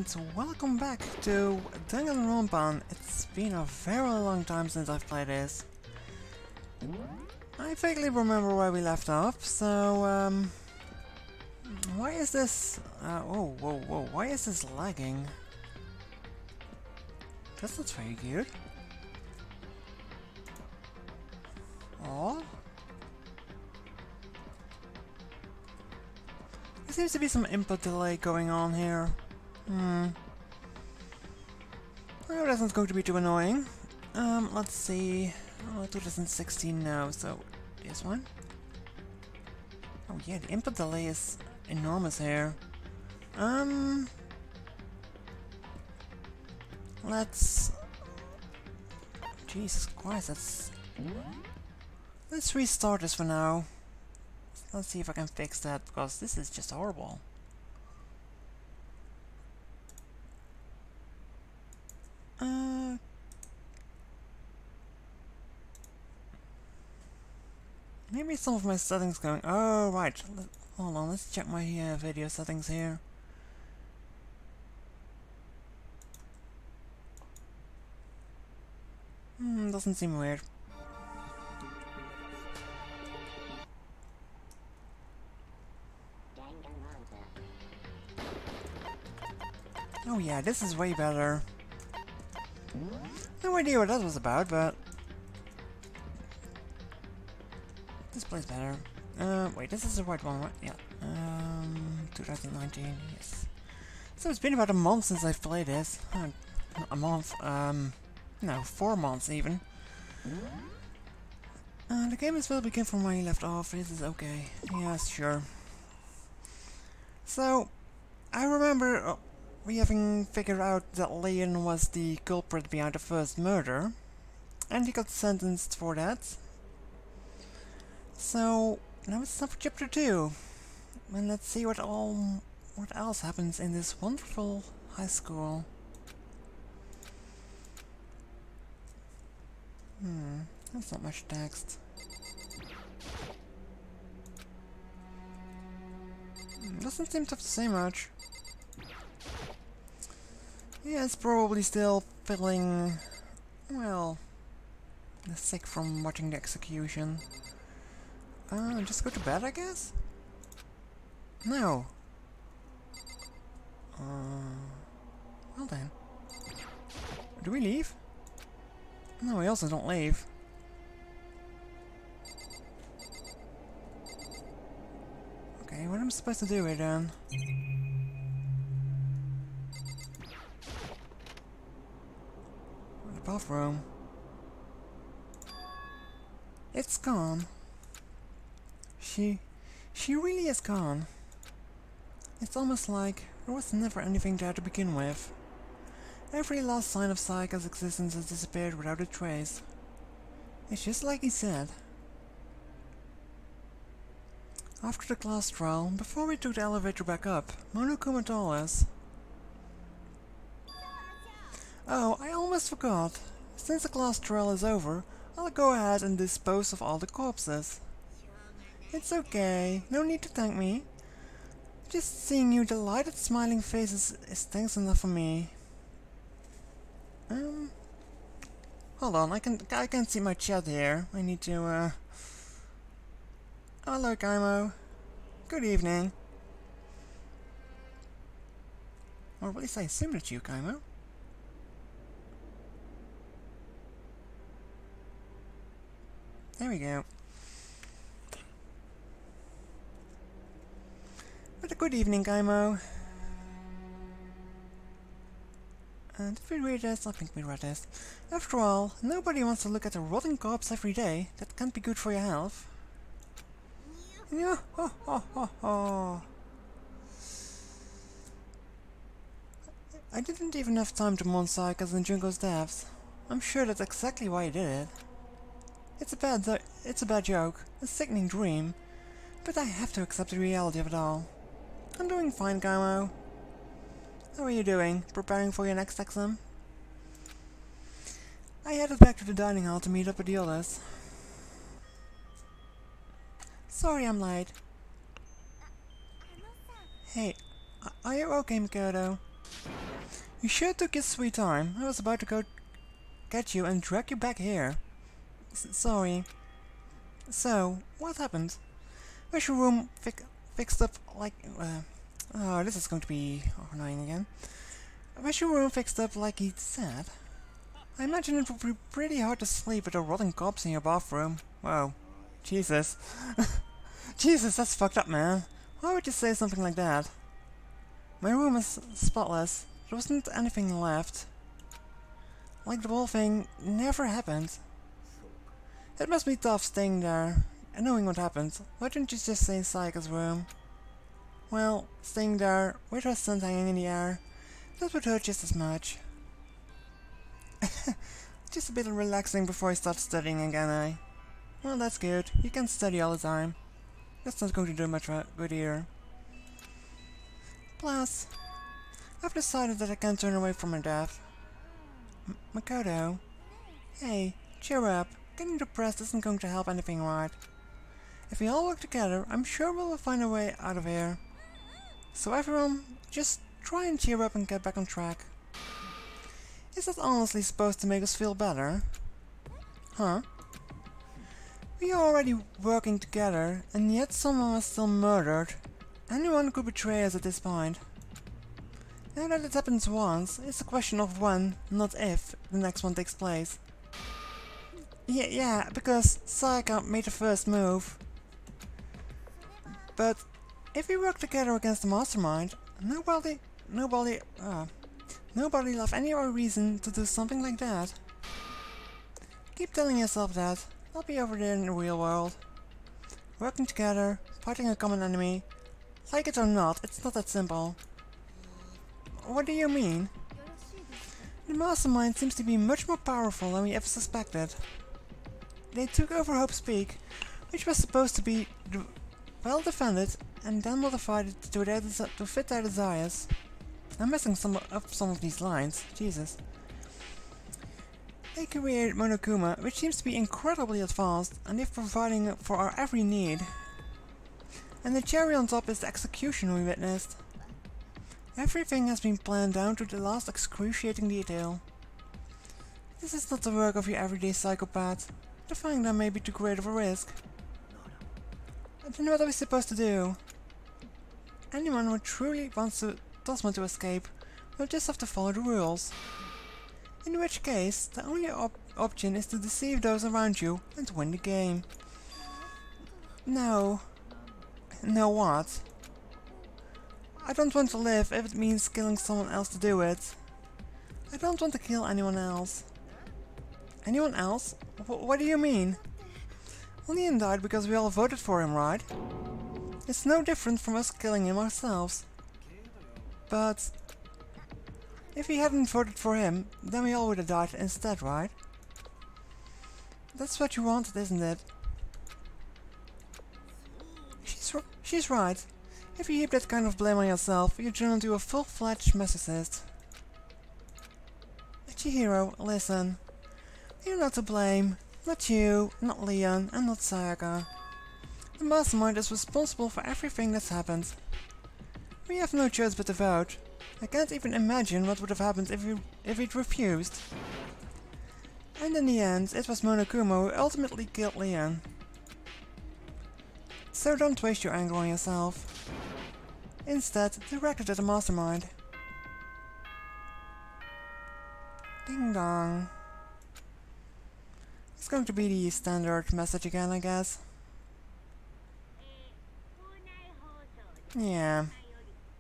and welcome back to Danganronpa. It's been a very long time since I've played this. I vaguely remember where we left off, so why is this... whoa, why is this lagging? That's not very good. Oh? There seems to be some input delay going on here. I hope that's not going to be too annoying. Let's see. Oh, 2016 now, so this one. Oh yeah, the input delay is enormous here. Let's... Jesus Christ, let's restart this for now. Let's see if I can fix that, because this is just horrible. Maybe some of my settings going... Oh, right. Hold on, let's check my video settings here. Doesn't seem weird. Oh yeah, this is way better. No idea what that was about, but... this plays better. Wait, this is the right one, right? Yeah. 2019, yes. So it's been about a month since I've played this. A month, no, 4 months even. The game is will begin from where you left off. This is okay. Yes, sure. So, I remember we having figured out that Leon was the culprit behind the first murder, and he got sentenced for that. So, now it's time for chapter 2, and let's see what else happens in this wonderful high school. That's not much text. Doesn't seem to have to say much. Yeah, it's probably still feeling, well, sick from watching the execution. Just go to bed, I guess? No. Well then. Do we leave? No, we also don't leave. Okay, what am I supposed to do here then? The bathroom. It's gone. She really is gone. It's almost like there was never anything there to begin with. Every last sign of Saika's existence has disappeared without a trace. It's just like he said. After the class trial, before we took the elevator back up, Monokuma told us. Oh, I almost forgot. Since the class trial is over, I'll go ahead and dispose of all the corpses. It's okay, no need to thank me. Just seeing your delighted smiling faces is thanks enough for me. Hold on, I can't see my chat here. I need to, Hello, Kaimo. Good evening. Or at least I assumed it's you, Kaimo. There we go. But a good evening, Kaimo. And did we read this? I think we read this. After all, nobody wants to look at a rotting corpse every day. That can't be good for your health. Yeah, ho ho ho ho. I didn't even have time to mourn Saika's and Junko's deaths. I'm sure that's exactly why he did it. It's a bad joke, a sickening dream, but I have to accept the reality of it all. I'm doing fine, Kaimo. How are you doing? Preparing for your next exam? I headed back to the dining hall to meet up with the others. Sorry I'm late. Hey, are you okay, Mikoto? You sure took your sweet time. I was about to go get you and drag you back here. Sorry. So, what happened? Was your room fixed up like... oh, this is going to be annoying again. Was your room fixed up like he said? I imagine it would be pretty hard to sleep with a rotting corpse in your bathroom. Whoa. Jesus. Jesus, that's fucked up, man. Why would you say something like that? My room is spotless. There wasn't anything left. Like the whole thing never happened. It must be tough staying there and knowing what happened. Why didn't you just stay in Sayaka's room? Well, staying there with her scent hanging in the air, that would hurt just as much. Just a bit relaxing before I start studying again, eh? Well, that's good. You can't study all the time. That's not going to do much good here. Plus, I've decided that I can't turn away from my death. Makoto. Hey, cheer up. Getting depressed isn't going to help anything, right? If we all work together, I'm sure we'll find a way out of here. So everyone, just try and cheer up and get back on track. Is that honestly supposed to make us feel better? Huh? We are already working together, and yet someone was still murdered. Anyone could betray us at this point. Now that it happens once, it's a question of when, not if, the next one takes place. Yeah, because Sayaka made the first move. But if we work together against the mastermind, nobody will have any other reason to do something like that. Keep telling yourself that. I'll be over there in the real world. Working together, fighting a common enemy. Like it or not, it's not that simple. What do you mean? The mastermind seems to be much more powerful than we ever suspected. They took over Hope's Peak, which was supposed to be well defended, and then modified it to fit their desires. I'm messing some of these lines. Jesus. They created Monokuma, which seems to be incredibly advanced, and they're providing for our every need. And the cherry on top is the execution we witnessed. Everything has been planned down to the last excruciating detail. This is not the work of your everyday psychopath. Defying them may be too great of a risk. Then what are we supposed to do? Anyone who truly does want to escape will just have to follow the rules. In which case, the only option is to deceive those around you and win the game. No. No what? I don't want to live if it means killing someone else to do it. I don't want to kill anyone else. Anyone else? What do you mean? Leon died because we all voted for him, right? It's no different from us killing him ourselves. But if we hadn't voted for him, then we all would have died instead, right? That's what you wanted, isn't it? She's right. If you heap that kind of blame on yourself, you turn into a full-fledged masochist. Chihiro, listen. You're not to blame. Not you, not Leon, and not Sayaka. The mastermind is responsible for everything that's happened. We have no choice but to vote. I can't even imagine what would have happened if we'd refused. And in the end, it was Monokuma who ultimately killed Leon. So don't waste your anger on yourself. Instead, direct it at the mastermind. Ding dong. It's going to be the standard message again, I guess. Yeah,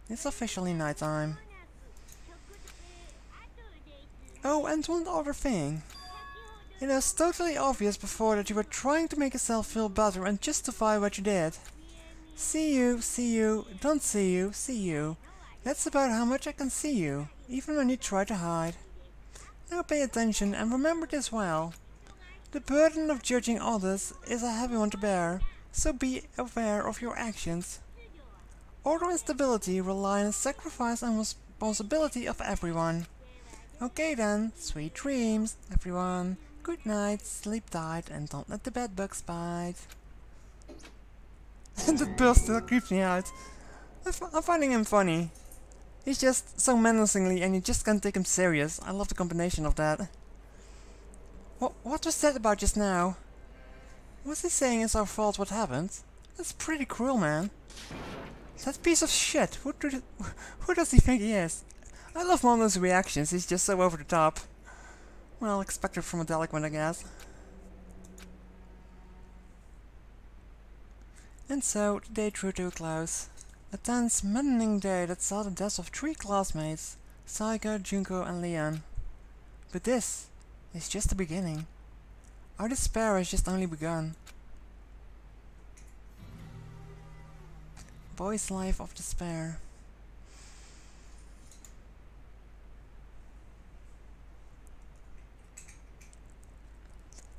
it's officially nighttime. Oh, and one other thing. It was totally obvious before that you were trying to make yourself feel better and justify what you did. See you, don't see you. That's about how much I can see you, even when you try to hide. Now pay attention and remember this well. The burden of judging others is a heavy one to bear, so be aware of your actions. Order and stability rely on the sacrifice and responsibility of everyone. Okay then, sweet dreams, everyone. Good night, sleep tight, and don't let the bed bugs bite. That bill still creeps me out. I'm finding him funny. He's just so menacingly and you just can't take him serious. I love the combination of that. What was that about just now? Was he saying it's our fault what happened? That's pretty cruel, man. That piece of shit, who does he think he is? I love Mono's reactions, he's just so over the top. Well, expected from a delinquent, I guess. And so, the day drew to a close. A tense, maddening day that saw the deaths of 3 classmates, Saiga, Junko and Leon. But this is just the beginning. Our despair has just only begun. Boy's life of despair.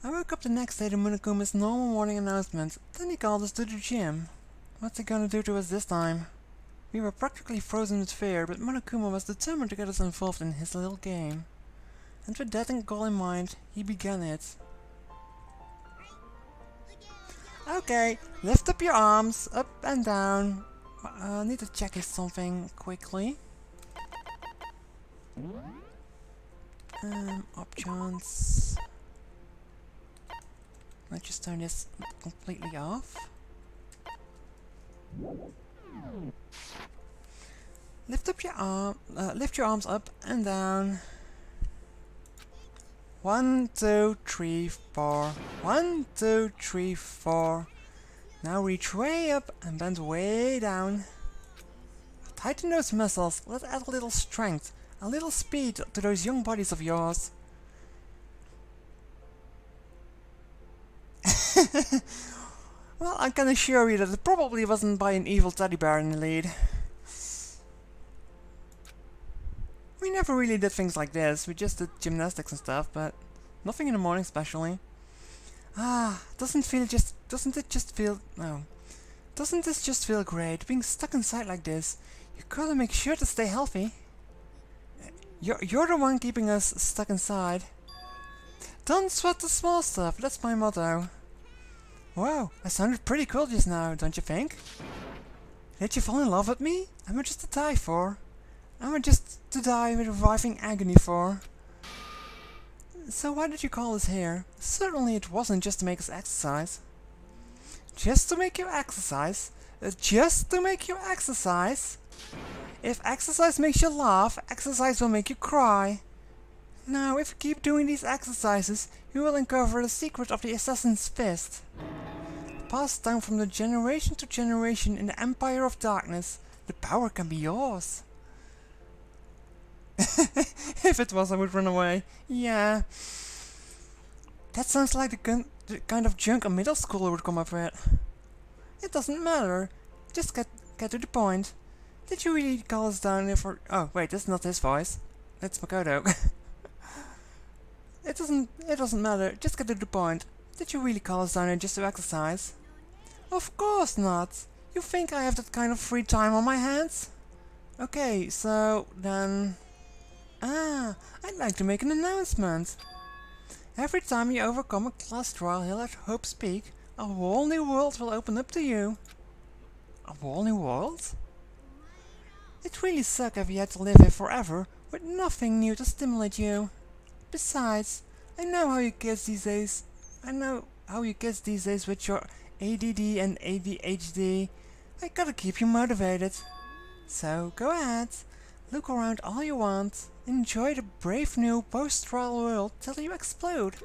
I woke up the next day to Monokuma's normal morning announcement. Then he called us to the gym. What's he gonna do to us this time? We were practically frozen with fear, but Monokuma was determined to get us involved in his little game. And with that goal in mind, he began it. Okay, lift up your arms, up and down. Need to check something quickly. Options. Let's just turn this completely off. Lift your arms up and down. 1, 2, 3, 4. 1, 2, 3, 4. Now reach way up and bend way down. Tighten those muscles. Let's add a little strength, a little speed to those young bodies of yours. Well, I can assure you that it probably wasn't by an evil teddy bear in the lead. We never really did things like this, we just did gymnastics and stuff, but nothing in the morning especially. Doesn't this just feel great, being stuck inside like this? You gotta make sure to stay healthy. You're the one keeping us stuck inside. Don't sweat the small stuff, that's my motto. Wow, I sounded pretty cool just now, don't you think? Did you fall in love with me? Am I just to die for? Am I just to die with reviving agony for? So why did you call us here? Certainly it wasn't just to make us exercise. Just to make you exercise? Just to make you exercise? If exercise makes you laugh, exercise will make you cry. Now, if you keep doing these exercises, you will uncover the secret of the assassin's fist. Passed down from the generation to generation in the Empire of Darkness, the power can be yours. If it was, I would run away. Yeah. That sounds like the kind of junk a middle schooler would come up with. It doesn't matter. Just get to the point. Did you really call us down here for... Oh, wait, that's not his voice. That's Makoto. It doesn't matter. Just get to the point. Did you really call us down here just to exercise? Of course not. You think I have that kind of free time on my hands? Okay, so then... I'd like to make an announcement. Every time you overcome a class trial here at Hope's Peak, a whole new world will open up to you. A whole new world? It really sucks if you had to live here forever with nothing new to stimulate you. Besides, I know how you kids these days. With your ADD and ADHD. I gotta keep you motivated. So go ahead, look around all you want. Enjoy the brave new post-trial world till you explode.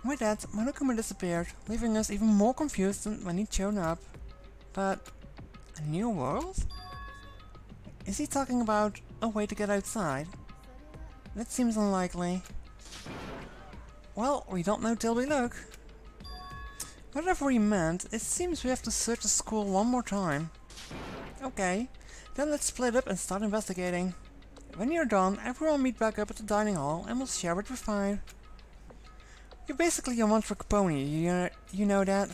With that, Monokuma disappeared, leaving us even more confused than when he'd shown up. But a new world? Is he talking about a way to get outside? That seems unlikely. Well, we don't know till we look. Whatever he meant, it seems we have to search the school one more time. Okay, then let's split up and start investigating. When you're done, everyone meet back up at the dining hall and we'll share what we find. You're basically a one-trick pony, you know that?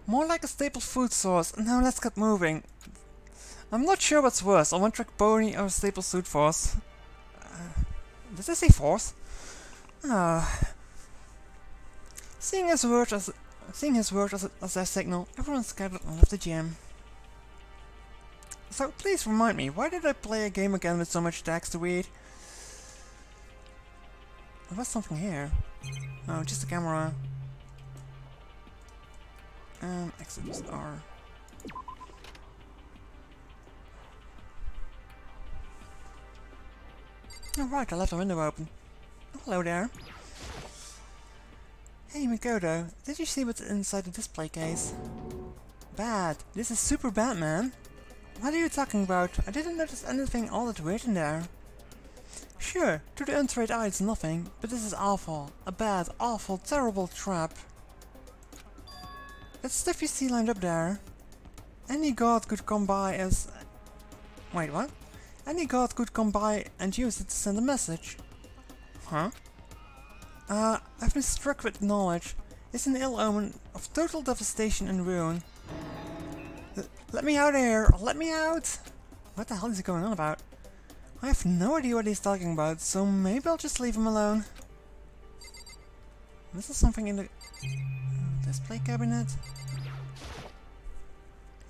More like a staple food source. Now let's get moving. I'm not sure what's worse, a one-trick pony or a staple food force. Did I say force? Seeing his words as their signal, everyone scattered and left the gym. So please remind me, why did I play a game again with so much text to read? There was something here. Oh, just a camera. Exit was R. Oh right, I left the window open. Hello there. Hey Makoto, did you see what's inside the display case? Bad. This is super bad, man. What are you talking about? I didn't notice anything all that weird in there. Sure, to the untrained eye it's nothing, but this is awful. A bad, awful, terrible trap. That stuff you see lined up there. Any god could come by as... Wait, what? Any god could come by and use it to send a message. Huh? I've been struck with knowledge. It's an ill omen of total devastation and ruin. Let me out of here! Let me out! What the hell is he going on about? I have no idea what he's talking about, so maybe I'll just leave him alone. This is something in the display cabinet.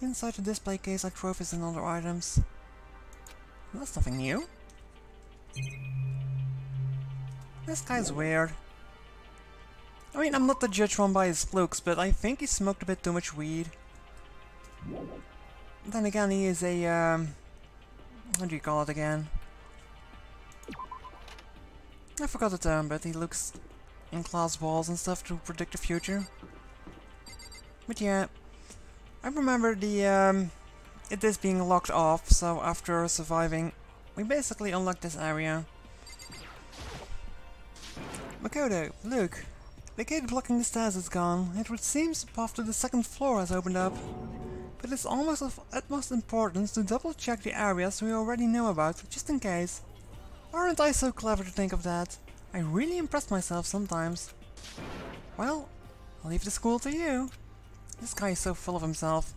Inside the display case are trophies and other items. That's nothing new. This guy's weird. I mean, I'm not to judge one by his looks, but I think he smoked a bit too much weed. Then again, he is a, what do you call it again? I forgot the term, but he looks in glass balls and stuff to predict the future. But yeah, I remember the, this being locked off, so after surviving, we basically unlocked this area. Makoto, look! The gate blocking the stairs is gone. It would seem the path to the second floor has opened up. But it's almost of utmost importance to double check the areas we already know about, just in case. Aren't I so clever to think of that? I really impress myself sometimes. Well, I'll leave the school to you. This guy is so full of himself.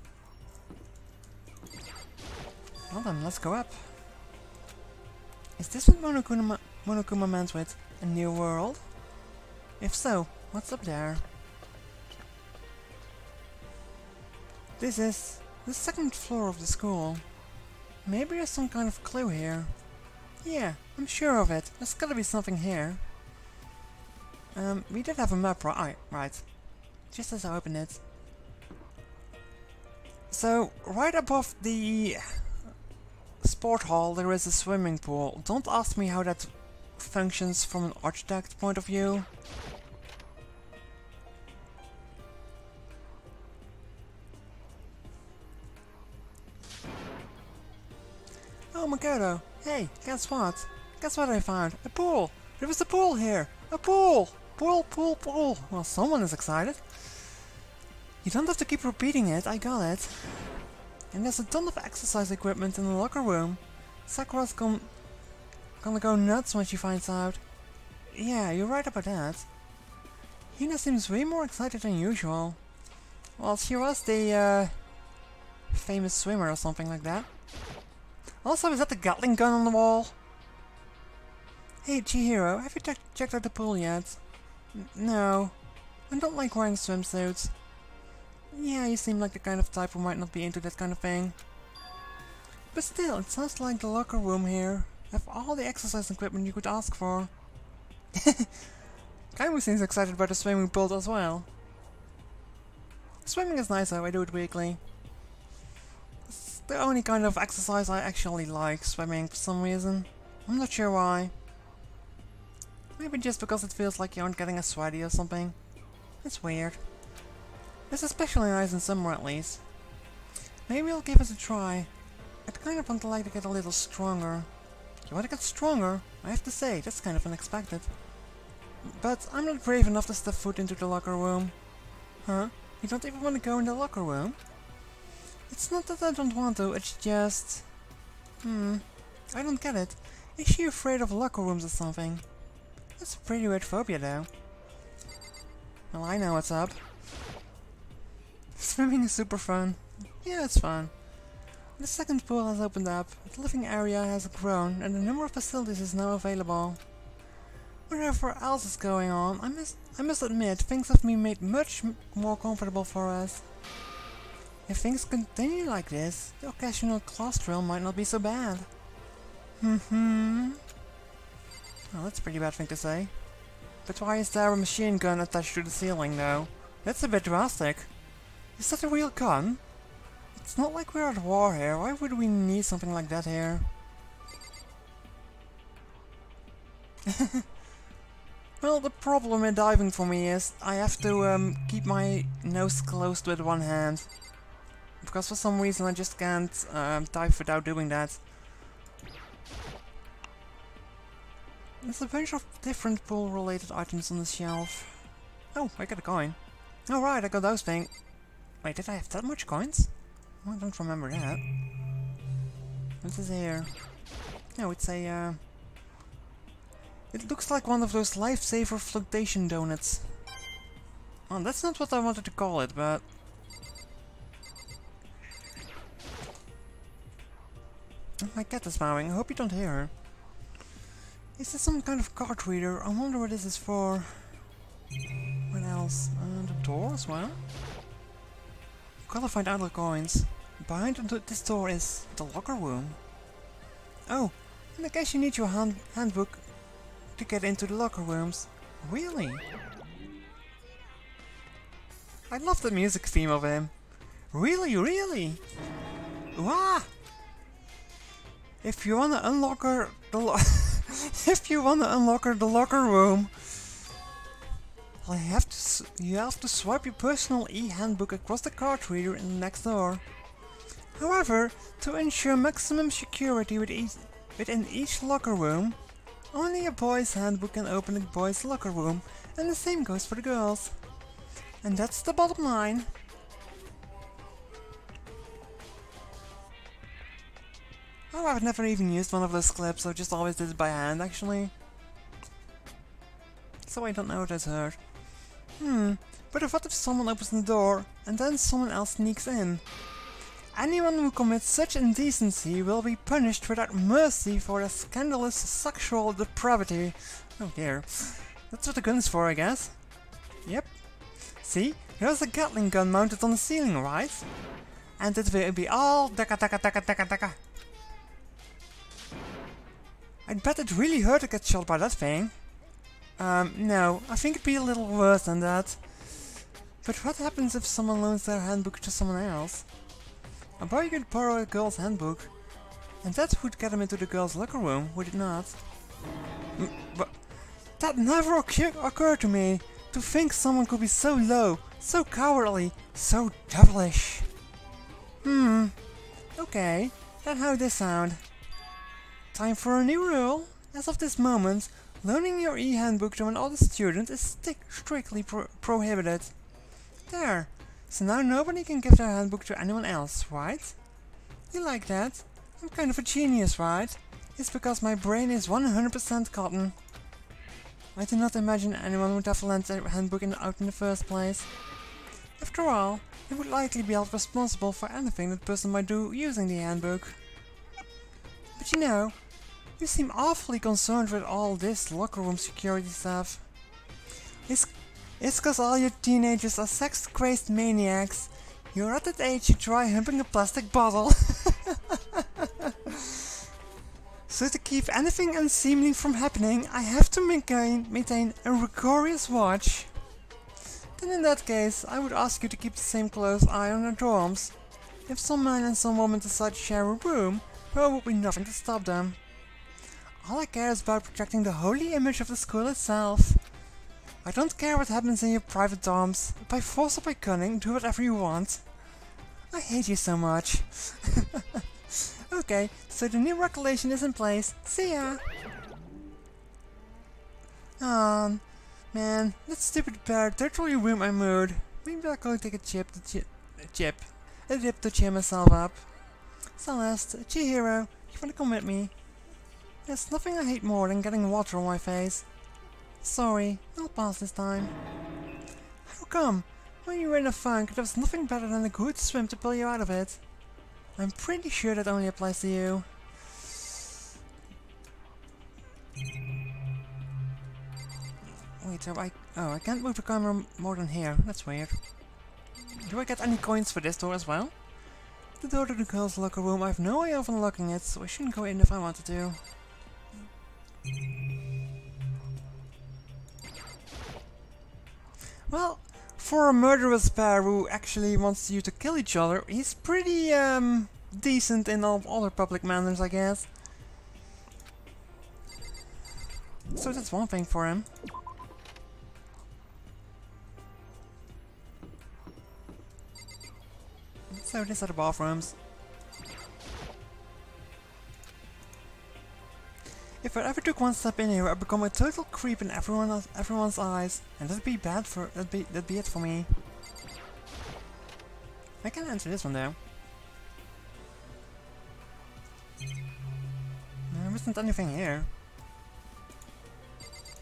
Well then, let's go up. Is this what Monokuma meant with a new world? If so, what's up there? This is the second floor of the school. Maybe there's some kind of clue here. Yeah, I'm sure of it. There's gotta be something here. We did have a map, right? Just as I open it. So, right above the sport hall there is a swimming pool. Don't ask me how that functions from an architect point of view. Oh Makoto, hey, guess what? Guess what I found? A pool! There was a pool here! A pool! Pool! Well, someone is excited. You don't have to keep repeating it, I got it. And there's a ton of exercise equipment in the locker room. Sakura's gonna go nuts when she finds out. Yeah, you're right about that. Hina seems way more excited than usual. Well, she was the, famous swimmer or something like that. Also, is that the Gatling gun on the wall? Hey, Chihiro, have you checked out the pool yet? No. I don't like wearing swimsuits. Yeah, you seem like the kind of type who might not be into that kind of thing. But still, it sounds like the locker room here have all the exercise equipment you could ask for. Kaimu seems excited about the swimming pool as well. Swimming is nice though, I do it weekly. It's the only kind of exercise I actually like, swimming, for some reason. I'm not sure why. Maybe just because it feels like you aren't getting as sweaty or something. It's weird. It's especially nice in summer at least. Maybe I'll give it a try. I'd kind of like to get a little stronger. You want to get stronger? I have to say, that's kind of unexpected. But I'm not brave enough to step foot into the locker room. Huh? You don't even want to go in the locker room? It's not that I don't want to, it's just... I don't get it. Is she afraid of locker rooms or something? That's a pretty weird phobia though. Well, I know what's up. Swimming is super fun. Yeah, it's fun. The second pool has opened up, the living area has grown, and the number of facilities is now available. Whatever else is going on, I must admit, things have been made much more comfortable for us. If things continue like this, the occasional class drill might not be so bad. Well, that's a pretty bad thing to say. But why is there a machine gun attached to the ceiling, though? That's a bit drastic. Is that a real gun? It's not like we're at war here. Why would we need something like that here? Well, the problem with diving for me is I have to keep my nose closed with one hand. Because for some reason I just can't dive without doing that. There's a bunch of different pool related items on the shelf. Oh, I got a coin. Alright, I got those things. Wait, did I have that much coins? Oh, I don't remember that. What is here? No, it's a it looks like one of those lifesaver flotation donuts. Oh, that's not what I wanted to call it, but... Oh, my cat is meowing. I hope you don't hear her. Is this some kind of card reader? I wonder what this is for. What else? The door as well? Gotta find other coins. Behind this door is the locker room. Oh, and I guess you need your handbook to get into the locker rooms. Really? I love the music theme of him. Really, really? Wah! If you wanna unlock the locker room, you have to swipe your personal e-handbook across the card reader in the next door. However, to ensure maximum security within each locker room, only a boy's handbook can open the boys' locker room, and the same goes for the girls. And that's the bottom line. Oh, I've never even used one of those clips, I just always did it by hand, actually. So I don't know what that's hurt. But what if someone opens the door, and then someone else sneaks in? Anyone who commits such indecency will be punished without mercy for their scandalous sexual depravity. Oh dear. That's what the gun's for, I guess. Yep. See, there's a Gatling gun mounted on the ceiling, right? And it will be all daka daka daka daka daka. I'd bet it really hurt to get shot by that thing. No, I think it'd be a little worse than that. But what happens if someone loans their handbook to someone else? A boy could borrow a girl's handbook, and that would get him into the girl's locker room, would it not? But that never occurred to me, to think someone could be so low, so cowardly, so devilish. Okay, that's how they sound. Time for a new rule. As of this moment, loaning your e-handbook to an other student is strictly prohibited. There. So now nobody can give their handbook to anyone else, right? You like that? I'm kind of a genius, right? It's because my brain is 100% cotton. I do not imagine anyone would have lent their handbook out in the first place. After all, they would likely be held responsible for anything that person might do using the handbook. But you know, you seem awfully concerned with all this locker room security stuff. It's cause all you teenagers are sex-crazed maniacs. You're at that age you try humping a plastic bottle. So to keep anything unseemly from happening, I have to maintain a rigorous watch. Then in that case, I would ask you to keep the same close eye on your dorms. If some man and some woman decide to share a room, there would be nothing to stop them. All I care is about protecting the holy image of the school itself. I don't care what happens in your private dorms. By force or by cunning, do whatever you want. I hate you so much. Okay, so the new regulation is in place. See ya! Man, that stupid bear totally ruined my mood. Maybe I'll go take a dip to cheer myself up. Celeste, Chihiro, you wanna come with me? There's nothing I hate more than getting water on my face. Sorry, I'll pass this time. How come? When you're in a funk, there's nothing better than a good swim to pull you out of it. I'm pretty sure that only applies to you. Wait, so I can't move the camera more than here. That's weird. Do I get any coins for this door as well? The door to the girls' locker room, I have no way of unlocking it, so I shouldn't go in if I wanted to. Well, for a murderous pair who actually wants you to kill each other, he's pretty, decent in all other public manners, I guess. So that's one thing for him. So these are the bathrooms. If I ever took one step in here, I'd become a total creep in everyone's eyes, and that'd be it for me. I can answer this one though. There isn't anything here.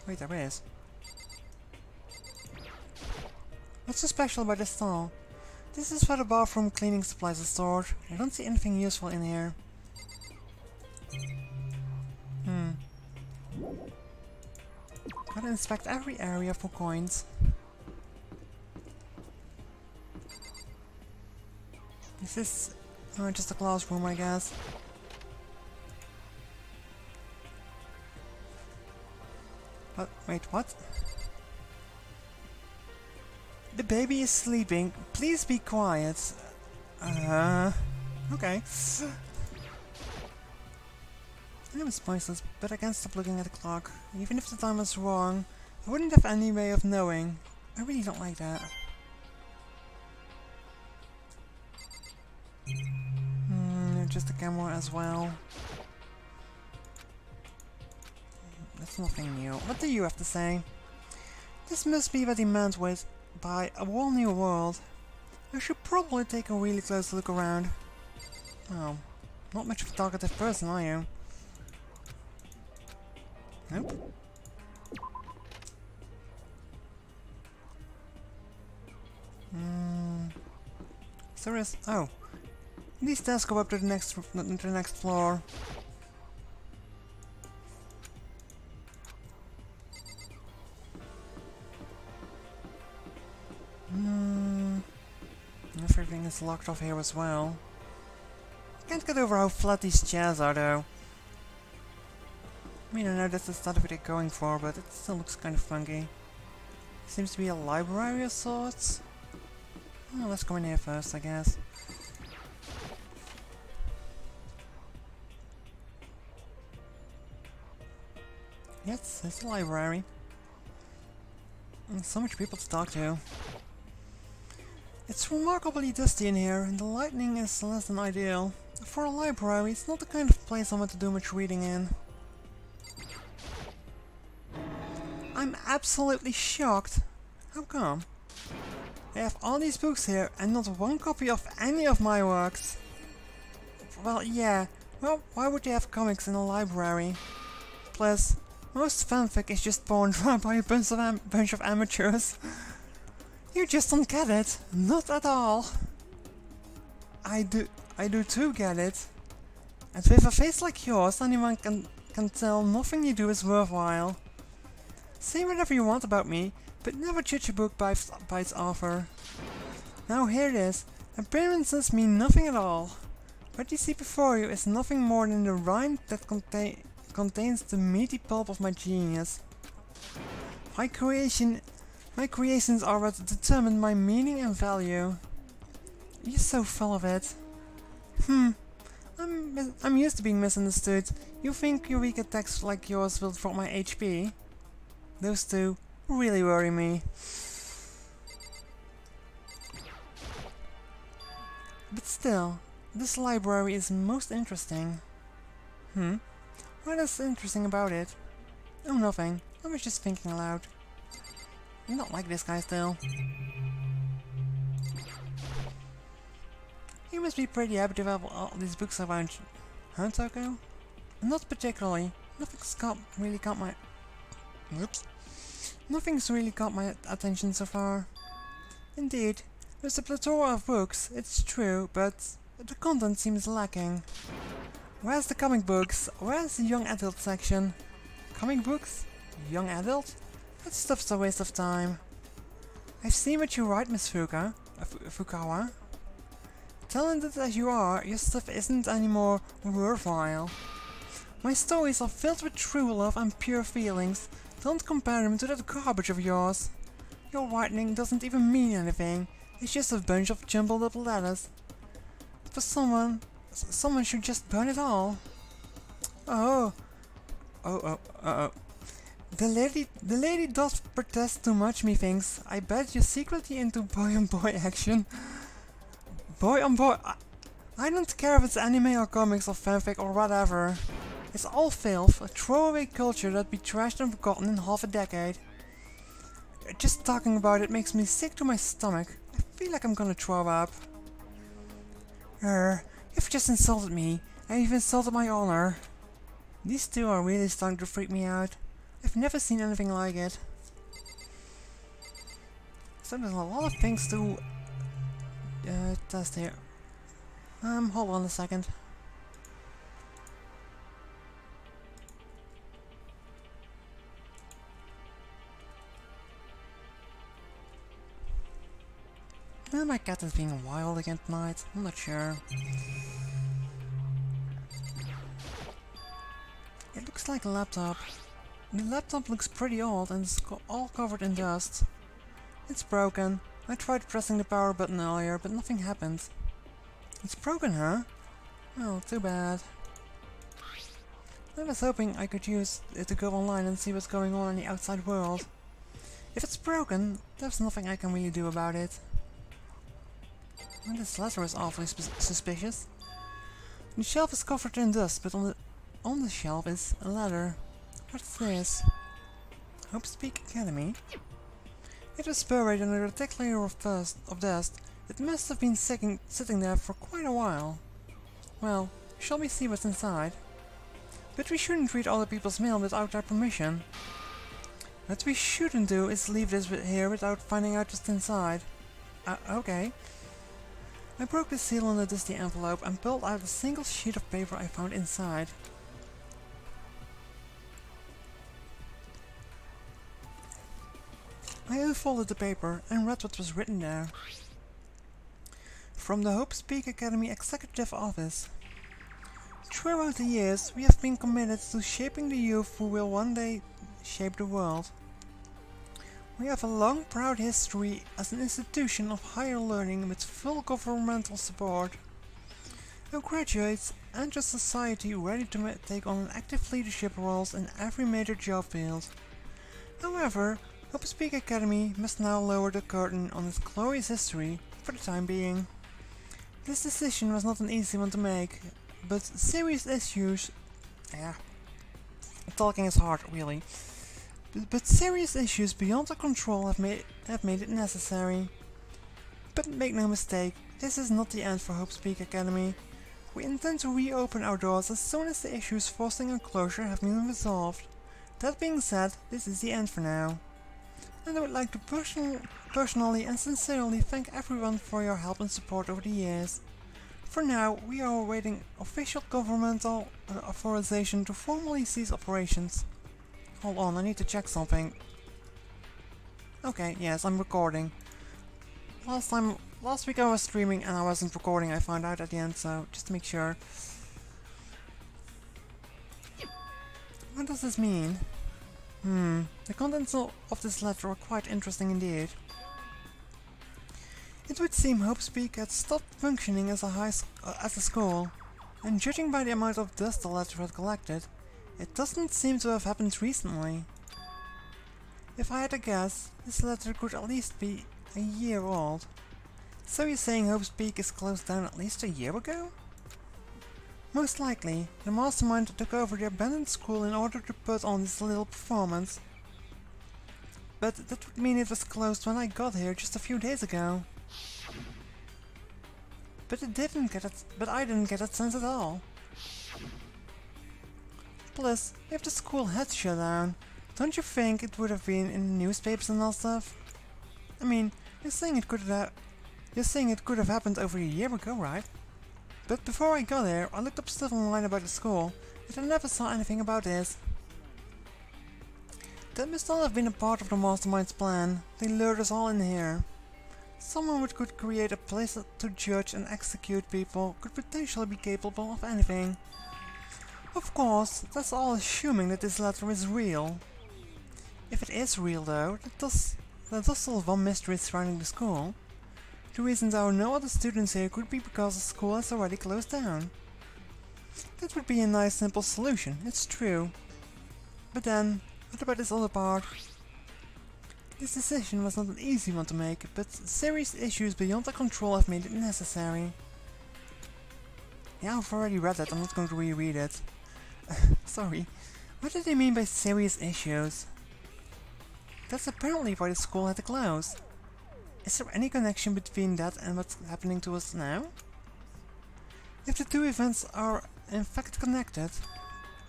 Wait, there is. What's so special about this stall? This is where the bathroom cleaning supplies are stored. I don't see anything useful in here. Gotta inspect every area for coins. This is just a classroom, I guess. But wait, what? The baby is sleeping. Please be quiet. Okay. I know it's pointless, but I can't stop looking at the clock. Even if the time is wrong, I wouldn't have any way of knowing. I really don't like that. Just the camera as well. That's nothing new. What do you have to say? This must be what he meant with by a whole new world. I should probably take a really close look around. Oh, not much of a talkative person, are you? Nope. So is these stairs go up to the next floor. Everything is locked off here as well. Can't get over how flat these chairs are though. I mean, I know that's not what they're going for, but it still looks kind of funky. Seems to be a library of sorts. Oh, let's go in here first, I guess. Yes, it's a library. And so much people to talk to. It's remarkably dusty in here, and the lighting is less than ideal. For a library, it's not the kind of place I want to do much reading in. I'm absolutely shocked. How come? I have all these books here and not one copy of any of my works. Well, yeah. Well, why would they have comics in a library? Plus, most fanfic is just born dry by a bunch of amateurs. You just don't get it. Not at all. I do too get it. And with a face like yours, anyone can tell nothing you do is worthwhile. Say whatever you want about me, but never judge a book by its author. Now here it is. Appearances mean nothing at all. What you see before you is nothing more than the rind that contains the meaty pulp of my genius. My creations are what determine my meaning and value. You're so full of it. I'm used to being misunderstood. You think Eureka texts like yours will drop my HP? Those two really worry me. But still, this library is most interesting. What is interesting about it? Oh, nothing. I was just thinking aloud. I don't like this guy still. You must be pretty happy to have all these books around. Huh, Toko? Not particularly. Nothing's really caught my attention so far. Indeed, there's a plethora of books, it's true, but the content seems lacking. Where's the comic books? Where's the young adult section? Comic books? Young adult? That stuff's a waste of time. I've seen what you write, Miss Fuka. Fukawa. Talented as you are, your stuff isn't anymore worthwhile. My stories are filled with true love and pure feelings. Don't compare them to that garbage of yours. Your writing doesn't even mean anything. It's just a bunch of jumbled up letters. For someone should just burn it all. Oh. The lady does protest too much, methinks. I bet you're secretly into boy on boy action. Boy on boy. I don't care if it's anime or comics or fanfic or whatever. It's all filth, a throwaway culture that'd be trashed and forgotten in half a decade. Just talking about it makes me sick to my stomach. I feel like I'm gonna throw up. You've just insulted me, and you've insulted my honor. These two are really starting to freak me out. I've never seen anything like it. So there's a lot of things to test here. Hold on a second. My cat is being wild again tonight. I'm not sure. It looks like a laptop. The laptop looks pretty old and is all covered in dust. It's broken. I tried pressing the power button earlier, but nothing happened. It's broken, huh? Well, too bad. I was hoping I could use it to go online and see what's going on in the outside world. If it's broken, there's nothing I can really do about it. And this letter is awfully suspicious. The shelf is covered in dust, but on the shelf is a letter. What's this? Hope Speak Academy? It was buried under a thick layer of dust. It must have been sitting there for quite a while. Well, shall we see what's inside? But we shouldn't read other people's mail without their permission. What we shouldn't do is leave this here without finding out what's inside. Okay. I broke the seal on the dusty envelope and pulled out a single sheet of paper I found inside. I unfolded the paper and read what was written there. From the Hope Speak Academy Executive Office. Throughout the years, we have been committed to shaping the youth who will one day shape the world. We have a long, proud history as an institution of higher learning with full governmental support. Our graduates enter society ready to take on active leadership roles in every major job field. However, Hope Speak Academy must now lower the curtain on its glorious history for the time being. This decision was not an easy one to make, but serious issues... talking is hard, really. But serious issues beyond our control have made it necessary. But make no mistake, this is not the end for Hope Speak Academy. We intend to reopen our doors as soon as the issues forcing our closure have been resolved. That being said, this is the end for now. And I would like to personally and sincerely thank everyone for your help and support over the years. For now, we are awaiting official governmental authorization to formally cease operations. Hold on, I need to check something. Okay, yes, I'm recording. Last week I was streaming and I wasn't recording, I found out at the end, so just to make sure. What does this mean? The contents of this letter are quite interesting indeed. It would seem Hope Speak had stopped functioning as a school, and judging by the amount of dust the letter had collected, it doesn't seem to have happened recently. If I had to guess, this letter could at least be a year old. So you're saying Hope Speak is closed down at least a year ago? Most likely, the mastermind took over the abandoned school in order to put on this little performance. But that would mean it was closed when I got here just a few days ago. But I didn't get that sense at all. Plus, if the school had shut down, don't you think it would have been in the newspapers and all stuff? I mean, you're saying it could have happened over a year ago, right? But before I got here, I looked up stuff online about the school, but I never saw anything about this. That must all have been a part of the mastermind's plan. They lured us all in here. Someone who could create a place to judge and execute people could potentially be capable of anything. Of course, that's all assuming that this letter is real. If it is real though, that does solve one mystery surrounding the school. The reason there are no other students here could be because the school has already closed down. That would be a nice simple solution, it's true. But then, what about this other part? This decision was not an easy one to make, but serious issues beyond our control have made it necessary. Yeah, I've already read that, I'm not going to reread it. Sorry, what did they mean by serious issues? That's apparently why the school had to close. Is there any connection between that and what's happening to us now? If the two events are in fact connected,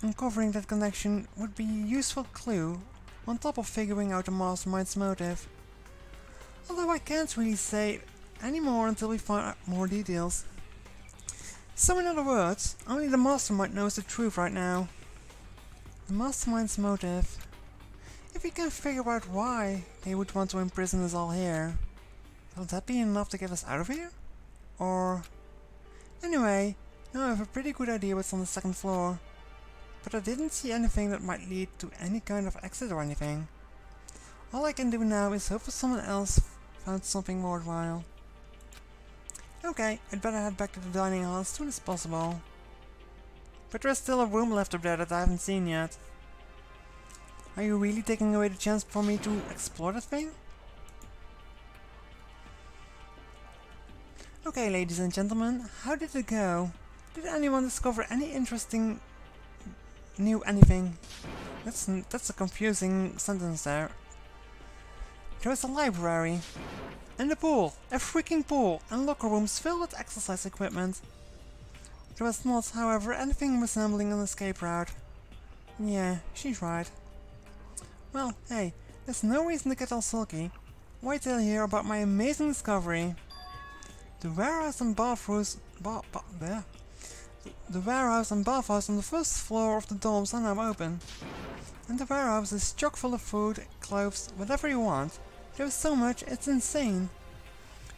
uncovering that connection would be a useful clue on top of figuring out the mastermind's motive. Although I can't really say any more until we find out more details. So in other words, only the mastermind knows the truth right now. The mastermind's motive. If we can figure out why they would want to imprison us all here, will that be enough to get us out of here? Or... Anyway, now I have a pretty good idea what's on the second floor. But I didn't see anything that might lead to any kind of exit or anything. All I can do now is hope for someone else found something worthwhile. Okay, I'd better head back to the dining hall as soon as possible. But there's still a room left up there that I haven't seen yet. Are you really taking away the chance for me to explore that thing? Okay, ladies and gentlemen, how did it go? Did anyone discover any interesting new anything? That's a confusing sentence there. There was a library, and a pool, a freaking pool, and locker rooms filled with exercise equipment. There was not, however, anything resembling an escape route. Yeah, she's right. Well, hey, there's no reason to get all sulky. Wait till you hear about my amazing discovery. The warehouse and bathhouse on the first floor of the dorms are now open. And the warehouse is chock full of food, clothes, whatever you want. There's so much, it's insane.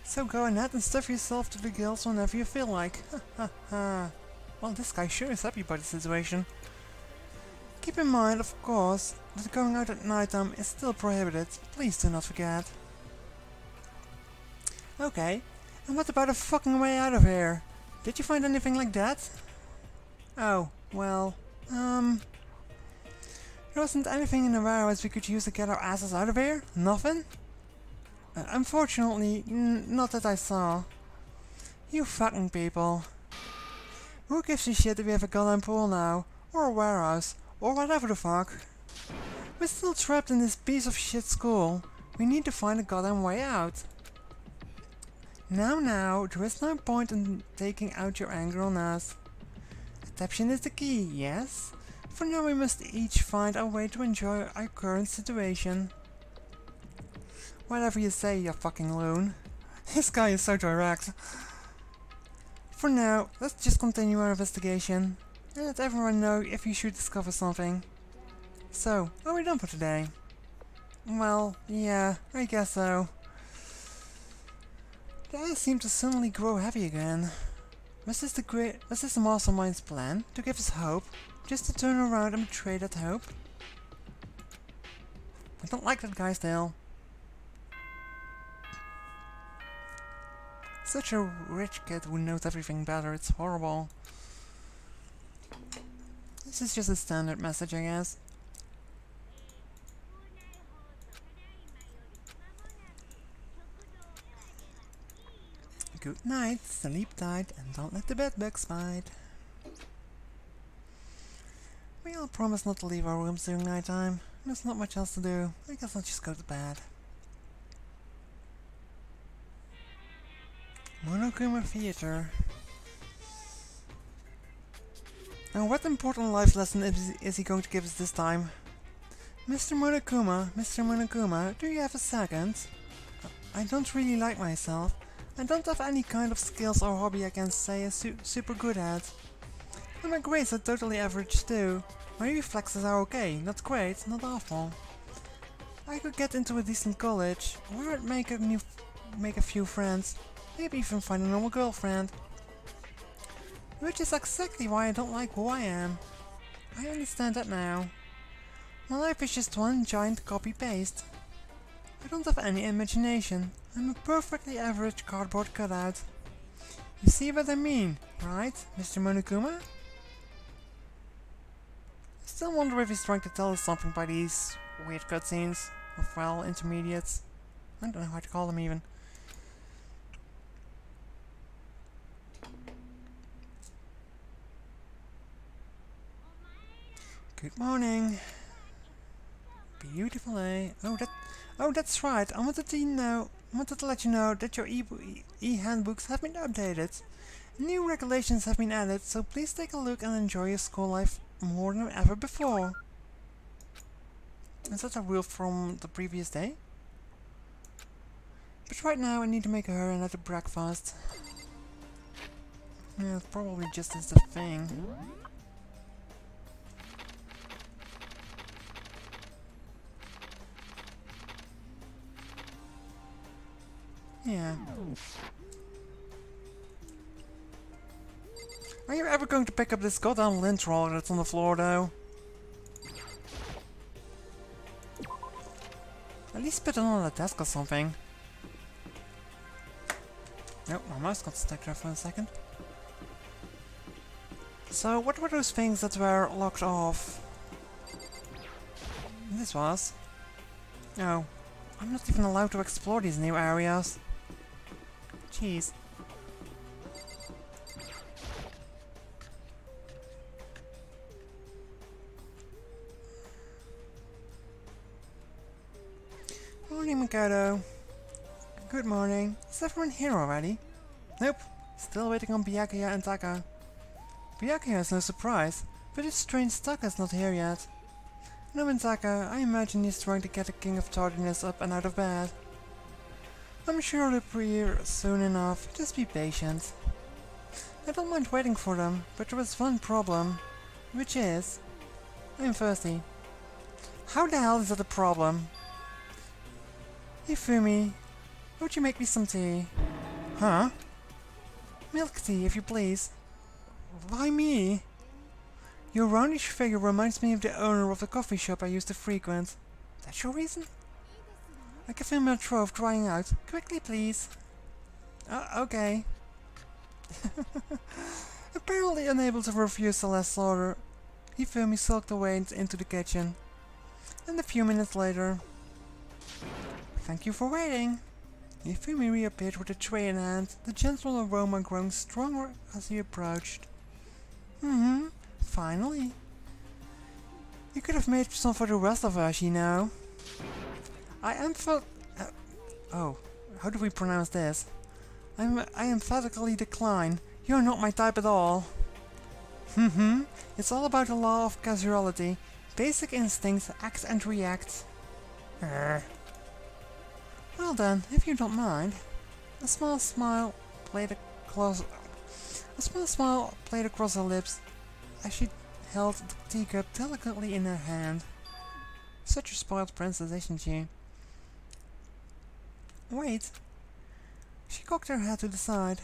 So go ahead and stuff yourself to the gills whenever you feel like. Ha ha ha. Well, this guy sure is happy about the situation. Keep in mind, of course, that going out at nighttime is still prohibited. Please do not forget. Okay, and what about a fucking way out of here? Did you find anything like that? Oh, well, there wasn't anything in the warehouse we could use to get our asses out of here? Nothing? Unfortunately, not that I saw. You fucking people. Who gives a shit if we have a goddamn pool now? Or a warehouse? Or whatever the fuck? We're still trapped in this piece of shit school. We need to find a goddamn way out. Now, there is no point in taking out your anger on us. Adaptation is the key, yes? For now we must each find a way to enjoy our current situation. Whatever you say, you fucking loon. This guy is so direct. For now, let's just continue our investigation. And let everyone know if you should discover something. So, are we done for today? Well, yeah, I guess so. The ice seemed to suddenly grow heavy again. Was this the mastermind's plan? To give us hope? Just to turn around and betray that hope? I don't like that guy still. Such a rich kid who knows everything better, it's horrible. This is just a standard message, I guess. Good night, sleep tight, and don't let the bedbugs bite. We all promise not to leave our rooms during nighttime. There's not much else to do. I guess I'll just go to bed. Monokuma Theater. And what important life lesson is he going to give us this time? Mr. Monokuma, do you have a second? I don't really like myself. I don't have any kind of skills or hobby I can say I'm super good at. And my grades are totally average too. My reflexes are okay, not great, not awful. I could get into a decent college, or I'd make a make a few friends, maybe even find a normal girlfriend. Which is exactly why I don't like who I am. I understand that now. My life is just one giant copy-paste. I don't have any imagination. I'm a perfectly average cardboard cutout. You see what I mean, right, Mr. Monokuma? I still wonder if he's trying to tell us something by these weird cutscenes, or well, intermediates. I don't know how to call them even. Good morning. Beautiful day. Oh, that's right. I wanted to let you know that your e-handbooks have been updated. New regulations have been added, so please take a look and enjoy your school life more than ever before. Is that a rule from the previous day? But right now I need to make her another breakfast. Yeah, it probably just is the thing. Yeah. Are you ever going to pick up this goddamn lint roller that's on the floor though? At least put it on the desk or something. Nope, my mouse got stuck there for a second. So, what were those things that were locked off? This was. Oh, I'm not even allowed to explore these new areas. Jeez. Morning, Mikado. Good morning. Is everyone here already? Nope. Still waiting on Byakuya and Taka. Byakuya is no surprise, but his strange Taka's not here yet. No, and Taka, I imagine he's trying to get the King of Tardiness up and out of bed. I'm sure they'll be here soon enough, just be patient. I don't mind waiting for them, but there is one problem. Which is... I'm thirsty. How the hell is that a problem? Ifumi, would you make me some tea? Huh? Milk tea, if you please. Why me? Your roundish figure reminds me of the owner of the coffee shop I used to frequent. That's your reason? I can feel my throat crying out. Quickly, please. Okay. Apparently unable to refuse the last order, Ifumi sulked away into the kitchen. And a few minutes later... Thank you for waiting. Ifumi reappeared with a tray in hand, the gentle aroma growing stronger as he approached. Finally. You could have made some for the rest of us, you know. I how do we pronounce this? I emphatically decline. You're not my type at all. It's all about the law of causality. Basic instincts act and react. Well then, if you don't mind. A small smile played across her lips as she held the teacup delicately in her hand. Such a spoiled princess, isn't she? Wait. She cocked her head to the side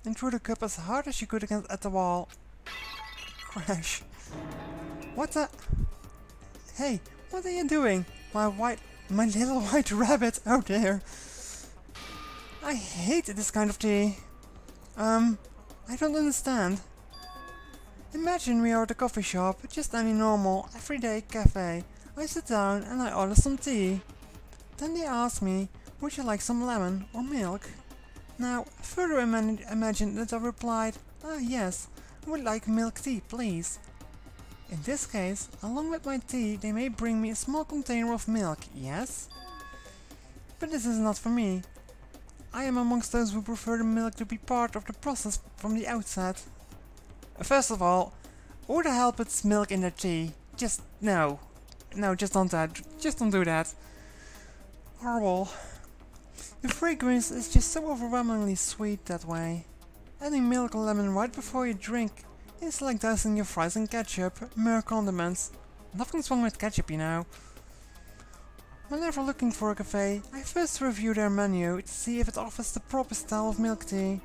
and threw the cup as hard as she could at the wall. Crash. What the... Hey, what are you doing? My little white rabbit out there. I hate this kind of tea. I don't understand. Imagine we are at a coffee shop, just any normal, everyday cafe. I sit down and I order some tea. Then they ask me, would you like some lemon or milk? Now, further imagine that I replied, yes, I would like milk tea, please. In this case, along with my tea, they may bring me a small container of milk, yes? But this is not for me. I am amongst those who prefer the milk to be part of the process from the outset. First of all, who the hell puts milk in their tea? Just, no. No, just don't do that. Horrible. The fragrance is just so overwhelmingly sweet that way. Adding milk or lemon right before you drink is like dousing your fries in ketchup, mere condiments. Nothing's wrong with ketchup, you know. Whenever looking for a cafe, I first review their menu to see if it offers the proper style of milk tea.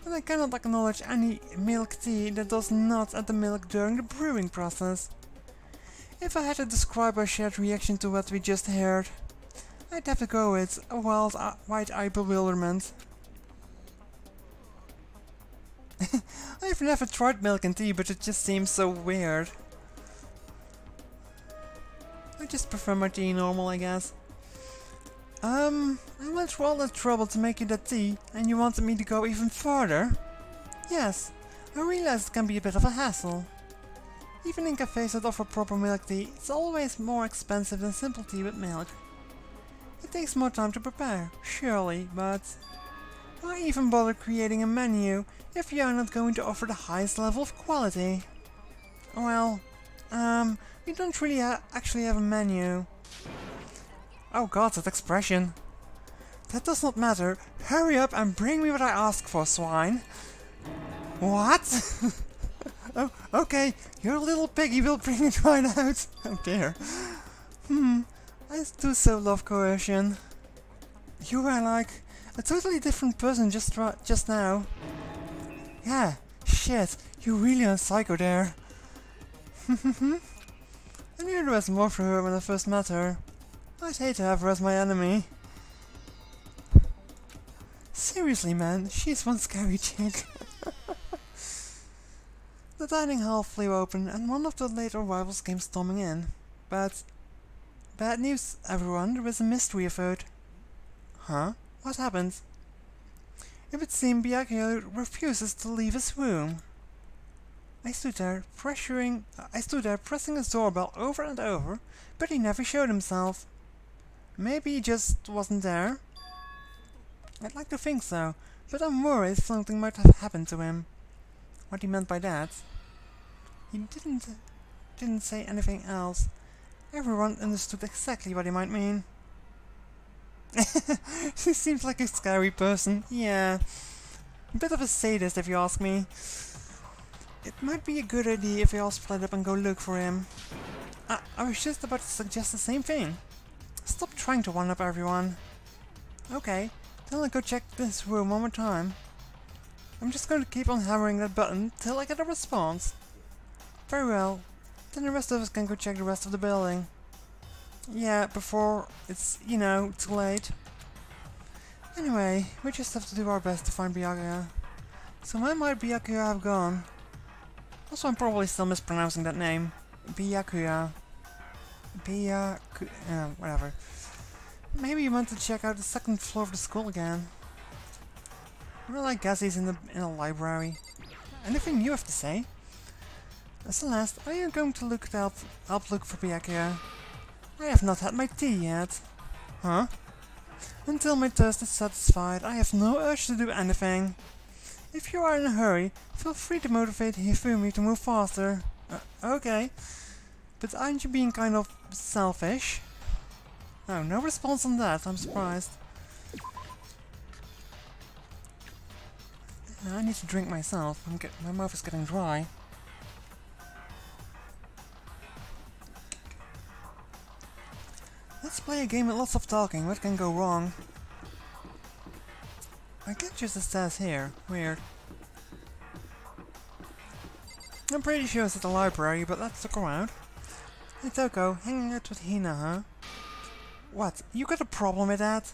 And I cannot acknowledge any milk tea that does not add the milk during the brewing process. If I had to describe our shared reaction to what we just heard, I'd have to go with a wide-eyed bewilderment. I've never tried milk and tea, but it just seems so weird. I just prefer my tea normal, I guess. I went through all that trouble to make you that tea, and you wanted me to go even further? Yes, I realize it can be a bit of a hassle. Even in cafes that offer proper milk tea, it's always more expensive than simple tea with milk. It takes more time to prepare, surely, but why even bother creating a menu if you are not going to offer the highest level of quality? Well, we don't really actually have a menu. Oh god, that expression. That does not matter. Hurry up and bring me what I ask for, swine. What? Oh, okay, your little piggy will bring it right out. Oh dear. I do so love coercion. You were like a totally different person just now. Yeah, shit, you really are psycho there. I knew there was more for her when I first met her. I'd hate to have her as my enemy. Seriously, man, she's one scary chick. The dining hall flew open and one of the late arrivals came storming in. But bad news, everyone, there is a mystery afoot. Huh? What happened? It would seem Byakuya refuses to leave his room. I stood there pressing his doorbell over and over, but he never showed himself. Maybe he just wasn't there? I'd like to think so, but I'm worried something might have happened to him. What he meant by that? He didn't say anything else. Everyone understood exactly what he might mean. He seems like a scary person, yeah. A bit of a sadist if you ask me. It might be a good idea if we all split up and go look for him. I was just about to suggest the same thing. Stop trying to one-up everyone. Okay, then I'll go check this room one more time. I'm just going to keep on hammering that button till I get a response. Very well, then the rest of us can go check the rest of the building. Yeah, before it's, you know, too late. Anyway, we just have to do our best to find Byakuya. So where might Byakuya have gone? Also, I'm probably still mispronouncing that name. Byakuya. Whatever. Maybe he went to check out the second floor of the school again. Well, I guess he's in the library. Anything you have to say? Celeste, are you going to help look for Byakuya? I have not had my tea yet. Huh? Until my thirst is satisfied, I have no urge to do anything. If you are in a hurry, feel free to motivate Hifumi to move faster. Okay. But aren't you being kind of selfish? Oh, no response on that, I'm surprised. I need to drink myself, my mouth is getting dry. Let's play a game with lots of talking, what can go wrong? I get just the stairs here, weird. I'm pretty sure it's at the library, but let's look around. Hey Toko, hanging out with Hina, huh? What, you got a problem with that?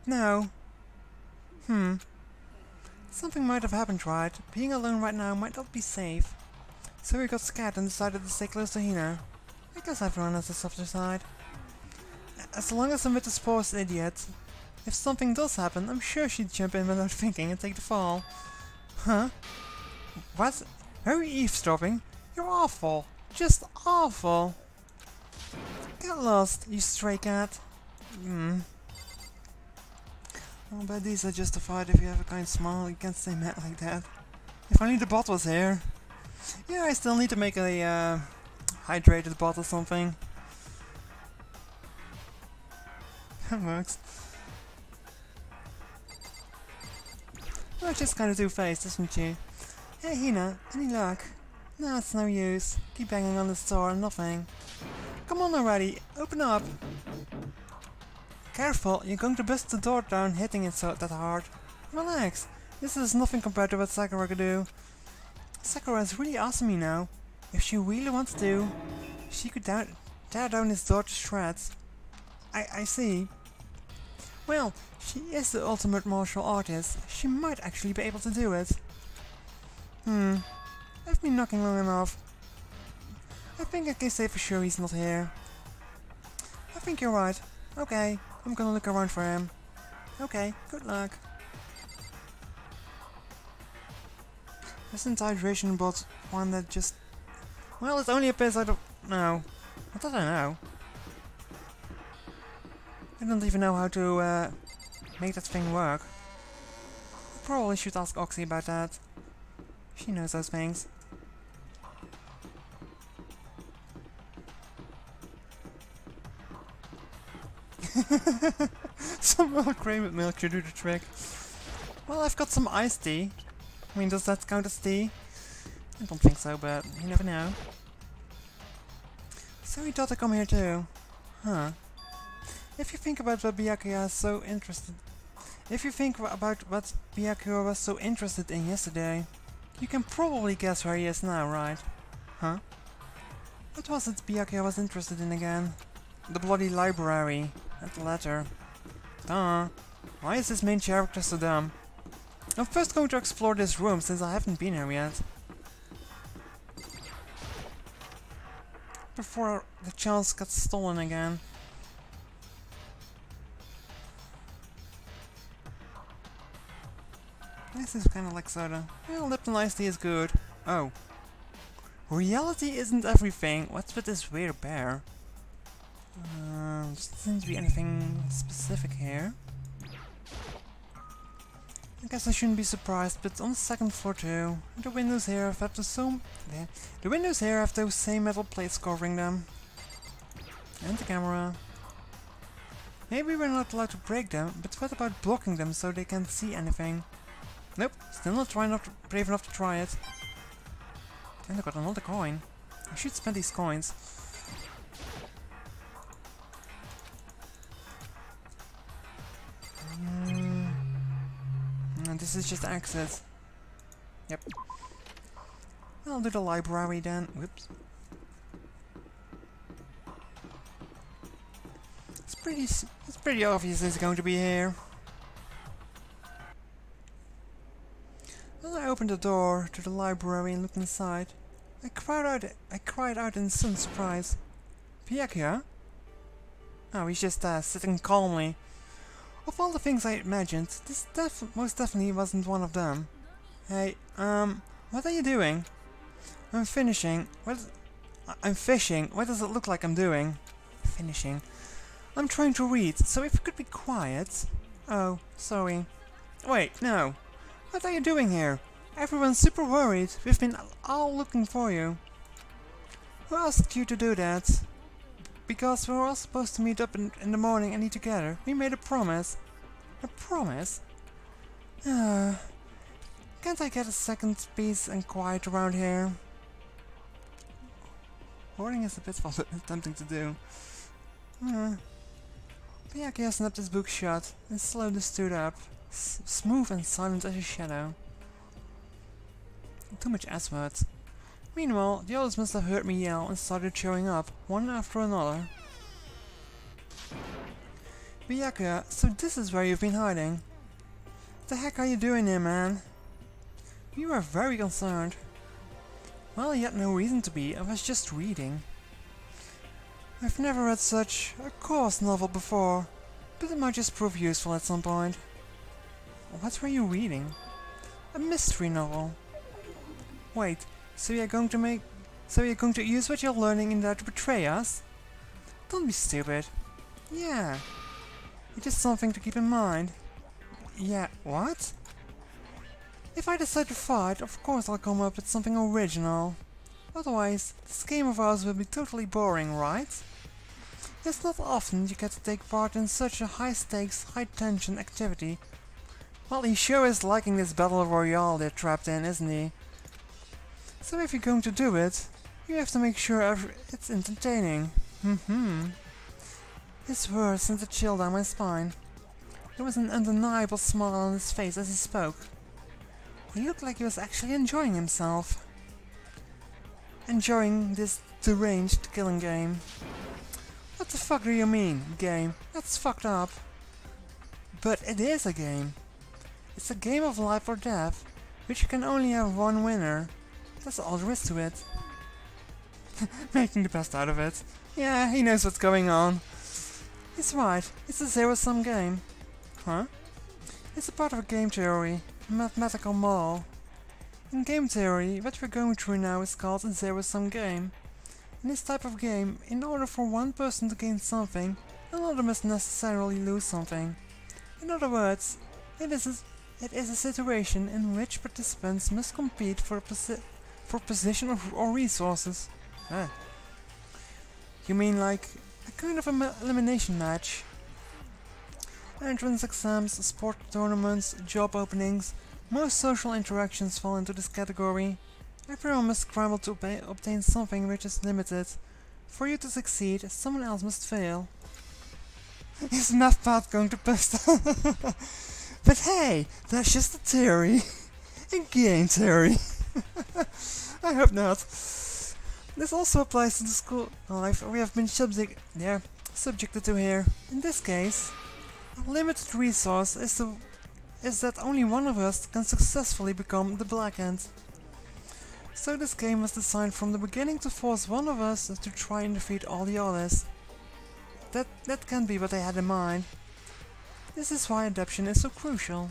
No. Something might have happened, right? Being alone right now might not be safe. So we got scared and decided to stay close to Hina. I guess everyone has a softer side. As long as I'm with the sports idiot, if something does happen, I'm sure she'd jump in without thinking and take the fall. Huh? What? Are you eavesdropping? You're awful. Just awful. Get lost, you stray cat. Well, but these are justified if you have a kind smile, you can't stay mad like that. If only the bot was here. Yeah, I still need to make a hydrated bot or something. That works. Well, just kind of two-faced, isn't she? Hey Hina, any luck? No, it's no use. Keep banging on the door and nothing. Come on already, open up! Careful, you're going to bust the door down hitting it so that hard. Relax, this is nothing compared to what Sakura could do. Sakura is really awesome, you know. If she really wants to, she could tear down this door to shreds. I see. Well, she is the ultimate martial artist. She might actually be able to do it. I've been knocking long enough. I think I can say for sure he's not here. I think you're right. Okay, I'm gonna look around for him. Okay, good luck. Isn't hydration bot one that just... Well, it only appears I don't know. What did I know? I don't even know how to make that thing work. I probably should ask Oxy about that. She knows those things. Some milk cream with milk should do the trick. Well, I've got some iced tea. I mean, does that count as tea? I don't think so, but you never know. So he thought to come here too. Huh. If you think about what Byakuya is so interested... If you think about what Byakuya was so interested in yesterday, you can probably guess where he is now, right? Huh? What was it Byakuya was interested in again? The bloody library. And the letter. Duh. Why is this main character so dumb? I'm first going to explore this room since I haven't been here yet. Before the chance gets stolen again. This is kinda like soda. Well, Lipton iced tea is good. Oh. Reality isn't everything. What's with this weird bear? Doesn't seem to be anything specific here. I guess I shouldn't be surprised, but on the second floor too. The windows here have the windows here have those same metal plates covering them. And the camera. Maybe we're not allowed to break them, but what about blocking them so they can't see anything? Nope, still not brave enough to try it. And I got another coin. I should spend these coins. And this is just exit. Yep. I'll do the library then. Whoops. It's pretty obvious it's going to be here. When I opened the door to the library and looked inside, I cried out in sudden surprise. Byakuya? Oh, he's just sitting calmly. Of all the things I imagined, this most definitely wasn't one of them. Hey, what are you doing? I'm finishing. I'm fishing. What does it look like I'm doing? Finishing. I'm trying to read, so if you could be quiet. Oh, sorry. Wait, no. What are you doing here? Everyone's super worried. We've been all looking for you. Who asked you to do that? Because we were all supposed to meet up in the morning and eat together. We made a promise. A promise? Can't I get a second peace and quiet around here? Hoarding is a bit tempting to do. Byakuya snapped his book shut and slowly stood up, smooth and silent as a shadow. Too much S-words. Meanwhile, the others must have heard me yell and started showing up, one after another. Byakuya, so this is where you've been hiding. What the heck are you doing here, man? We were very concerned. Well, you had no reason to be, I was just reading. I've never read such a coarse novel before, but it might just prove useful at some point. What were you reading? A mystery novel. Wait, so you're going to use what you're learning in there to betray us? Don't be stupid. Yeah. It's just something to keep in mind. Yeah, what? If I decide to fight, of course I'll come up with something original. Otherwise, this game of ours will be totally boring, right? It's not often you get to take part in such a high-stakes, high-tension activity. Well, he sure is liking this battle royale they're trapped in, isn't he? So if you're going to do it, you have to make sure it's entertaining. Mm-hmm. His words sent a chill down my spine. There was an undeniable smile on his face as he spoke. He looked like he was actually enjoying himself. Enjoying this deranged killing game. What the fuck do you mean, game? That's fucked up. But it is a game. It's a game of life or death, which can only have one winner. That's all there is to it. Making the best out of it. Yeah, he knows what's going on. He's right, it's a zero-sum game. Huh? It's a part of a game theory, a mathematical model. In game theory, what we're going through now is called a zero-sum game. In this type of game, in order for one person to gain something, another must necessarily lose something. In other words, it is a situation in which participants must compete for position or resources. Ah. You mean like a kind of elimination match? Entrance exams, sport tournaments, job openings, most social interactions fall into this category. Everyone must scramble to obtain something which is limited. For you to succeed, someone else must fail. Is math part going to bust? But hey, that's just a theory. A game theory. I hope not. This also applies to the school life we have been subjected to here. In this case, a limited resource is that only one of us can successfully become the Black Hand. So this game was designed from the beginning to force one of us to try and defeat all the others. That can be what they had in mind. This is why adaptation is so crucial.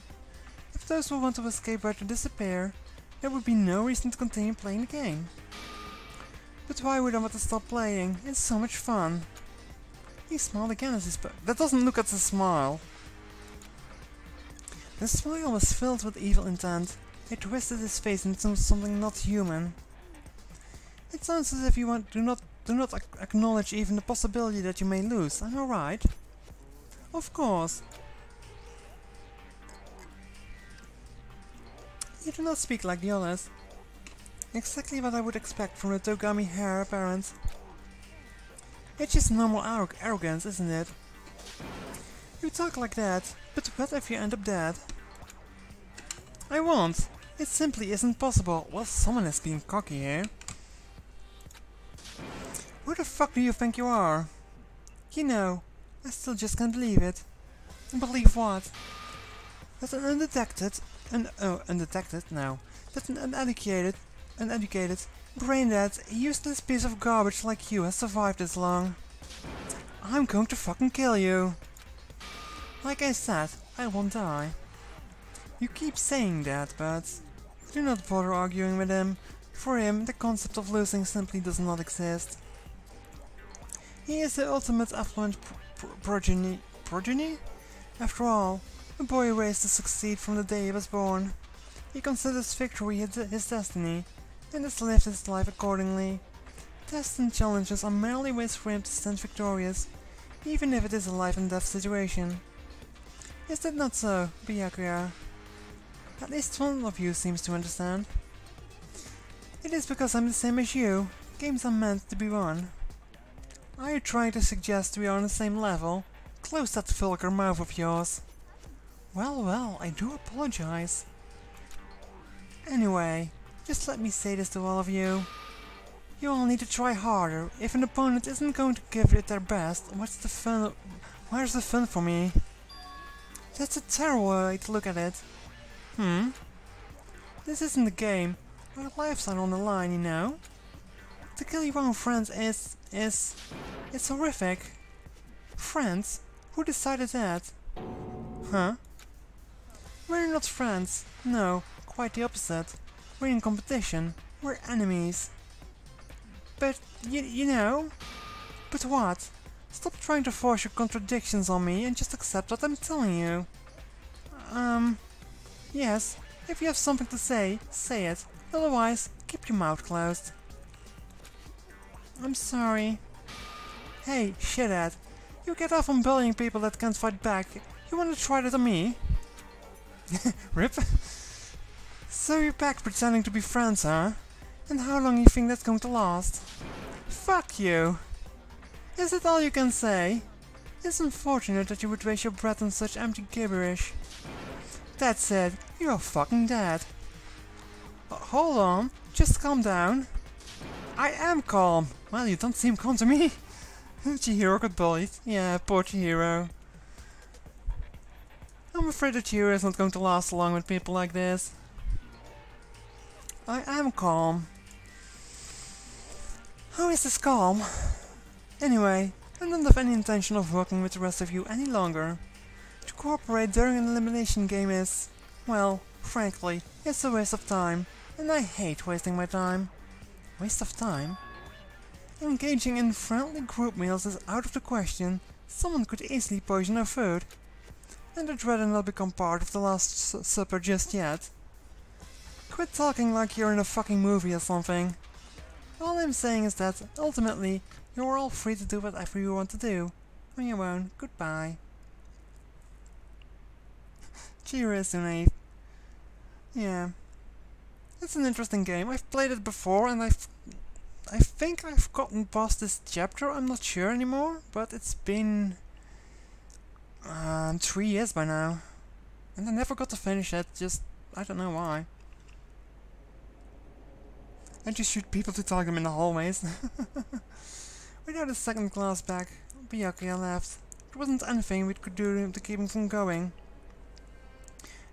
If those who want to escape were to disappear, there would be no reason to continue playing the game. But why would I want to stop playing? It's so much fun. He smiled again as he spoke. That doesn't look at the smile. The smile was filled with evil intent. He twisted his face into something not human. It sounds as if you do not acknowledge even the possibility that you may lose, am I right? Of course. You do not speak like the others. Exactly what I would expect from the Togami heir apparent. It's just normal arrogance, isn't it? You talk like that, but what if you end up dead? I won't. It simply isn't possible. Well, someone is being cocky here. Who the fuck do you think you are? You know, I still just can't believe it. Believe what? That an undetected, that an uneducated, brain-dead, useless piece of garbage like you has survived this long. I'm going to fucking kill you. Like I said, I won't die. You keep saying that, but do not bother arguing with him. For him, the concept of losing simply does not exist. He is the ultimate affluent progeny? After all, a boy raised to succeed from the day he was born. He considers victory his destiny, and has lived his life accordingly. Tests and challenges are merely ways for him to stand victorious, even if it is a life and death situation. Is that not so, Byakuya? At least one of you seems to understand. It is because I'm the same as you. Games are meant to be won. Are you trying to suggest we are on the same level? Close that vulgar mouth of yours. Well, I do apologize. Anyway, just let me say this to all of you. You all need to try harder. If an opponent isn't going to give it their best, where's the fun for me? That's a terrible way to look at it. This isn't a game. Our lives are on the line, you know? To kill your own friends it's horrific. Friends? Who decided that? Huh? We're not friends. No, quite the opposite. We're in competition. We're enemies. But, you know... But what? Stop trying to force your contradictions on me and just accept what I'm telling you. Yes, if you have something to say it. Otherwise, keep your mouth closed. I'm sorry. Hey, shithead. You get off on bullying people that can't fight back. You wanna try that on me? Rip? So you're back pretending to be friends, huh? And how long you think that's going to last? Fuck you! Is it all you can say? It's unfortunate that you would waste your breath on such empty gibberish. That said, you're fucking dead. Hold on, just calm down. I am calm. Well, you don't seem calm to me. Chihiro got bullied. Yeah, poor Chihiro. I'm afraid that Chihiro is not going to last long with people like this. I am calm. How is this calm? Anyway, I don't have any intention of working with the rest of you any longer. To cooperate during an elimination game is, well, frankly, it's a waste of time, and I hate wasting my time. Waste of time? Engaging in friendly group meals is out of the question. Someone could easily poison our food. And I'd rather not become part of the Last Supper just yet. Quit talking like you're in a fucking movie or something. All I'm saying is that, ultimately, you're all free to do whatever you want to do. On your own. Goodbye. Cheers, Nate. Yeah. It's an interesting game. I've played it before and I think I've gotten past this chapter. I'm not sure anymore, but it's been 3 years by now. And I never got to finish it, just I don't know why. I just shoot people to target them in the hallways. Without a second class back, Byakuya left. There wasn't anything we could do to keep him from going.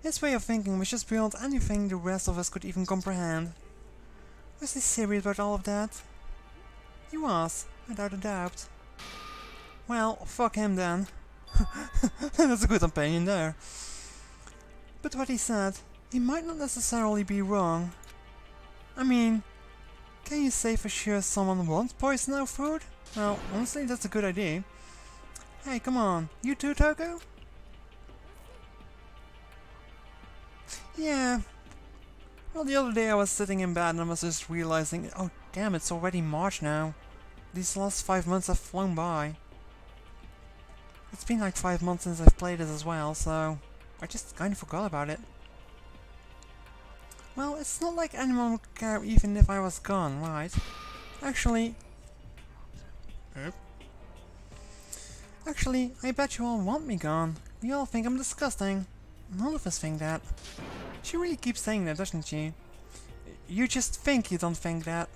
His way of thinking was just beyond anything the rest of us could even comprehend. Was he serious about all of that? He was, without a doubt. Well, fuck him then. That's a good opinion there. But what he said, he might not necessarily be wrong. I mean, can you say for sure someone won't poison our food? Well, honestly, that's a good idea. Hey, come on, you too, Toko? Yeah. Well, the other day I was sitting in bed and I was just realizing, oh damn, it's already March now. These last 5 months have flown by. It's been like 5 months since I've played it as well, so I just kind of forgot about it. Well, it's not like anyone would care even if I was gone, right? Actually... Actually, I bet you all want me gone. You all think I'm disgusting. None of us think that. She really keeps saying that, doesn't she? You just think you don't think that.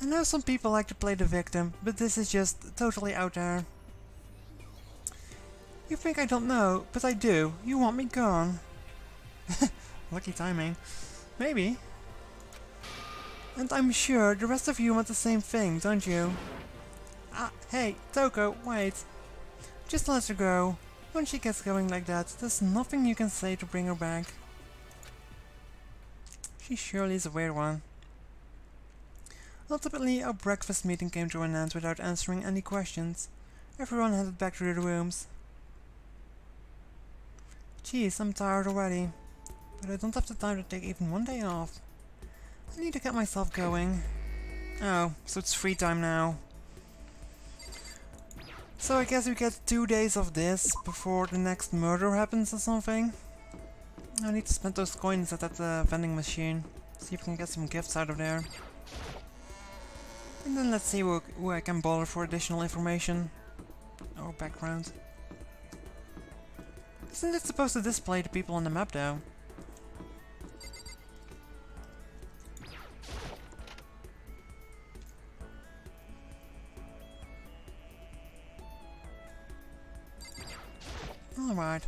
I know some people like to play the victim, but this is just totally out there. You think I don't know, but I do. You want me gone. Lucky timing. Maybe. And I'm sure the rest of you want the same thing, don't you? Ah, hey, Toko, wait. Just let her go. When she gets going like that, there's nothing you can say to bring her back. She surely is a weird one. Ultimately, our breakfast meeting came to an end without answering any questions. Everyone headed back to their rooms. Jeez, I'm tired already. But I don't have the time to take even one day off. I need to get myself going. Oh, so it's free time now. So I guess we get 2 days of this before the next murder happens or something. I need to spend those coins at that vending machine. See if we can get some gifts out of there. And then let's see who I can bother for additional information. Or background. Isn't it supposed to display the people on the map though? Alright.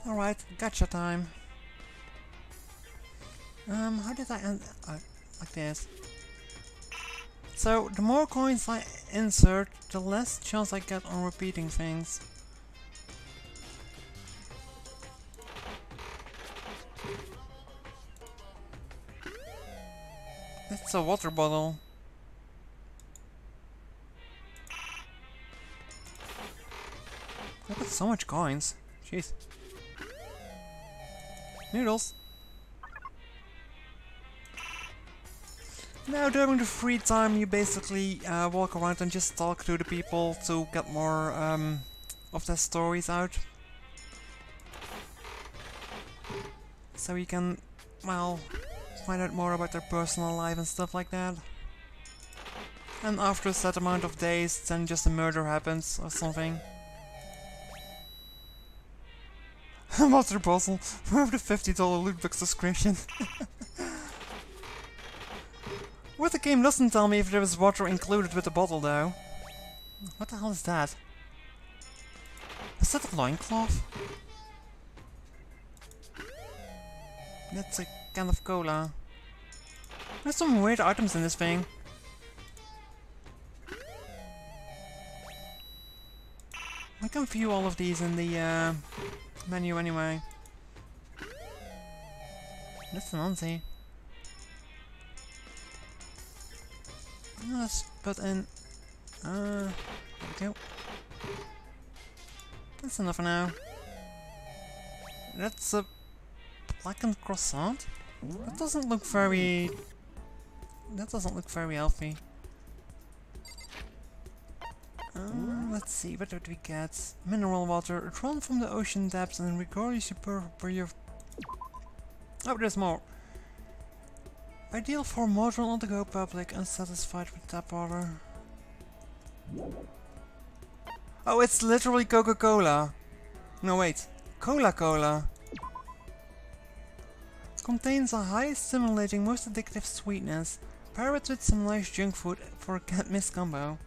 Alright, gotcha time. How did I end? Like this. So, the more coins I insert, the less chance I get on repeating things. It's a water bottle. I got so much coins. Jeez. Noodles. Now during the free time you basically walk around and just talk to the people to get more of their stories out. So you can, well, find out more about their personal life and stuff like that. And after a set amount of days, then just a murder happens or something. Water bottle with the $50 loot box description. What the game doesn't tell me if there is water included with the bottle though. What the hell is that? Is that a loincloth? That's a can of cola. There's some weird items in this thing. I can view all of these in the menu anyway. That's an auntie. Let's put in... there we go. That's enough for now. That's a blackened croissant? That doesn't look very... That doesn't look very healthy. Let's see, what did we get? Mineral water, drawn from the ocean depths and regardless per your... Oh, there's more! Ideal for modern on-the-go public, unsatisfied with tap water. Oh, it's literally Coca-Cola! No, wait. Cola-Cola! Contains a high stimulating, most addictive sweetness. Pair it with some nice junk food for a can't miss combo.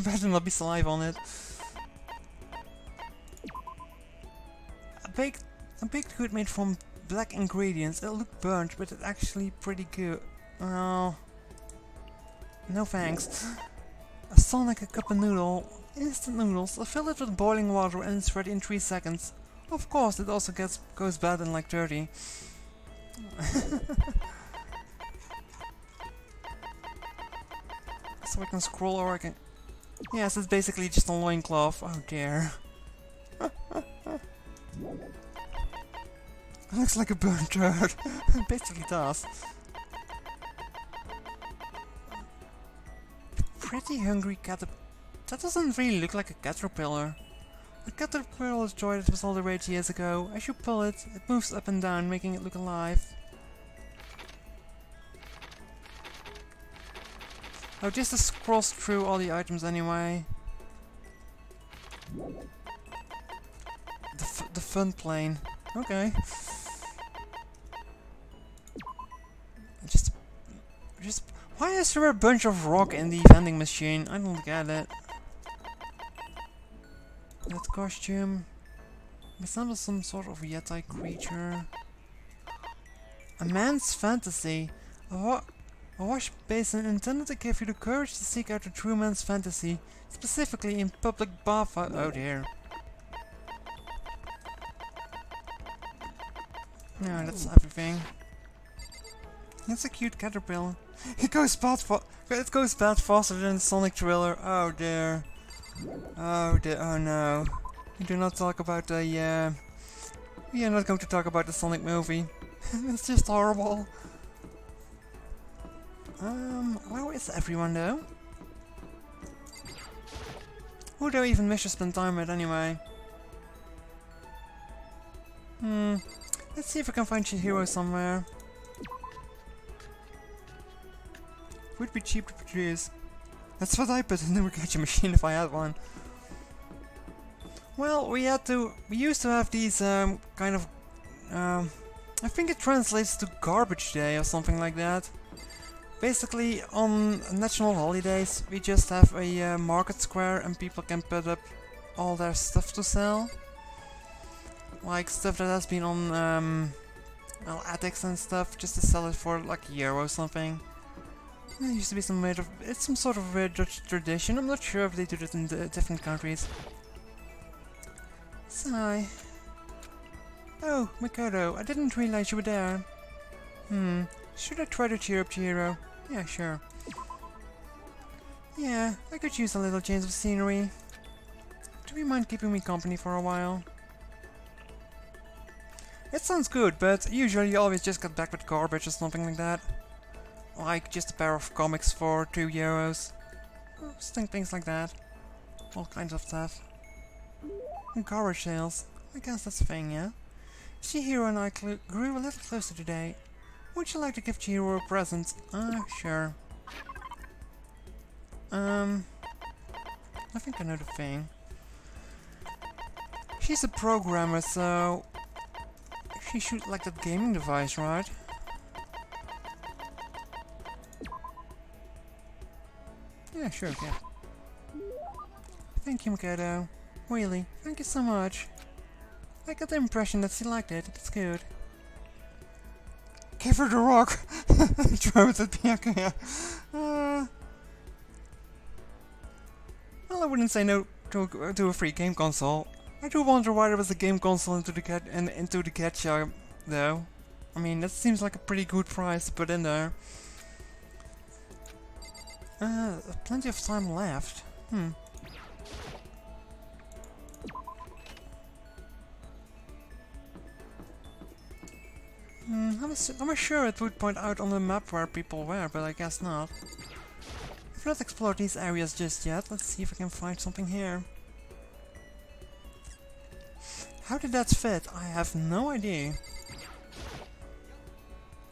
Better not be saliva on it. A baked good made from black ingredients. It'll look burnt, but it's actually pretty good. Oh, no thanks. A Sonic a cup of noodle. Instant noodles. I fill it with boiling water and it's ready in 3 seconds. Of course, it also goes bad in like 30. So I can scroll or I can... Yes, it's basically just a loincloth. Oh dear. Looks like a burnt turd. It basically does. Pretty hungry caterpillar. That doesn't really look like a caterpillar. A caterpillar is joy that was all the rage years ago. As you pull it, it moves up and down, making it look alive. Oh, just to scroll through all the items anyway. The fun plane. Okay. Just why is there a bunch of rock in the vending machine? I don't get it. That costume resembles some sort of yeti creature. A man's fantasy. A wash basin intended to give you the courage to seek out a true man's fantasy, specifically in public bath. Oh dear. No, that's everything. It's a cute caterpillar. It goes bad faster than Sonic Thriller. Oh dear. Oh dear. Oh no. We do not talk about the. We are not going to talk about the Sonic movie. It's just horrible. Where is everyone though? Who do I even wish to spend time with anyway? Let's see if I can find Chihiro somewhere. Would be cheap to produce. That's what I put in the regacha machine if I had one. Well, we used to have these kind of I think it translates to garbage day or something like that. Basically, on national holidays, we just have a market square and people can put up all their stuff to sell. Like stuff that has been on well, attics and stuff, just to sell it for like €1 or something. There used to be some weird, it's some sort of weird Dutch tradition. I'm not sure if they do it in the different countries. Sigh. Oh, Makoto, I didn't realize you were there. Should I try to cheer up Chihiro? Yeah, sure. Yeah, I could use a little change of scenery. Do you mind keeping me company for a while? It sounds good, but usually you always just get back with garbage or something like that. Like just a pair of comics for €2. Things like that. All kinds of stuff. And garbage sales. I guess that's a thing, yeah? Chihiro and I grew a little closer today. Would you like to give Chihiro a present? Sure. I think I know the thing. She's a programmer, so she should like that gaming device, right? Yeah, sure, okay. Thank you, Mikado. Really, thank you so much. I got the impression that she liked it. That's good. Give her the rock! Try with it, Bianca, yeah. Well, I wouldn't say no to a free game console. I do wonder why there was a game console into the gacha, though. I mean, that seems like a pretty good price to put in there. Plenty of time left. I'm sure it would point out on the map where people were, but I guess not. I've not explored these areas just yet. Let's see if I can find something here. How did that fit? I have no idea.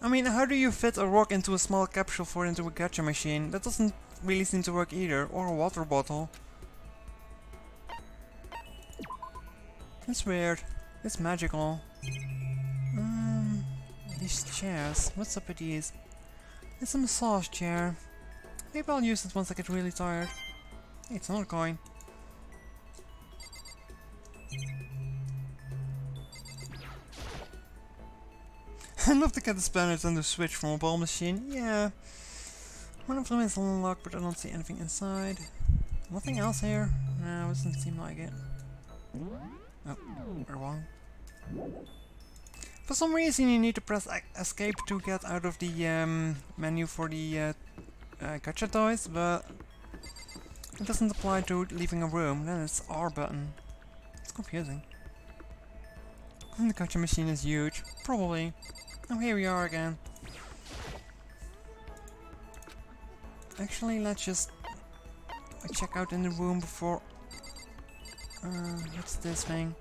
I mean, how do you fit a rock into a small capsule for into a gacha machine? That doesn't really seem to work either. Or a water bottle. It's weird. It's magical. These chairs. What's up with these? It's a massage chair. Maybe I'll use it once I get really tired. Hey, it's not a coin. I love to get the spanners and the switch from a ball machine. Yeah. One of them is unlocked, but I don't see anything inside. Nothing else here? No, it doesn't seem like it. Oh, we're wrong. For some reason you need to press escape to get out of the menu for the gacha toys, but it doesn't apply to leaving a room. Then it's R button. It's confusing. And the gacha machine is huge. Probably. Oh, here we are again. Actually, let's just check out in the room before... what's this thing?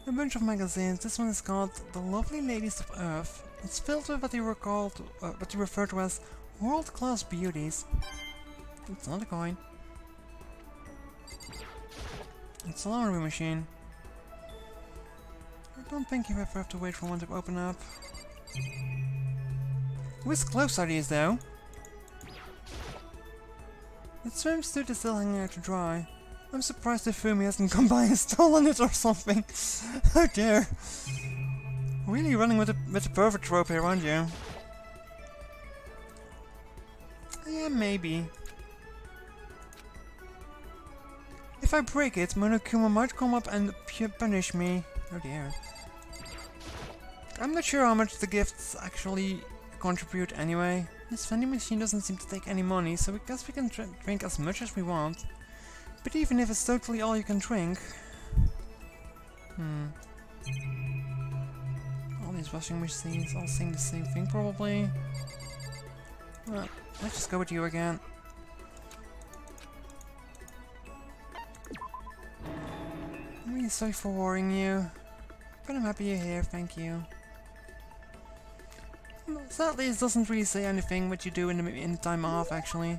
A bunch of magazines. This one is called The Lovely Ladies of Earth. It's filled with what you refer to as world-class beauties. It's not a coin. It's a laundry machine. I don't think you ever have to wait for one to open up. Whose clothes are these, though? The swimsuit is still hanging out to dry. I'm surprised if Fumi hasn't come by and stolen it or something. Oh dear. Really running with the pervert trope here, aren't you? Yeah, maybe. If I break it, Monokuma might come up and punish me. Oh dear. I'm not sure how much the gifts actually contribute anyway. This vending machine doesn't seem to take any money, so I guess we can drink as much as we want. But even if it's totally all you can drink... All these washing machines all saying the same thing, probably. Well, let's just go with you again. I'm really sorry for worrying you, but I'm happy you're here, thank you. Sadly, it doesn't really say anything what you do in the time off, actually.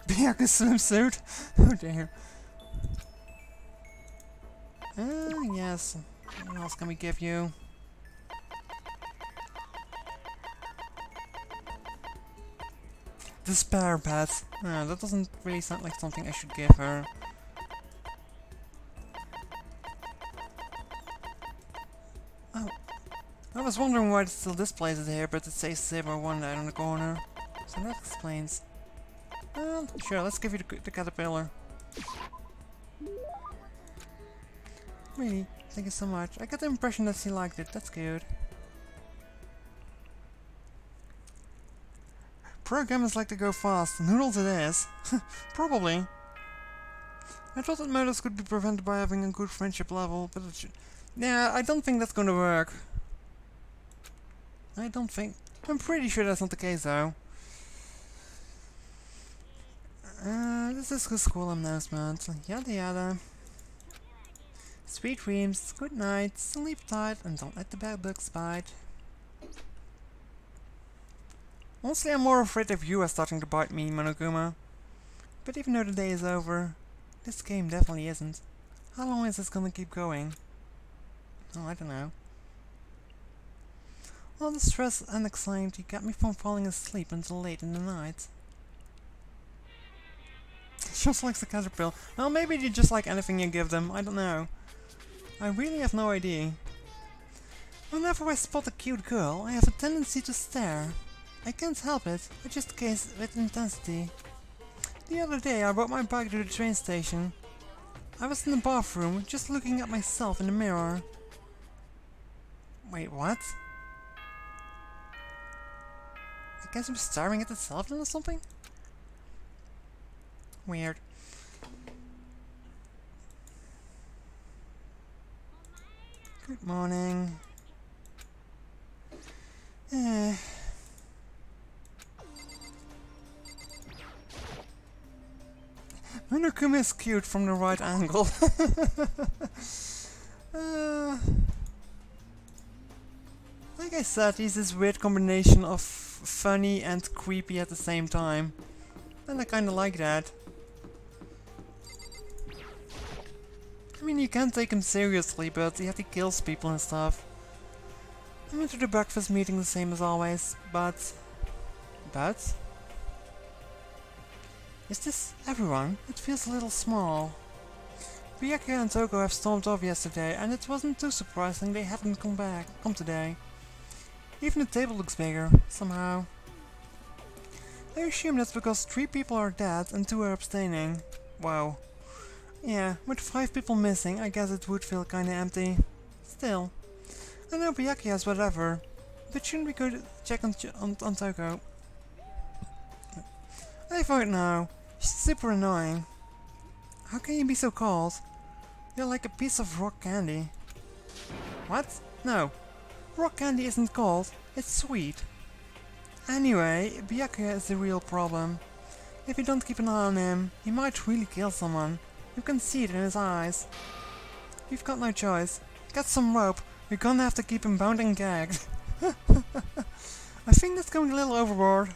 Bianca's swimsuit? Oh dear. Yes. What else can we give you? The spare pet. That doesn't really sound like something I should give her. Oh. I was wondering why it still displays it here, but it says 01 there in the corner. So that explains. Well, sure, let's give you the caterpillar. Really, thank you so much. I got the impression that she liked it, that's good. Programmers like to go fast, noodles it is. Probably. I thought that murders could be prevented by having a good friendship level, but it should... Yeah, I don't think that's gonna work. I don't think... I'm pretty sure that's not the case though. This is a school announcement. Yada yada. Sweet dreams, good night, sleep tight, and don't let the bad bugs bite. Honestly, I'm more afraid of you are starting to bite me, Monokuma. But even though the day is over, this game definitely isn't. How long is this gonna keep going? Oh, I don't know. All the stress and anxiety kept me from falling asleep until late in the night. Just like the caterpillar. Well, maybe they just like anything you give them, I don't know. I really have no idea. Whenever I spot a cute girl, I have a tendency to stare. I can't help it, I just gaze with intensity. The other day I rode my bike to the train station. I was in the bathroom, just looking at myself in the mirror. Wait, what? I guess I'm staring at itself then or something? Weird. Good morning. Monokuma is cute from the right angle. Like I said, he's this weird combination of funny and creepy at the same time. And I kinda like that. I mean, you can't take him seriously, but yet he kills people and stuff. I went to the breakfast meeting the same as always, but... Is this everyone? It feels a little small. Byakuya and Toko have stormed off yesterday, and it wasn't too surprising they haven't come today. Even the table looks bigger, somehow. I assume that's because 3 people are dead and 2 are abstaining. Wow. Yeah, with 5 people missing, I guess it would feel kinda empty. Still. I know Byakuya has whatever, but shouldn't we go to check on Toko? I vote no. She's super annoying. How can you be so cold? You're like a piece of rock candy. What? No. Rock candy isn't cold, it's sweet. Anyway, Byakuya is the real problem. If you don't keep an eye on him, he might really kill someone. You can see it in his eyes. You've got no choice. Get some rope, we're gonna have to keep him bound and gagged. I think that's going a little overboard.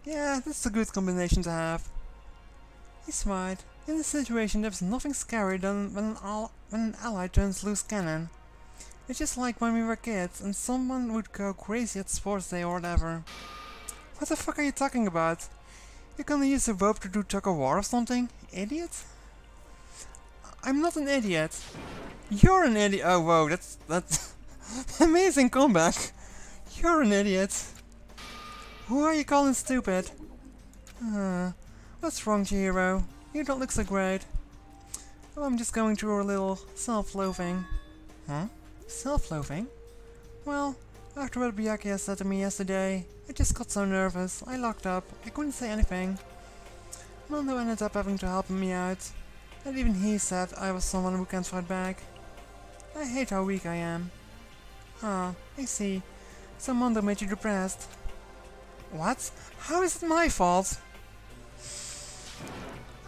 Yeah, that's a good combination to have. He's right. In this situation there's nothing scarier than when an ally turns loose cannon. It's just like when we were kids and someone would go crazy at sports day or whatever. What the fuck are you talking about? You're gonna use a rope to do tug of war or something? Idiot? I'm not an idiot. You're an idiot. Oh whoa, that's amazing comeback. You're an idiot. Who are you calling stupid? What's wrong, Chihiro? You don't look so great. Oh, I'm just going through a little self-loathing. Huh? Self-loathing? Well, after what Byakuya said to me yesterday, I just got so nervous, I locked up, I couldn't say anything. Mondo ended up having to help me out, and even he said I was someone who can't fight back. I hate how weak I am. Ah, I see. So Mondo made you depressed. What? How is it my fault?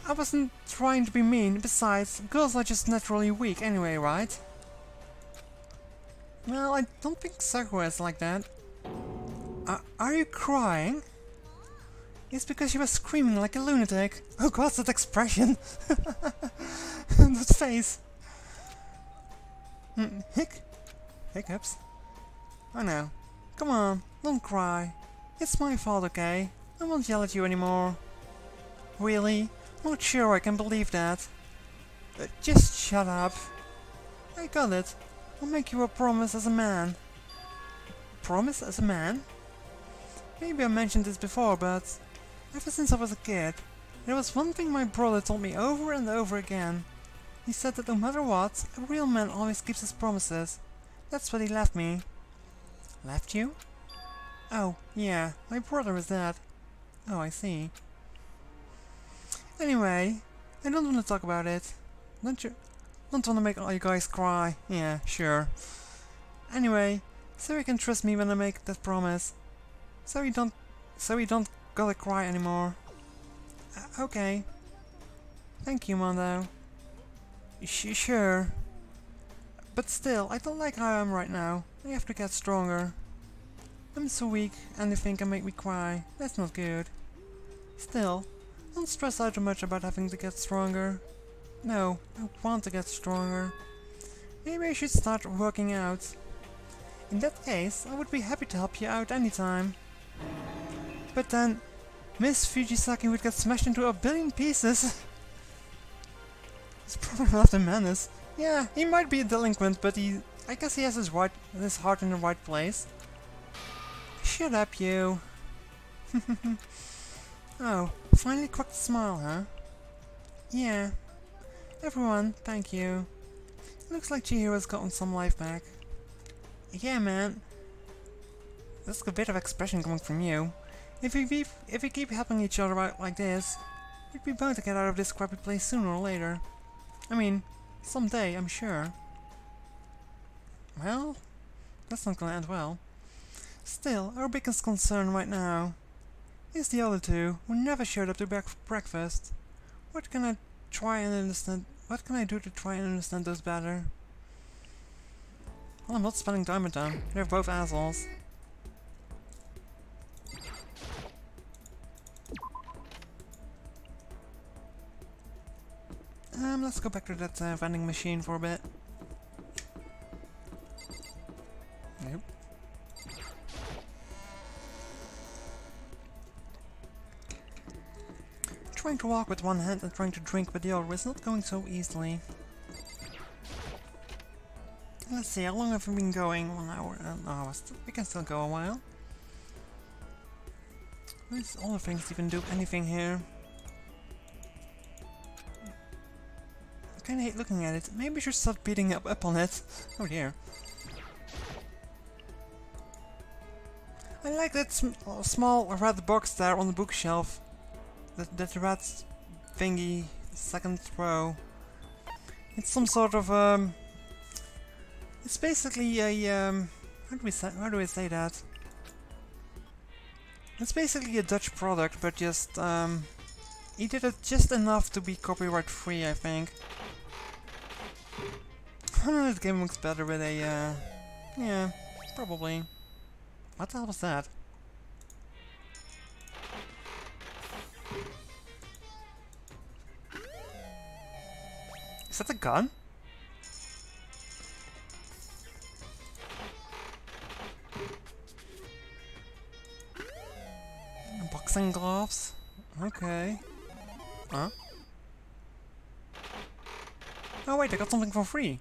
I wasn't trying to be mean, besides, girls are just naturally weak anyway, right? Well, I don't think Sakura is like that. Are you crying? It's because you were screaming like a lunatic. Oh god, that expression! That face! Hiccups? Oh no. Come on, don't cry. It's my fault, okay? I won't yell at you anymore. Really? Not sure I can believe that. Just shut up. I got it. I'll make you a promise as a man. Promise as a man? Maybe I mentioned this before, but ever since I was a kid, there was one thing my brother told me over and over again. He said that no matter what, a real man always keeps his promises. That's what he left me. Left you? Oh, yeah, my brother is dead. Oh, I see. Anyway, I don't want to talk about it. Don't want to make all you guys cry. Yeah, sure. Anyway, so you can trust me when I make that promise. So you don't gotta cry anymore. Okay. Thank you, Mondo. Sure. But still, I don't like how I am right now. I have to get stronger. I'm so weak, anything can make me cry. That's not good. Still, don't stress out too much about having to get stronger. No, I want to get stronger. Maybe I should start working out. In that case, I would be happy to help you out anytime. But then, Miss Fujisaki would get smashed into a billion pieces. He's probably not a menace. Yeah, he might be a delinquent, but I guess he has his heart in the right place. Shut up, you. Oh, finally cracked a smile, huh? Yeah. Everyone, thank you. Looks like Chihiro's gotten some life back. Yeah, man. That's a bit of expression coming from you. If we keep helping each other out like this, we'd be bound to get out of this crappy place sooner or later. I mean, someday, I'm sure. Well, that's not gonna end well. Still, our biggest concern right now is the other two who never showed up to breakfast. What can I do to try and understand those better? Well, I'm not spending time with them. They're both assholes. Let's go back to that vending machine for a bit. Nope. Trying to walk with one hand and trying to drink with the other is not going so easily. Let's see, how long have we been going? 1 hour? No, we can still go a while. These other things even do anything here? I kinda hate looking at it. Maybe I should start beating up on it. Oh dear. I like that small red box there on the bookshelf. That red thingy, second row. It's some sort of it's basically a how do we say that? It's basically a Dutch product, but just he did it just enough to be copyright free, I think. I don't know if the game looks better with a yeah, probably. What the hell was that? Is that a gun? Boxing gloves? Okay. Huh? Oh wait, I got something for free.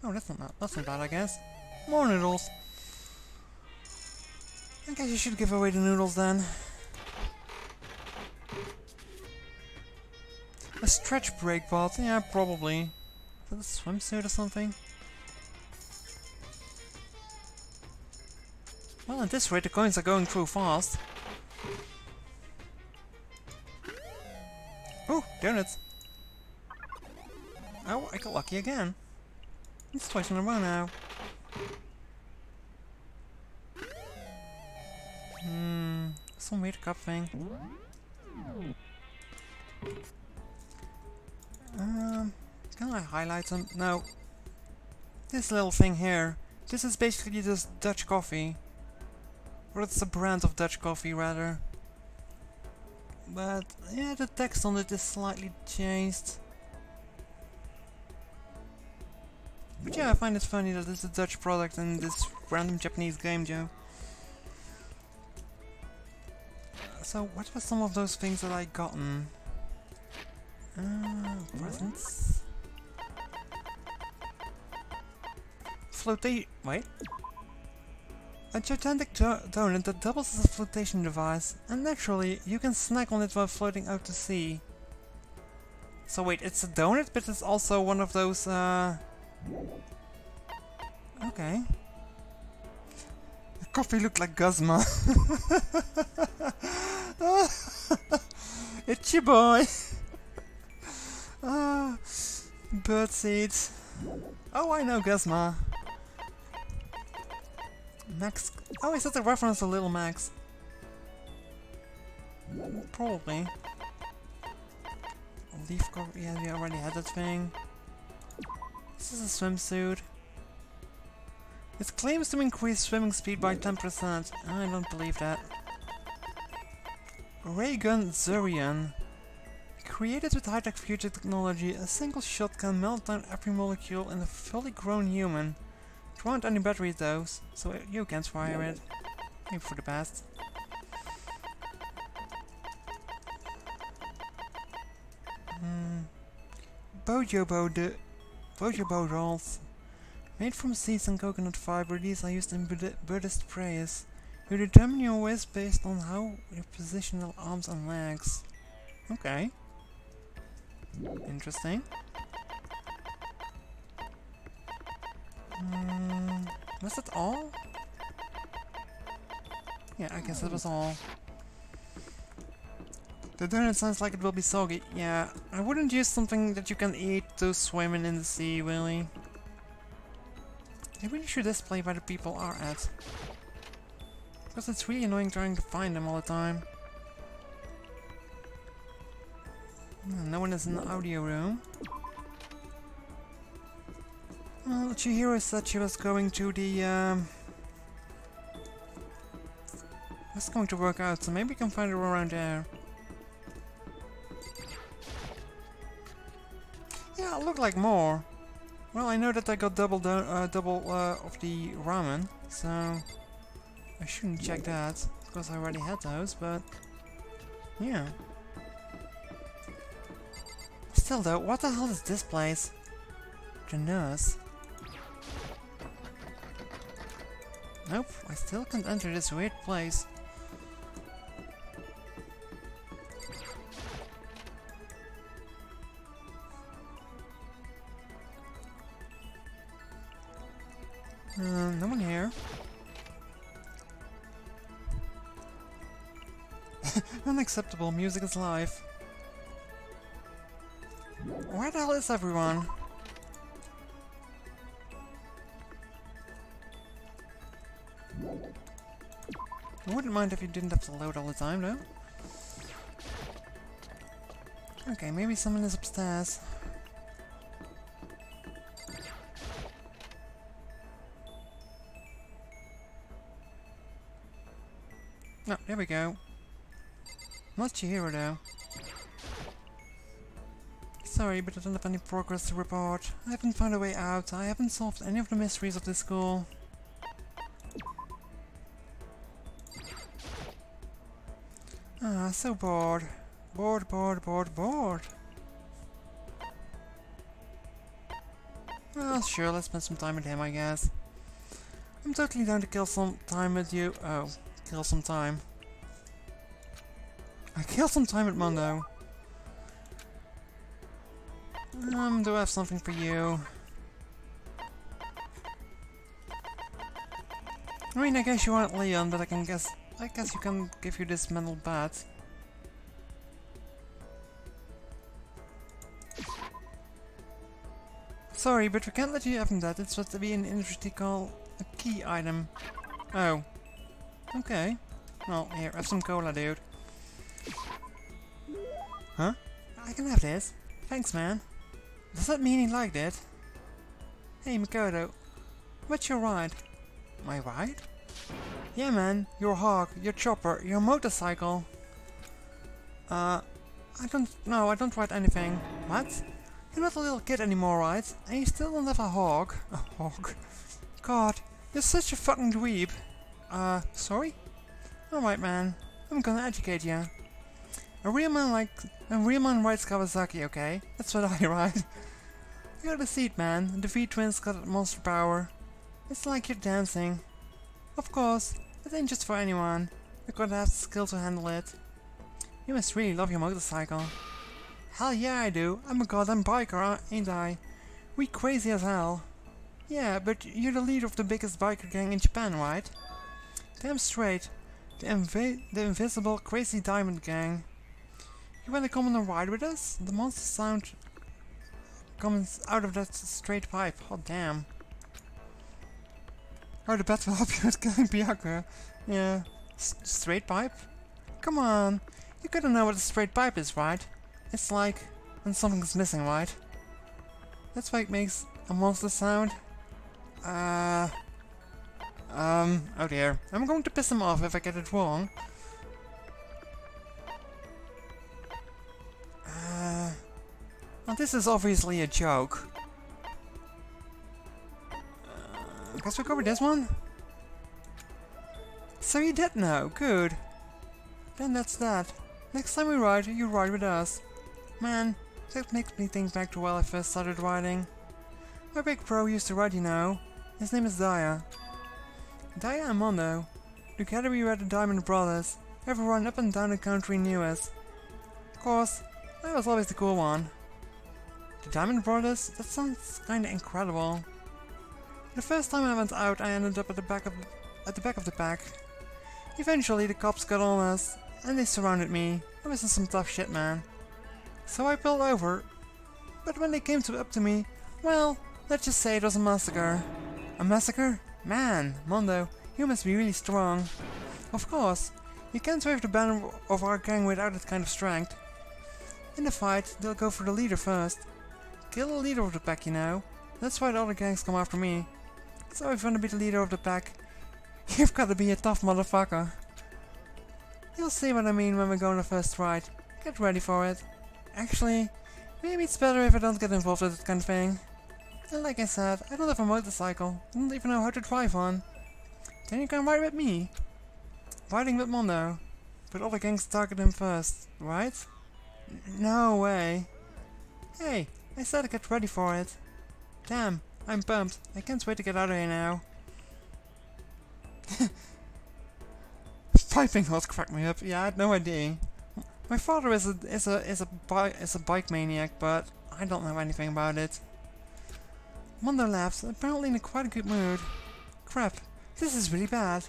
Oh, that's not bad, I guess. More noodles. I guess you should give away the noodles then. A stretch brake bot? Yeah, probably. Is that a swimsuit or something? Well, at this rate the coins are going through fast. Oh, donuts! Oh, I got lucky again. It's twice in a row now. Some weird cup thing. Can I highlight them? No. This little thing here. This is basically just Dutch coffee. Or it's a brand of Dutch coffee, rather. But, yeah, the text on it is slightly changed. But yeah, I find it funny that it's a Dutch product in this random Japanese game, Joe. So, what were some of those things that I gotten? Presents? Wait. A gigantic donut that doubles as a flotation device, and naturally, you can snack on it while floating out to sea. So wait, it's a donut, but it's also one of those, okay. The coffee looked like Guzma. It's your boy! Bird seeds. Oh, I know Guzma. Max. Oh, is that a reference to Little Max? Probably. Leaf cover. Yeah, we already had that thing. This is a swimsuit. It claims to increase swimming speed by 10%. I don't believe that. Ray gun Zurian. Created with high-tech future technology, a single shot can melt down every molecule in a fully grown human. There aren't any batteries though, so you can't fire it. Maybe for the best. Bojobo rolls. Made from seeds and coconut fiber, these are used in Buddhist prayers. You determine your waist based on how you position your arms and legs. Okay. Interesting. Was that all? Yeah, I guess that was all. The donut sounds like it will be soggy. Yeah, I wouldn't use something that you can eat to swim in the sea, really. They really should display where the people are at. Because it's really annoying trying to find them all the time. No one is in the audio room. Well, Chihiro said she was going to the, was going to work out, so maybe we can find her around there. Yeah, look like more. Well, I know that I got double of the ramen, so I shouldn't check that, because I already had those, but yeah. Still though, what the hell is this place? The nurse. Nope, I still can't enter this weird place. No one here. Unacceptable, music is life. Where the hell is everyone? I wouldn't mind if you didn't have to load all the time, though. Okay, maybe someone is upstairs. No, there we go. Not Chihiro though. Sorry, but I don't have any progress to report. I haven't found a way out. I haven't solved any of the mysteries of this school. Ah, so bored. Bored. Well, sure, let's spend some time with him, I guess. I'm totally down to kill some time with you. Oh, kill some time. I kill some time with Mondo. Do I have something for you? I mean, I guess you aren't Leon, but I guess you can give you this metal bat. Sorry, but we can't let you have that. It's supposed to be an industry call a key item. Oh. Okay. Well, here, have some cola, dude. Huh? I can have this. Thanks, man. Does that mean he liked it? Hey, Makoto. What's your ride? My ride? Yeah, man. Your hog, your chopper, your motorcycle. I don't ride anything. What? You're not a little kid anymore, right? And you still don't have a hog? A hog? God, you're such a fucking dweeb. Sorry? Alright, man. I'm gonna educate you. A real man rides Kawasaki, okay? That's what I ride. You got the seat, man. The V-twins got monster power. It's like you're dancing. Of course, it ain't just for anyone. You gotta have the skill to handle it. You must really love your motorcycle. Hell yeah I do. I'm a goddamn biker, ain't I? We crazy as hell. Yeah, but you're the leader of the biggest biker gang in Japan, right? Damn straight. The invisible crazy diamond gang. You wanna come on a ride with us? The monster sound comes out of that straight pipe. Hot damn. Oh, the bat will help you with killing Byakuya. Yeah. Straight pipe? Come on. You gotta know what a straight pipe is, right? It's like when something's missing, right? That's why it makes a monster sound. Oh dear. I'm going to piss him off if I get it wrong. Well, this is obviously a joke. Guess we covered this one? So you did know, good. Then that's that. Next time we ride, you ride with us. Man, that makes me think back to while I first started riding. My big bro used to ride, you know. His name is Daya. Daya and Mondo. Together we were the Diamond Brothers. Everyone up and down the country knew us. Of course, I was always the cool one. The Diamond Brothers? That sounds kinda incredible. The first time I went out, I ended up at the back of the pack. Eventually the cops got on us, and they surrounded me. I was in some tough shit, man. So I pulled over, but when they came up to me, well, let's just say it was a massacre. A massacre? Man, Mondo, you must be really strong. Of course, you can't wave the banner of our gang without that kind of strength. In the fight, they'll go for the leader first. Kill the leader of the pack, you know. That's why the other gangs come after me. So if you want to be the leader of the pack, you've got to be a tough motherfucker. You'll see what I mean when we go on the first ride. Get ready for it. Actually, maybe it's better if I don't get involved with that kind of thing. And like I said, I don't have a motorcycle. I don't even know how to drive one. Then you can ride with me. Riding with Mondo. But other gangs target him first, right? No way. Hey, I said get ready for it. Damn, I'm pumped. I can't wait to get out of here now. Piping hot cracked me up. Yeah, I had no idea. My father is a bike maniac, but I don't know anything about it. Mondo laughs, apparently in quite a good mood. Crap, this is really bad.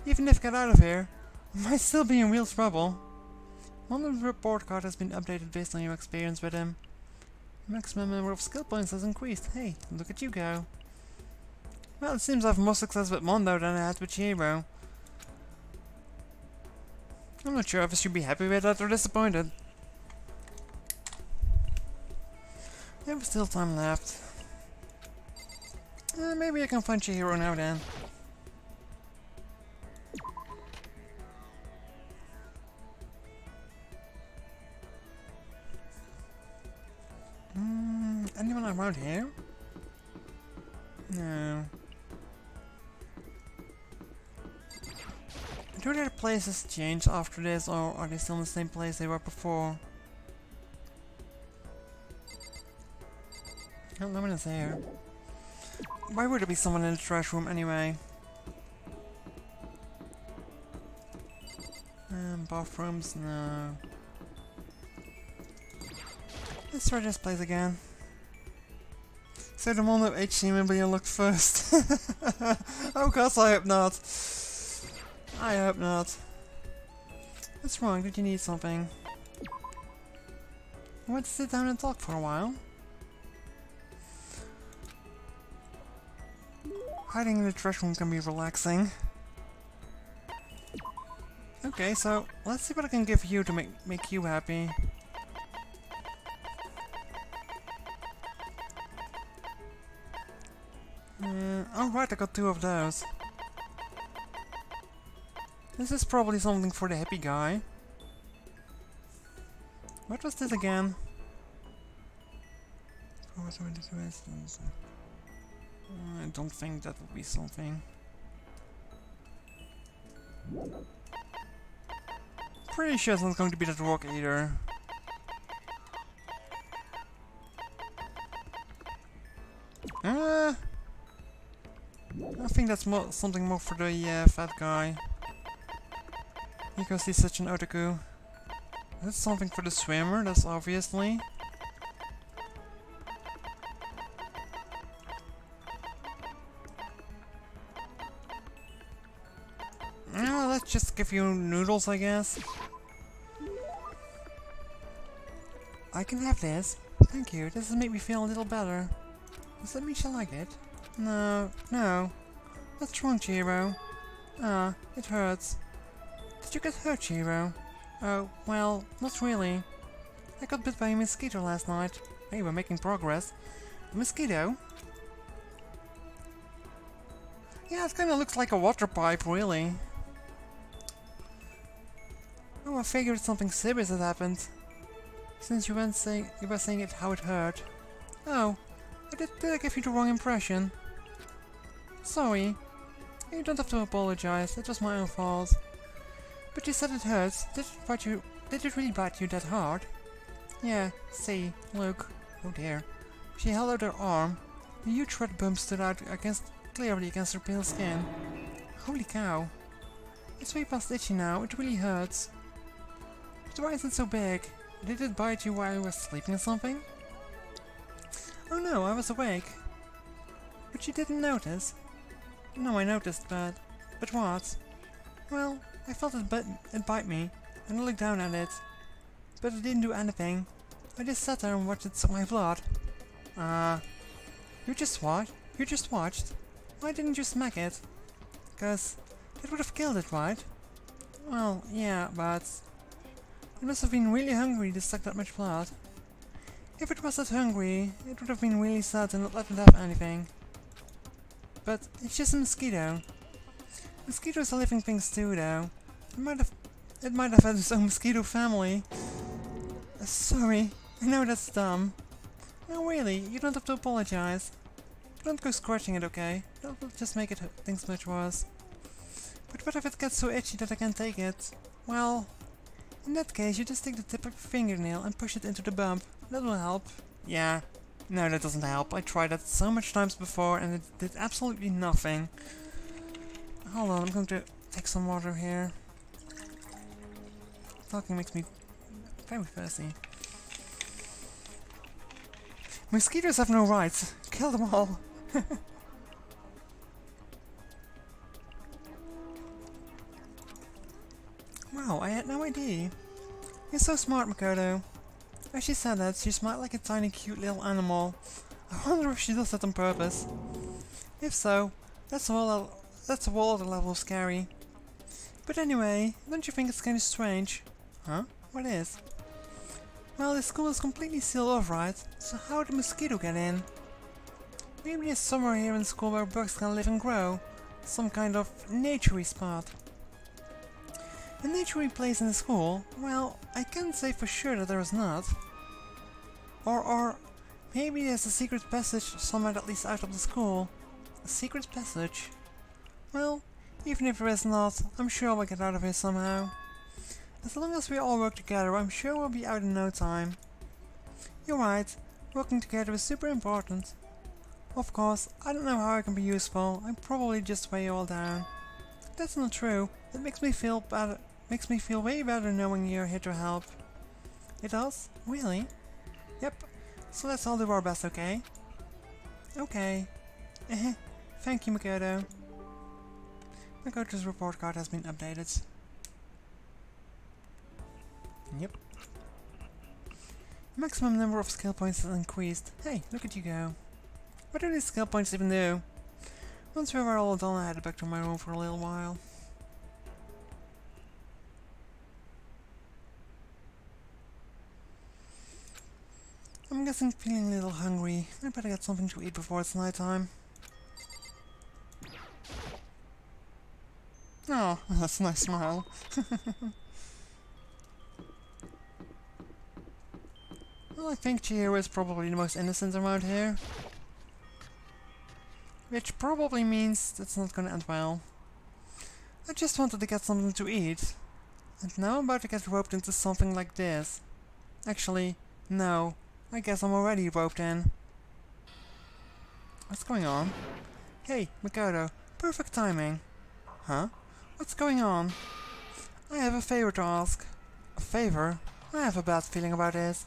Even if I get out of here, I might still be in real trouble. Mondo's report card has been updated based on your experience with him. Maximum number of skill points has increased. Hey, look at you go. Well, it seems I have more success with Mondo than I had with Shiro. I'm not sure if I should be happy with that or disappointed. There's still time left. Maybe I can find Chihiro now then. Anyone around here? No. Do their places change after this, or are they still in the same place they were before? Oh, no one is here. Why would there be someone in the trash room anyway? Bathrooms? No. Let's try this place again. So the Mondo HC will be unlocked first. Oh god, I hope not. I hope not. What's wrong? Did you need something? I want to sit down and talk for a while. Hiding in the trash room can be relaxing. Okay, so let's see what I can give you to make you happy. Alright, I got 2 of those. This is probably something for the happy guy. What was this again? I don't think that would be something. Pretty sure it's not going to be that rock either. I think that's something more for the fat guy. Because he's such an otaku. That's something for the swimmer, that's obviously. Let's just give you noodles, I guess. I can have this. Thank you, this will make me feel a little better. Does that mean you like it? No, no. What's wrong, Chihiro? Ah, it hurts. Did you get hurt, Chihiro? Oh, well, not really. I got bit by a mosquito last night. Hey, we're making progress. A mosquito? Yeah, it kinda looks like a water pipe, really. Oh, I figured something serious had happened. Since you were saying it how it hurt. Oh, did I give you the wrong impression? Sorry. You don't have to apologize, it was my own fault. But you said it hurts. Did it really bite you that hard? Yeah, see, look. Oh dear. She held out her arm. A huge red bump stood out clearly against her pale skin. Holy cow. It's way past itchy now, it really hurts. But why is it so big? Did it bite you while you were sleeping or something? Oh no, I was awake. But you didn't notice? No, I noticed, but what? Well, I felt it bite me, and I looked down at it. But it didn't do anything. I just sat there and watched it suck my blood. You just watched? Why didn't you smack it? 'Cause it would have killed it, right? Well, yeah, but it must have been really hungry to suck that much blood. If it was that hungry, it would have been really sad and not let it have anything. But it's just a mosquito. Mosquitoes are living things too, though. It might have had its own mosquito family. Sorry, I know that's dumb. No, really, you don't have to apologize. Don't go scratching it, okay? That'll just make things much worse. But what if it gets so itchy that I can't take it? Well, in that case, you just take the tip of your fingernail and push it into the bump. That will help. Yeah. No, that doesn't help. I tried that so much times before and it did absolutely nothing. Hold on, I'm going to take some water here. Talking makes me very thirsty. Mosquitoes have no rights. Kill them all. Wow, I had no idea. You're so smart, Makoto. As she said that, she smiled like a tiny cute little animal. I wonder if she does that on purpose. If so, that's a whole other level of scary. But anyway, don't you think it's kinda strange? Huh? What is? Well, this school is completely sealed off, right? So how did the mosquito get in? Maybe there's somewhere here in school where bugs can live and grow. Some kind of naturey spot. A naturey place in the school? Well, I can't say for sure that there is not. Or maybe there's a secret passage somewhere at least out of the school. A secret passage? Well, even if there is not, I'm sure we'll get out of here somehow. As long as we all work together, I'm sure we'll be out in no time. You're right, working together is super important. Of course, I don't know how I can be useful, I probably just weigh you all down. That's not true, it makes me feel better. Makes me feel way better knowing you're here to help. It does? Really? Yep. So let's all do our best, okay? Okay. Thank you, Makoto. Makoto's report card has been updated. Yep. Maximum number of skill points has increased. Hey, look at you go. What do these skill points even do? Once we were all done, I headed back to my room for a little while. I'm guessing feeling a little hungry. I better get something to eat before it's nighttime. Oh, that's a nice smile. Well, I think Chihiro is probably the most innocent around here. Which probably means that's not gonna end well. I just wanted to get something to eat. And now I'm about to get roped into something like this. Actually, no. I guess I'm already roped in. What's going on? Hey, Makoto. Perfect timing. Huh? What's going on? I have a favor to ask. A favor? I have a bad feeling about this.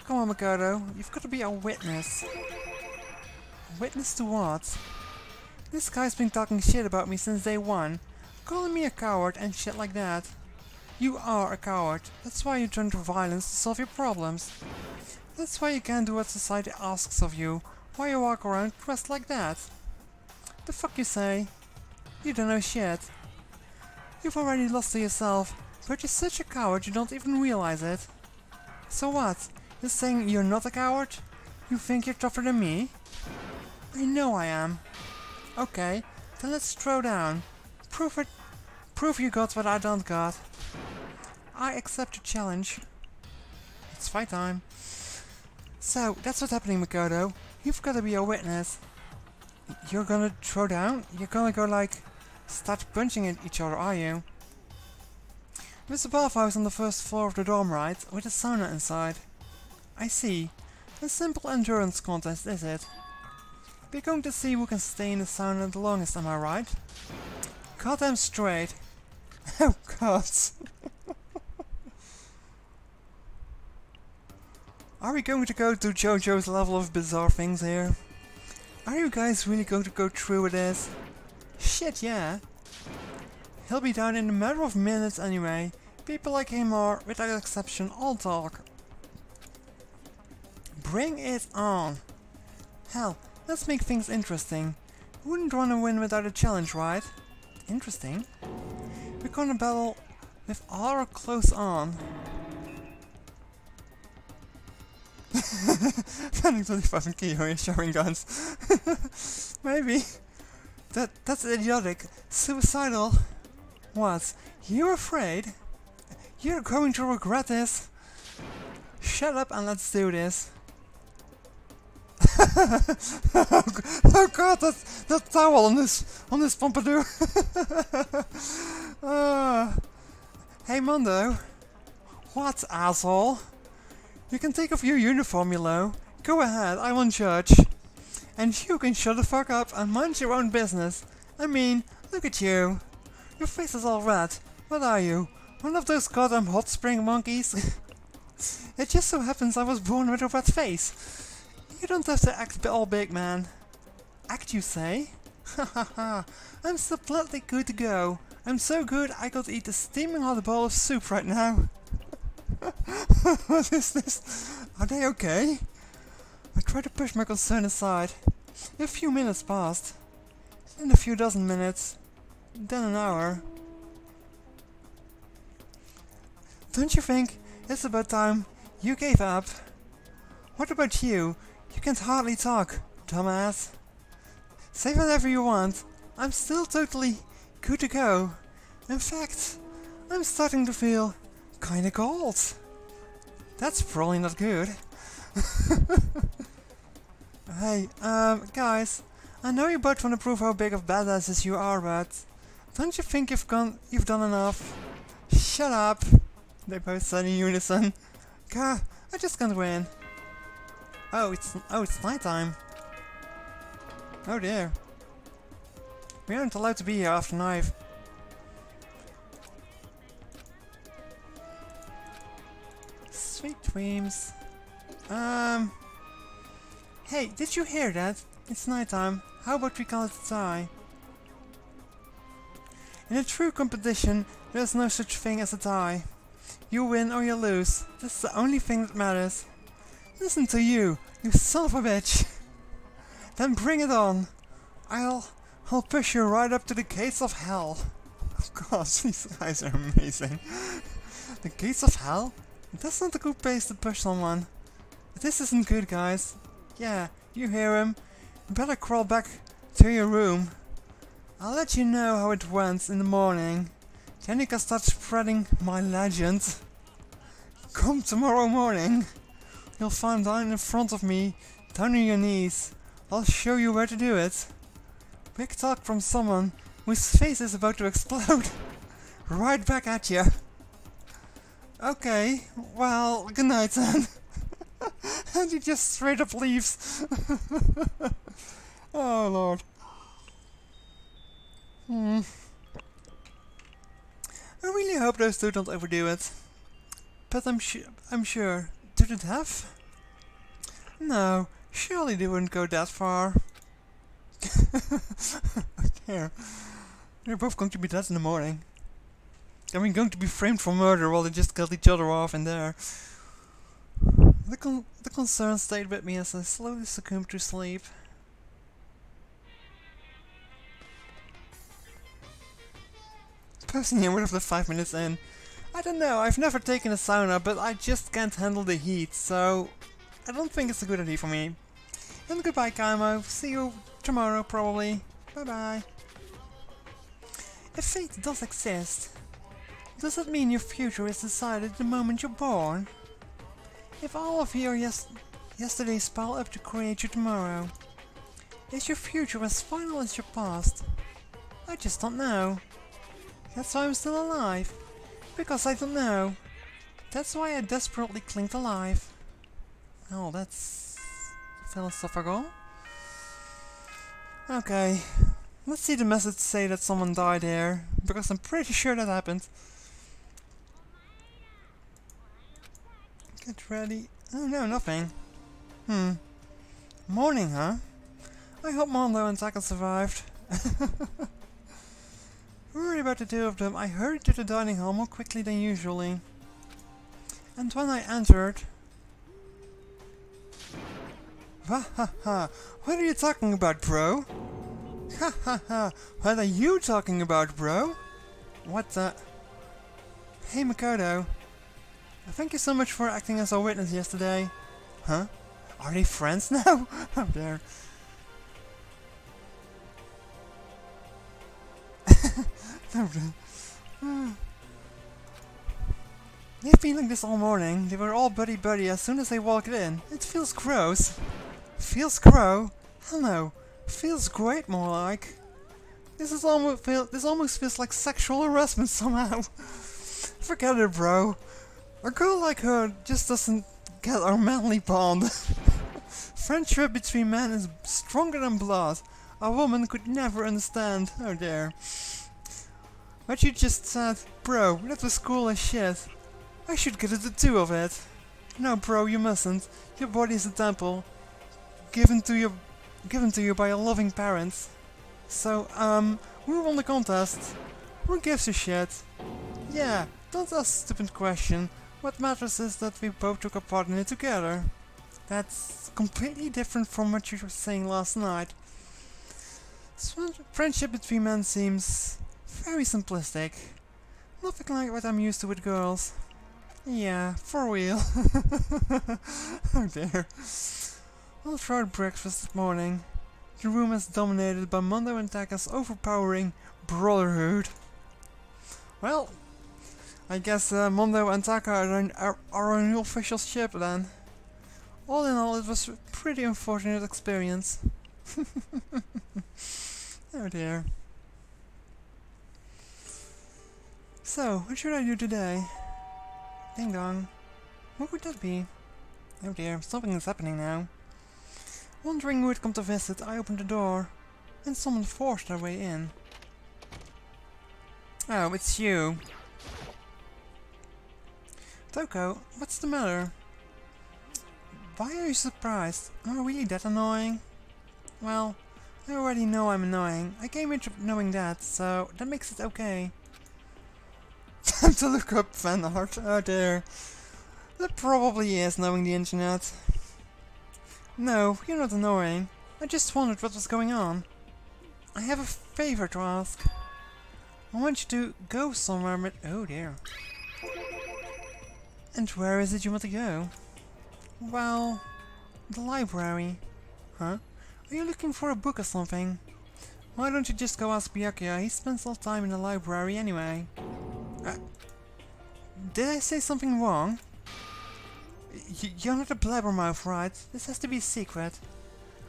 Come on, Makoto. You've got to be a witness. A witness to what? This guy's been talking shit about me since day one. Calling me a coward and shit like that. You are a coward. That's why you turn to violence to solve your problems. That's why you can't do what society asks of you. Why you walk around dressed like that. The fuck you say? You don't know shit. You've already lost to yourself, but you're such a coward you don't even realize it. So what? You're saying you're not a coward? You think you're tougher than me? I know I am. Okay, then let's throw down. Prove it. Prove you got what I don't got. I accept the challenge. It's fight time. So, that's what's happening, Makoto. You've got to be a witness. You're gonna throw down? You're gonna go like... start punching at each other, are you? There's a bathhouse on the first floor of the dorm, right? With a sauna inside. I see. A simple endurance contest, is it? We're going to see who can stay in the sauna the longest, am I right? Goddamn straight. Oh god. Are we going to go to JoJo's level of bizarre things here? Are you guys really going to go through with this? Shit, yeah. He'll be down in a matter of minutes anyway. People like him are, without exception, all talk. Bring it on. Hell, let's make things interesting. Wouldn't want to win without a challenge, right? Interesting. We're gonna battle with all our clothes on. Fanning 25 and Kiyo is showing guns. Maybe. That's idiotic. Suicidal. What? You're afraid? You're going to regret this. Shut up and let's do this. Oh god, that towel on this pompadour. Hey Mondo. What, asshole? You can take off your uniform, Milo. Go ahead, I won't judge. And you can shut the fuck up and mind your own business. I mean, look at you. Your face is all red. What are you? One of those goddamn hot spring monkeys? It just so happens I was born with a red face. You don't have to act all big, man. Act, you say? Hahaha, I'm so bloody good to go. I'm so good I could eat a steaming hot bowl of soup right now. What is this? Are they okay? I try to push my concern aside. A few minutes passed. Then a few dozen minutes. Then an hour. Don't you think it's about time you gave up? What about you? You can't hardly talk, dumbass. Say whatever you want. I'm still totally good to go. In fact, I'm starting to feel kinda cold. That's probably not good. Hey, guys, I know you both want to prove how big of badasses you are, but don't you think you've done enough? Shut up! They both said in unison. Gah, I just can't win. Oh, it's nighttime. Oh dear. We aren't allowed to be here after 9. Sweet dreams. Hey, did you hear that? It's nighttime. How about we call it a tie? In a true competition, there's no such thing as a tie. You win or you lose. That's the only thing that matters. Listen to you, you son of a bitch. Then bring it on. I'll push you right up to the gates of hell. Oh gosh, these guys are amazing. The gates of hell? That's not a good place to push someone. This isn't good, guys. Yeah, you hear him. You better crawl back to your room. I'll let you know how it went in the morning. Then you can start spreading my legend. Come tomorrow morning. You'll find down in front of me, down on your knees. I'll show you where to do it. Big talk from someone whose face is about to explode. Right back at you. Okay, well, good night then. And he just straight up leaves. Oh lord. I really hope those two don't overdo it. But I'm sure. Did it have? No, surely they wouldn't go that far. There. They're both going to be dead in the morning. I mean, going to be framed for murder while they just killed each other off in there. The concern stayed with me as I slowly succumbed to sleep. Personally, I'm roughly 5 minutes in. I don't know, I've never taken a sauna, but I just can't handle the heat, so I don't think it's a good idea for me. And goodbye, Kaimo. See you tomorrow, probably. Bye-bye. If fate does exist, does that mean your future is decided the moment you're born? If all of your yesterdays pile up to create your tomorrow, is your future as final as your past? I just don't know. That's why I'm still alive. Because I don't know. That's why I desperately cling to life. Oh, that's philosophical. Okay, let's see the message say that someone died here, because I'm pretty sure that happened. Get ready. Oh no, nothing. Morning, huh? I hope Mondo and Taka survived. Worried about the two of them, I hurried to the dining hall more quickly than usually. And when I entered... Ha ha ha! What are you talking about, bro? Ha ha ha! What are you talking about, bro? What the... Hey Makoto. Thank you so much for acting as our witness yesterday. Huh? Are they friends now? Oh there. They've been like this all morning. They were all buddy-buddy as soon as they walked in. It feels gross. Feels gross? Hell no. Feels great, more like. This almost feels like sexual harassment somehow. Forget it, bro. A girl like her just doesn't get our manly bond. Friendship between men is stronger than blood. A woman could never understand. Oh dear. What you just said, bro, that was cool as shit. I should get a tattoo of it. No, bro, you mustn't. Your body is a temple, given to you by a loving parent. So, who won the contest? Who gives a shit? Yeah, don't ask a stupid question. What matters is that we both took a part in it together. That's completely different from what you were saying last night. Friendship between men seems very simplistic. Nothing like what I'm used to with girls. Yeah, for real. Oh dear. All throughout breakfast this morning, the room is dominated by Mondo and Taka's overpowering brotherhood. Well, I guess Mondo and Taka are our new official ship then. All in all, it was a pretty unfortunate experience. Oh dear. So, what should I do today? Ding dong. What would that be? Oh dear, something is happening now. Wondering who had come to visit, I opened the door, and someone forced their way in. Oh, it's you. Toko, what's the matter? Why are you surprised? Am I really that annoying? Well, I already know I'm annoying. I came into knowing that, so that makes it okay. Time to look up fan art. Oh dear. That probably is knowing the internet. No, you're not annoying. I just wondered what was going on. I have a favor to ask. I want you to go somewhere but... Oh dear. And where is it you want to go? Well... the library. Huh? Are you looking for a book or something? Why don't you just go ask Byakuya? He spends all time in the library anyway. Did I say something wrong? You're not a blabbermouth, right? This has to be a secret.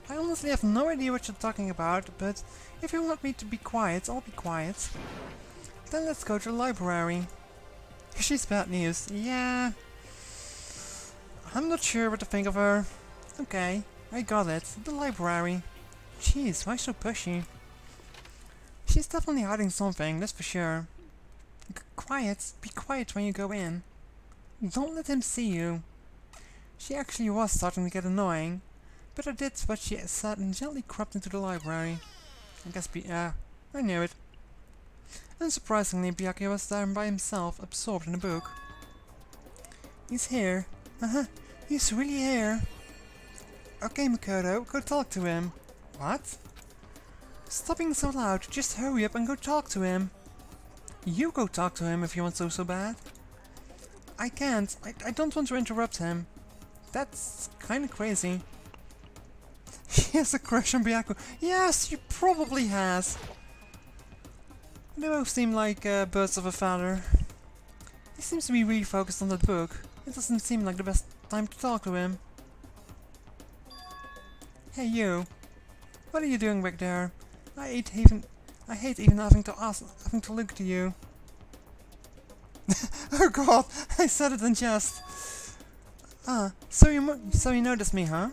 I honestly have no idea what you're talking about, but if you want me to be quiet, I'll be quiet. Then let's go to the library. She's bad news. Yeah. I'm not sure what to think of her. Okay, I got it. The library. Jeez, why so pushy? She's definitely hiding something, that's for sure. Quiet. Be quiet when you go in. Don't let him see you. She actually was starting to get annoying, but I did what she said and gently crept into the library. I guess I knew it. Unsurprisingly, Byakuya was there by himself, absorbed in a book. He's here. He's really here. Okay, Makoto, go talk to him. What? Stop being so loud, just hurry up and go talk to him. You go talk to him if you want so bad. I can't. I don't want to interrupt him. That's kinda crazy. he has a crush on Byaku. Yes, he probably has. They both seem like birds of a feather. He seems to be really focused on that book. It doesn't seem like the best time to talk to him. Hey you, what are you doing back there? I hate even having to look to you. Oh god, I said it in jest. Ah, so you noticed me, huh?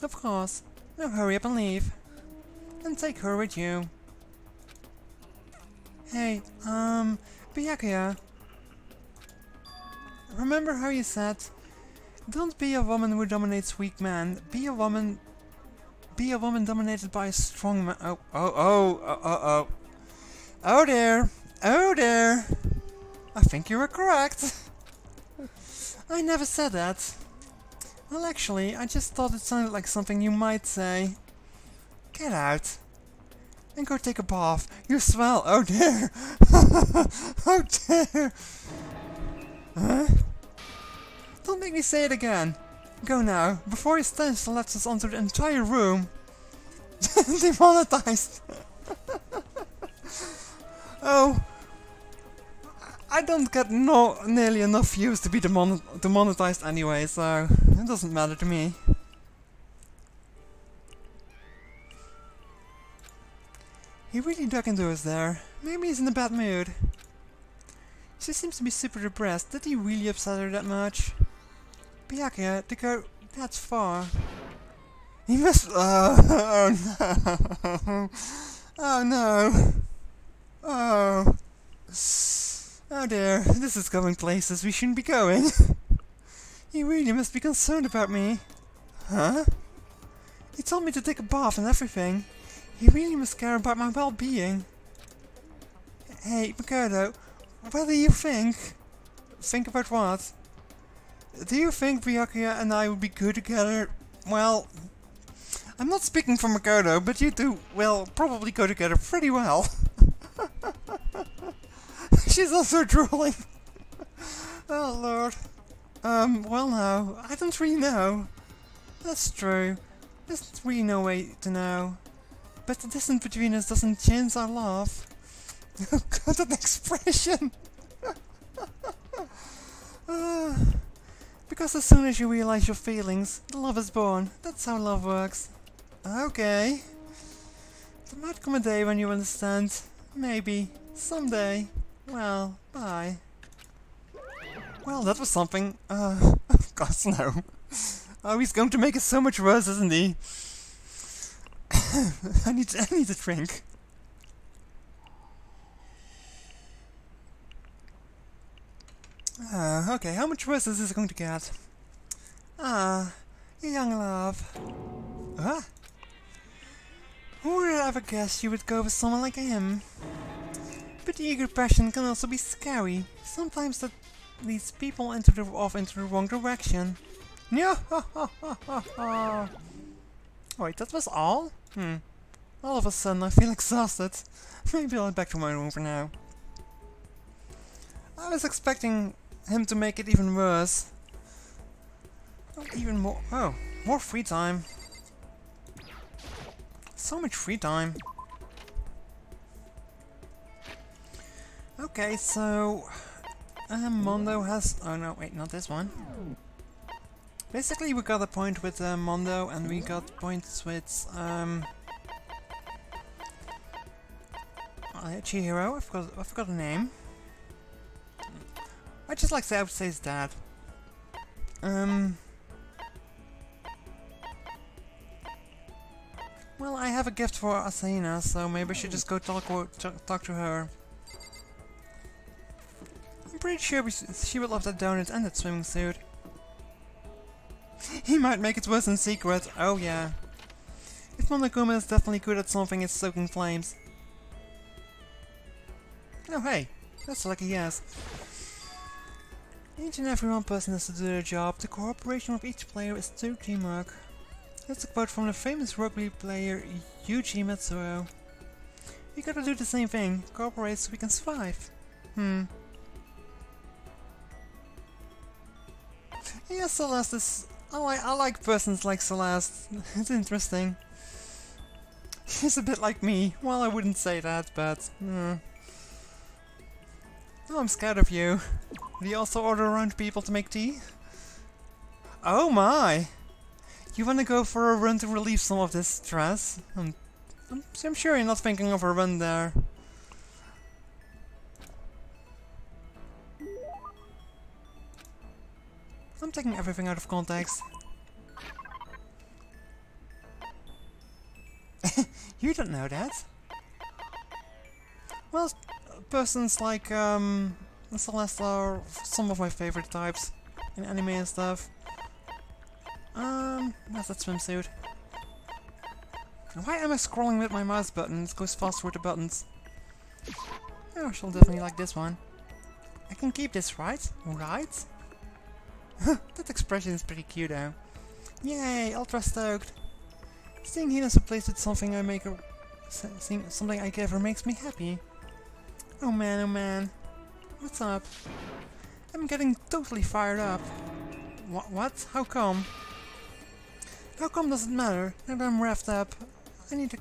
Of course. Now hurry up and leave. And take her with you. Hey, Byakuya. Remember how you said, don't be a woman who dominates weak men. Be a woman dominated by a strong man. Oh there. Oh there. I think you were correct. I never said that. Well, actually, I just thought it sounded like something you might say. Get out. And go take a bath. You smell. Oh dear. Oh dear. Huh? Don't make me say it again. Go now, before his stench lets us onto the entire room. Demonetized. Oh. I don't get nearly enough views to be demonetized anyway, so it doesn't matter to me. He really dug into us there. Maybe he's in a bad mood. She seems to be super depressed. Did he really upset her that much? Byakuya, to go that far. He must. Oh no! Oh no! Oh. Oh dear, this is going places we shouldn't be going. He really must be concerned about me. Huh? He told me to take a bath and everything. He really must care about my well-being. Hey, Makoto, what do you think? Think about what? Do you think Byakuya and I would be good together? Well, I'm not speaking for Makoto, but you two will probably go together pretty well. She's also drooling. Oh lord. Well no, I don't really know. That's true. There's really no way to know. But the distance between us doesn't change our love. Oh god, that expression! Because as soon as you realize your feelings, the love is born. That's how love works. Okay. There might come a day when you understand. Maybe. Someday. Well, bye. Well, that was something. Of course no. Oh, he's going to make it so much worse, isn't he? I need a drink. Okay, how much worse is this going to get? Young love. Huh? Who would ever guess you would go with someone like him? But eager passion can also be scary. Sometimes that leads people off into the wrong direction. Yeah. Wait, that was all? All of a sudden I feel exhausted. Maybe I'll head back to my room for now. I was expecting him to make it even worse. Even more. Oh, more free time. So much free time. Okay, so Mondo has. Oh no, wait, not this one. Basically, we got a point with Mondo, and we got points with Chihiro. I forgot the name. I just like to say his dad. Well, I have a gift for Asahina, so maybe I should just go talk to her. I'm pretty sure she would love that donut and that swimming suit. He might make it worse in secret, oh yeah. If Monokuma is definitely good at something, it's soaking flames. Oh hey, that's like a yes. Each and every one person has to do their job. The cooperation of each player is true teamwork. That's a quote from the famous rugby player Yuji Matsuro. We gotta do the same thing, cooperate so we can survive. Yeah, Celeste is... I like persons like Celeste. It's interesting. He's a bit like me. Well, I wouldn't say that, but... Oh, I'm scared of you. Do you also order around people to make tea? Oh my! You wanna go for a run to relieve some of this stress? I'm sure you're not thinking of a run there. I'm taking everything out of context. You don't know that. Well, persons like Celeste are some of my favorite types in anime and stuff. Where's that swimsuit? Why am I scrolling with my mouse button? It goes faster with the buttons. Oh, she'll definitely like this one. I can keep this, right? Right? That expression is pretty cute though. Yay, ultra stoked. Seeing Hina's replaced with something something I gave her makes me happy. Oh man. What's up? I'm getting totally fired up. What? How come? How come does it matter? Now that I'm wrapped up, I need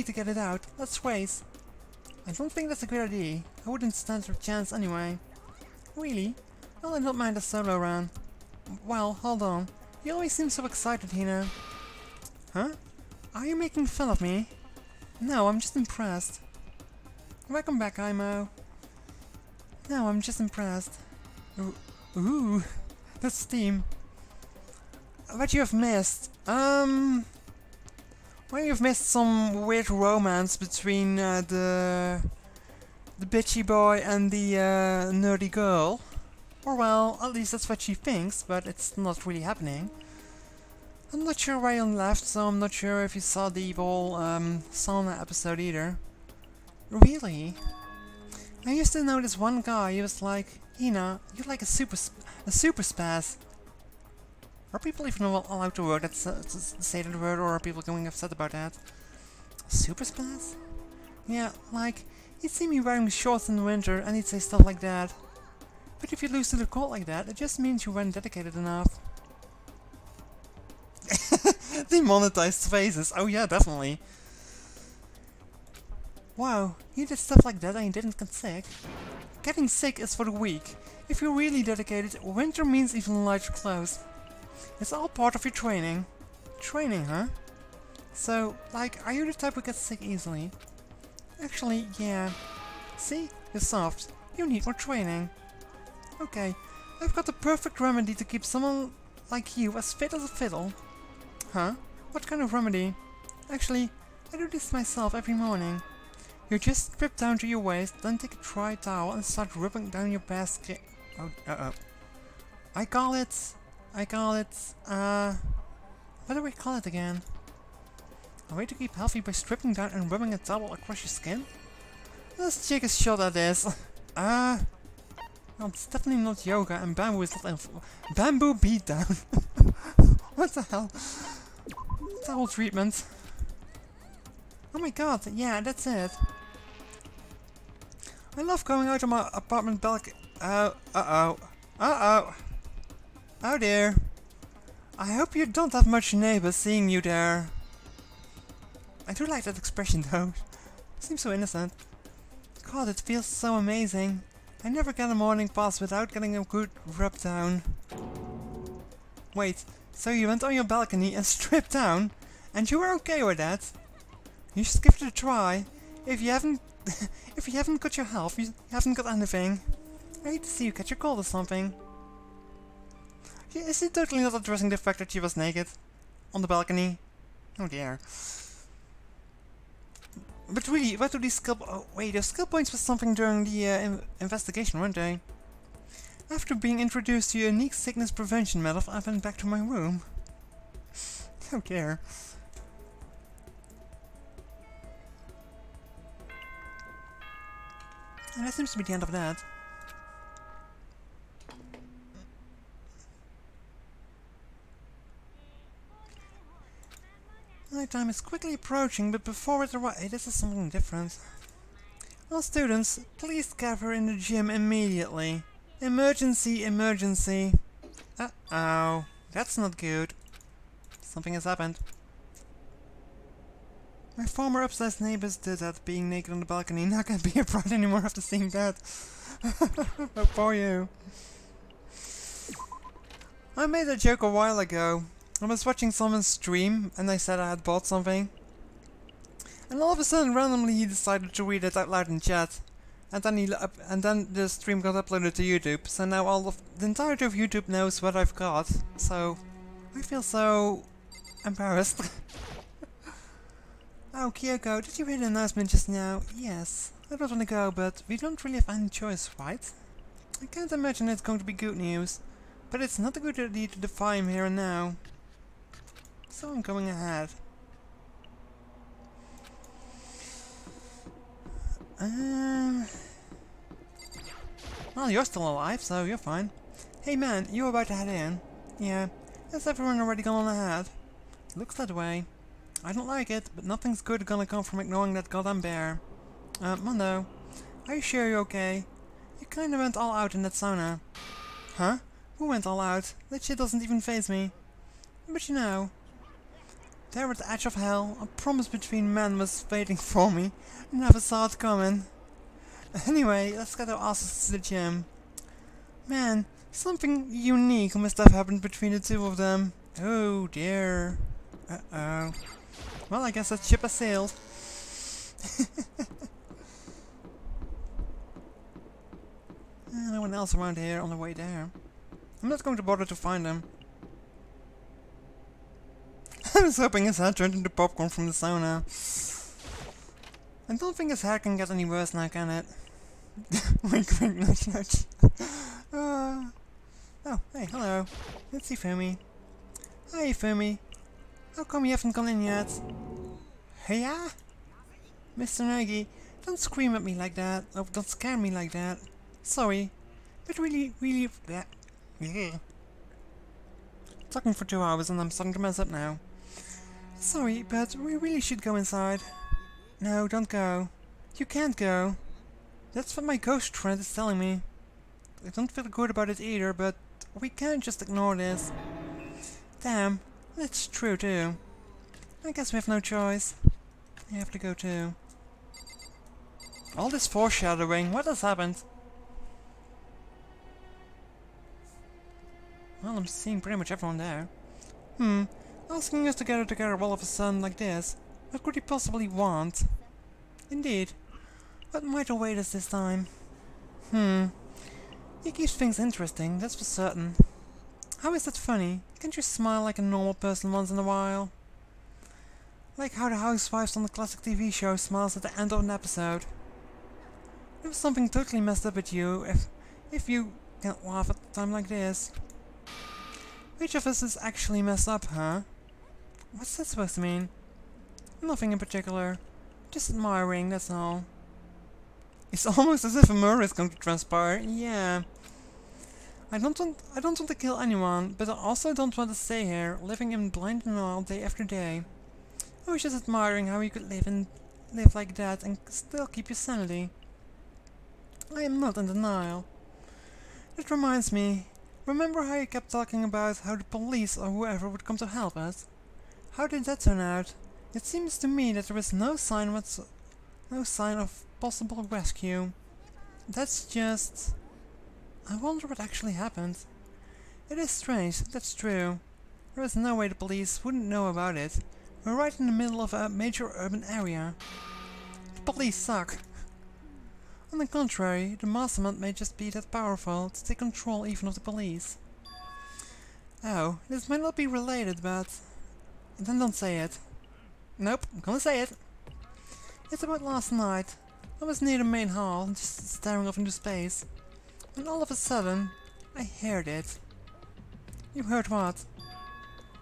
to get it out. Let's race. I don't think that's a good idea. I wouldn't stand a chance anyway. Really? Well, I don't mind a solo run. Well, hold on. You always seem so excited, Hina. Huh? Are you making fun of me? No, I'm just impressed. Welcome back, Imo. No, I'm just impressed. Ooh, that's steam. What you have missed? Well, you've missed some weird romance between the bitchy boy and the nerdy girl. Or well, at least that's what she thinks, but it's not really happening. I'm not sure why you left, so I'm not sure if you saw the whole sauna episode either. Really? I used to know this one guy. He was like, Hina, you're like a super spaz. Are people even allowed to word that, say that word, or are people going upset about that? Super spaz? Yeah, like, he'd see me wearing shorts in the winter and he'd say stuff like that. But if you lose to the cold like that, it just means you weren't dedicated enough. Demonetized faces, oh yeah, definitely. Wow, you did stuff like that and you didn't get sick? Getting sick is for the weak. If you're really dedicated, winter means even lighter clothes. It's all part of your training. Training, huh? So, like, are you the type who gets sick easily? Actually, yeah. See? You're soft. You need more training. Okay, I've got the perfect remedy to keep someone like you as fit as a fiddle. Huh? What kind of remedy? Actually, I do this myself every morning. You just strip down to your waist, then take a dry towel and start rubbing down your bare skin. Oh, I call it, what do we call it again? A way to keep healthy by stripping down and rubbing a towel across your skin? Let's take a shot at this. Well, it's definitely not yoga, and bamboo is not bamboo beatdown. What the hell? Towel treatment. Oh my god, yeah, that's it. I love going out on my apartment balcony. Oh dear. I hope you don't have much neighbors seeing you there. I do like that expression though. Seems so innocent. God, it feels so amazing. I never get a morning pass without getting a good rub down. Wait, so you went on your balcony and stripped down? And you were okay with that? You should give it a try. If you haven't got your health, you haven't got anything. I hate to see you catch a cold or something. Is he totally not addressing the fact that she was naked? On the balcony? Oh dear. But really, what do these skill... Oh wait, those skill points were something during the investigation, weren't they? After being introduced to a unique sickness prevention method, I went back to my room. Oh dear. And that seems to be the end of that. Nighttime is quickly approaching, but before it arrives, this is something different. All students, please gather in the gym immediately. Emergency, emergency. Uh-oh, that's not good. Something has happened. My former upstairs neighbors did that, being naked on the balcony. Not gonna be a bride anymore after seeing that. Oh, poor you. I made a joke a while ago. I was watching someone stream and I said I had bought something. And all of a sudden, randomly, he decided to read it out loud in chat. And then the stream got uploaded to YouTube. So now the entirety of YouTube knows what I've got. So I feel so embarrassed. Oh, Kyoko, did you hear the announcement just now? Yes. I don't want to go, but we don't really have any choice, right? I can't imagine it's going to be good news. But it's not a good idea to defy him here and now. So I'm going ahead. Well, you're still alive, so you're fine. Hey man, you were about to head in. Yeah, has everyone already gone ahead? Looks that way. I don't like it, but nothing's good gonna come from ignoring that goddamn bear. Mondo, are you sure you're okay? You kinda went all out in that sauna. Huh? Who went all out? That shit doesn't even faze me. But you know, there at the edge of hell, a promise between men was waiting for me. Never saw it coming. Anyway, let's get our asses to the gym. Man, something unique must have happened between the two of them. Oh dear. Uh-oh. Well, I guess that ship has sailed. No one else around here on the way there. I'm not going to bother to find them. I was hoping his head turned into popcorn from the sauna. I don't think his hair can get any worse now, can it? Wink, wink, nudge, nudge. Oh, hey, hello. It's Ifumi. Hi, Ifumi. How come you haven't gone in yet? Hey-ya? Mr. Nagi, don't scream at me like that. Oh, don't scare me like that. Sorry, but really... Talking for 2 hours and I'm starting to mess up now. Sorry, but we really should go inside. No, don't go. You can't go. That's what my ghost friend is telling me. I don't feel good about it either, but we can't just ignore this. Damn, that's true too. I guess we have no choice. You have to go too. All this foreshadowing, what has happened? Well, I'm seeing pretty much everyone there. Asking us to gather together all of a sudden like this. What could he possibly want? Indeed. What might await us this time? He keeps things interesting, that's for certain. How is that funny? Can't you smile like a normal person once in a while? Like how the housewives on the classic TV show smiles at the end of an episode. There was something totally messed up with you, if you can't laugh at a time like this. Which of us is actually messed up, huh? What's that supposed to mean? Nothing in particular. Just admiring, that's all. It's almost as if a murder is going to transpire. Yeah. I don't want to kill anyone, but I also don't want to stay here, living in blind denial day after day. I was just admiring how you could live like that and still keep your sanity. I am not in denial. It reminds me, remember how you kept talking about how the police or whoever would come to help us? How did that turn out? It seems to me that there is no sign of possible rescue. That's just... I wonder what actually happened. It is strange, that's true. There is no way the police wouldn't know about it. We're right in the middle of a major urban area. The police suck. On the contrary, the mastermind may just be that powerful to take control even of the police. Oh, this might not be related, but... Then don't say it. Nope, I'm gonna say it. It's about last night. I was near the main hall, just staring off into space. And all of a sudden, I heard it. You heard what?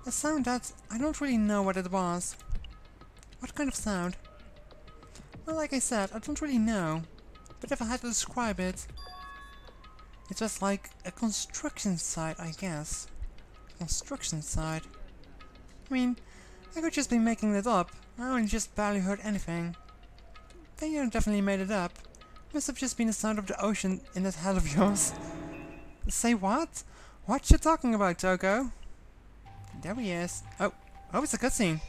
A sound that I don't really know what it was. What kind of sound? Well, like I said, I don't really know. But if I had to describe it, it was like a construction site, I guess. Construction site. I mean, I could just be making that up. I only just barely heard anything. Then you definitely made it up. Must have just been the sound of the ocean in that head of yours. Say what? What you talking about, Toko? There he is. Oh, it's a cutscene.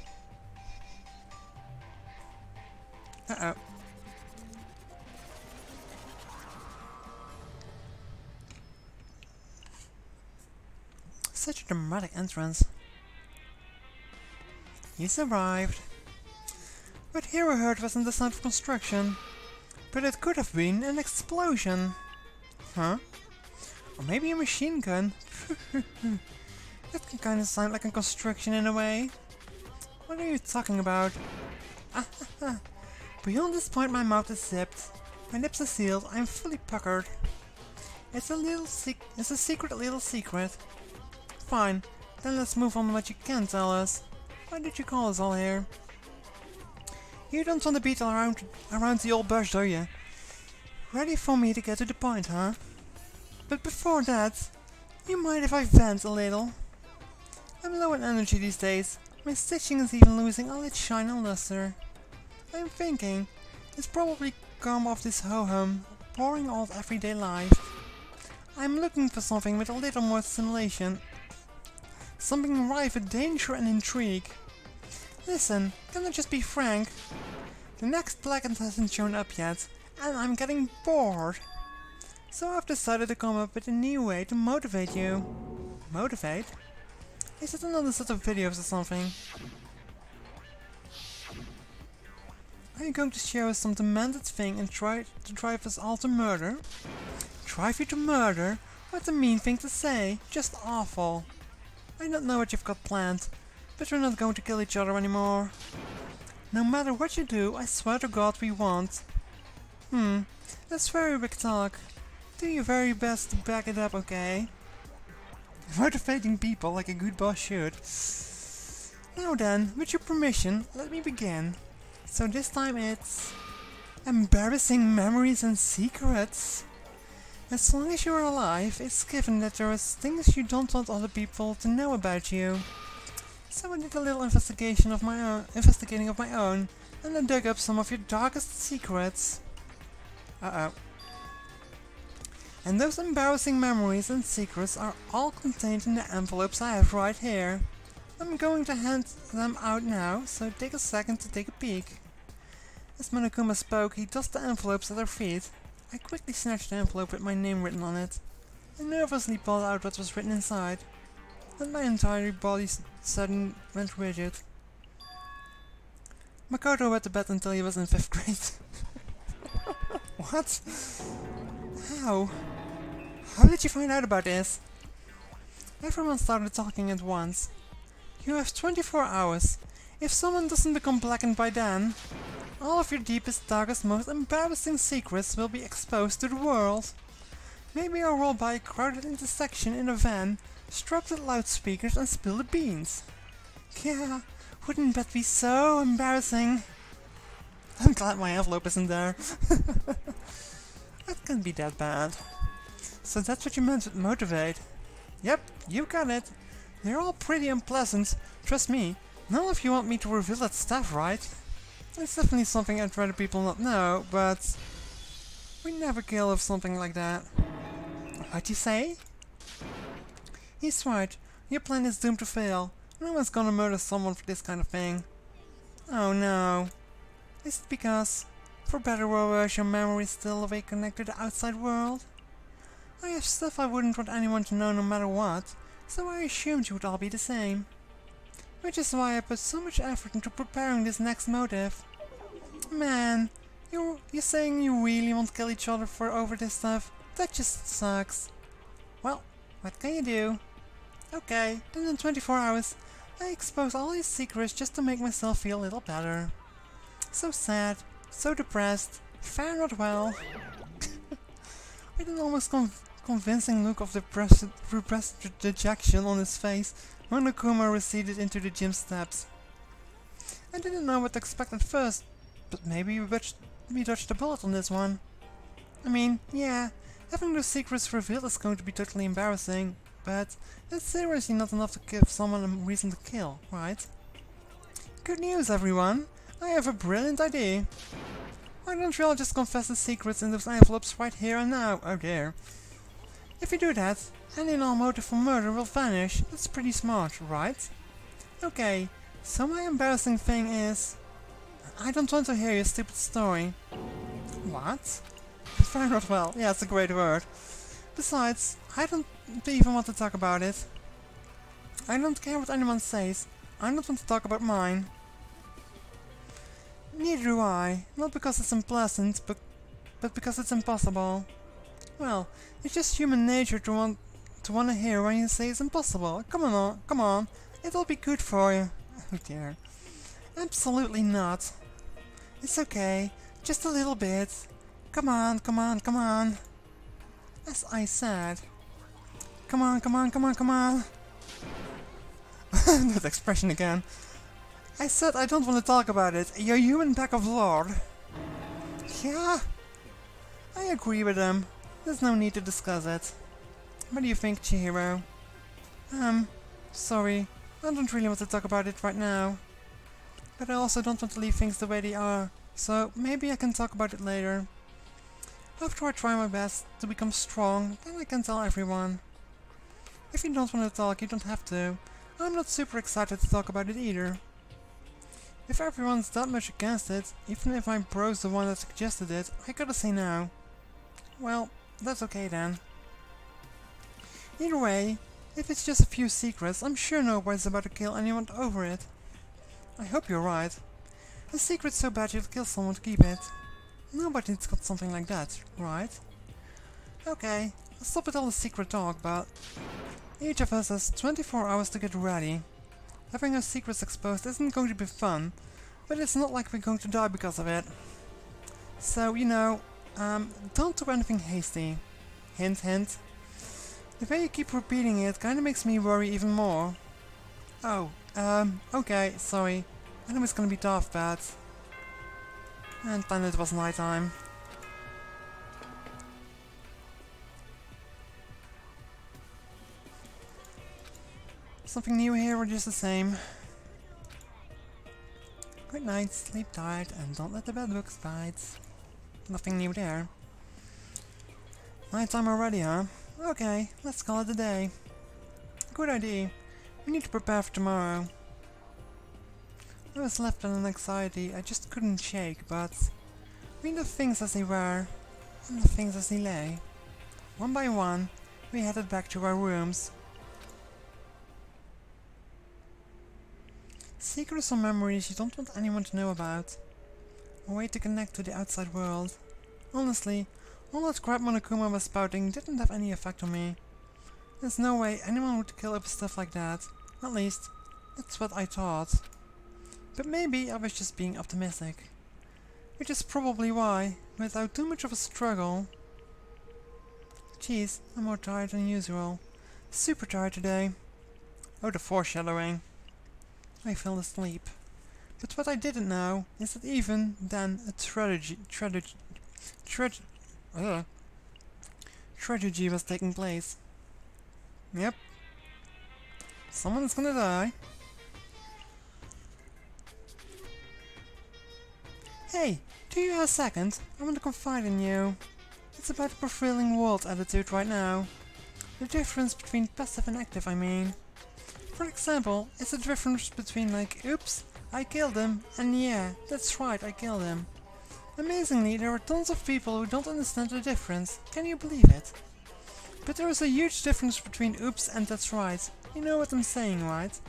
Uh-oh. Such a dramatic entrance. You survived. What Hero heard wasn't the sound of construction, but it could have been an explosion. Huh? Or maybe a machine gun. That can kinda sound like a construction in a way. What are you talking about? Beyond this point my mouth is zipped. My lips are sealed, I'm fully puckered. It's a secret little secret. Fine, then let's move on to what you can tell us. Why did you call us all here? You don't want to beat around the old bush, do you? Ready for me to get to the point, huh? But before that, you mind if I vent a little? I'm low on energy these days. My stitching is even losing all its shine and luster. I'm thinking, it's probably come off this ho-hum, boring old everyday life. I'm looking for something with a little more stimulation. Something rife with danger and intrigue. Listen, can I just be frank? The next Blackened hasn't shown up yet, and I'm getting bored. So I've decided to come up with a new way to motivate you. Motivate? Is it another set of videos or something? Are you going to show us some demanded thing and try to drive us all to murder? Drive you to murder? What a mean thing to say. Just awful. I don't know what you've got planned, but we're not going to kill each other anymore. No matter what you do, I swear to God we won't. That's very big talk. Do your very best to back it up, okay? Motivating people like a good boss should. Now then, with your permission, let me begin. So this time it's... embarrassing memories and secrets. As long as you are alive, it's given that there are things you don't want other people to know about you. So I did a little investigating of my own, and I dug up some of your darkest secrets. Uh-oh. And those embarrassing memories and secrets are all contained in the envelopes I have right here. I'm going to hand them out now, so take a second to take a peek. As Monokuma spoke, he tossed the envelopes at her feet. I quickly snatched the envelope with my name written on it. I nervously pulled out what was written inside, and my entire body suddenly went rigid. Makoto went to bed until he was in 5th grade. What? How? How did you find out about this? Everyone started talking at once. You have 24 hours. If someone doesn't become blackened by then, all of your deepest, darkest, most embarrassing secrets will be exposed to the world. Maybe I'll roll by a crowded intersection in a van, strap the loudspeakers and spill the beans. Yeah, wouldn't that be so embarrassing? I'm glad my envelope isn't there. That can't be that bad. So that's what you meant with motivate? Yep, you got it. They're all pretty unpleasant. Trust me, none of you want me to reveal that stuff, right? It's definitely something I'd rather people not know, but... we never kill of something like that. What'd you say? He's right. Your plan is doomed to fail. No one's gonna murder someone for this kind of thing. Oh no. Is it because, for better or worse, your memory is still a way connected to the outside world? I have stuff I wouldn't want anyone to know no matter what, so I assumed you would all be the same. Which is why I put so much effort into preparing this next motive. Man, you're saying you really won't kill each other over this stuff? That just sucks. Well, what can you do? Okay, then in 24 hours, I expose all these secrets just to make myself feel a little better. So sad, so depressed, fare not well. With an almost convincing look of repressed dejection on his face, Monokuma receded into the gym steps. I didn't know what to expect at first, but maybe we dodged a bullet on this one. I mean, yeah, having those secrets revealed is going to be totally embarrassing, but that's seriously not enough to give someone a reason to kill, right? Good news, everyone! I have a brilliant idea! Why don't we all just confess the secrets in those envelopes right here and now? Oh dear. If we do that, any and all motive for murder will vanish. That's pretty smart, right? Okay, so my embarrassing thing is... I don't want to hear your stupid story. What? Fair not well. Yeah, it's a great word. Besides, I don't even want to talk about it. I don't care what anyone says. I don't want to talk about mine. Neither do I. Not because it's unpleasant, but because it's impossible. Well, it's just human nature to want to hear when you say it's impossible. Come on. It'll be good for you. Oh dear. Absolutely not. It's okay. Just a little bit. Come on. As I said. Come on. That expression again. I said I don't want to talk about it. You human pack of lord. Yeah. I agree with him. There's no need to discuss it. What do you think, Chihiro? Sorry. I don't really want to talk about it right now. But I also don't want to leave things the way they are. So maybe I can talk about it later. After I try my best to become strong, then I can tell everyone. If you don't want to talk, you don't have to. I'm not super excited to talk about it either. If everyone's that much against it, even if my bro's the one that suggested it, I gotta say no. Well, that's okay then. Either way, if it's just a few secrets, I'm sure nobody's about to kill anyone over it. I hope you're right. A secret so bad you'd kill someone to keep it. Nobody's got something like that, right? Okay, I'll stop with all the secret talk, but each of us has 24 hours to get ready. Having our secrets exposed isn't going to be fun, but it's not like we're going to die because of it. So, you know, don't do anything hasty. Hint, hint. The way you keep repeating it kinda makes me worry even more. Oh, okay, sorry. I knew it's gonna be tough, but... And then it was nighttime. Something new here or just the same? Good night, sleep tight, and don't let the bedbugs bite. Nothing new there. Nighttime already, huh? Okay, let's call it a day. Good idea. We need to prepare for tomorrow. I was left in an anxiety I just couldn't shake, but... we the things as they were, and the things as they lay. One by one, we headed back to our rooms. Secrets or memories you don't want anyone to know about. A way to connect to the outside world. Honestly, all that crap Monokuma was spouting didn't have any effect on me. There's no way anyone would kill up stuff like that. At least, that's what I thought. But maybe I was just being optimistic. Which is probably why, without too much of a struggle... Jeez, I'm more tired than usual. Super tired today. Oh, the foreshadowing. I fell asleep. But what I didn't know is that even then a tragedy was taking place. Yep. Someone's gonna die. Hey, do you have a second? I want to confide in you. It's about the prevailing world attitude right now. The difference between passive and active, I mean. For example, it's the difference between like, oops, I killed him, and yeah, that's right, I killed him. Amazingly, there are tons of people who don't understand the difference. Can you believe it? But there is a huge difference between oops and that's right. You know what I'm saying, right?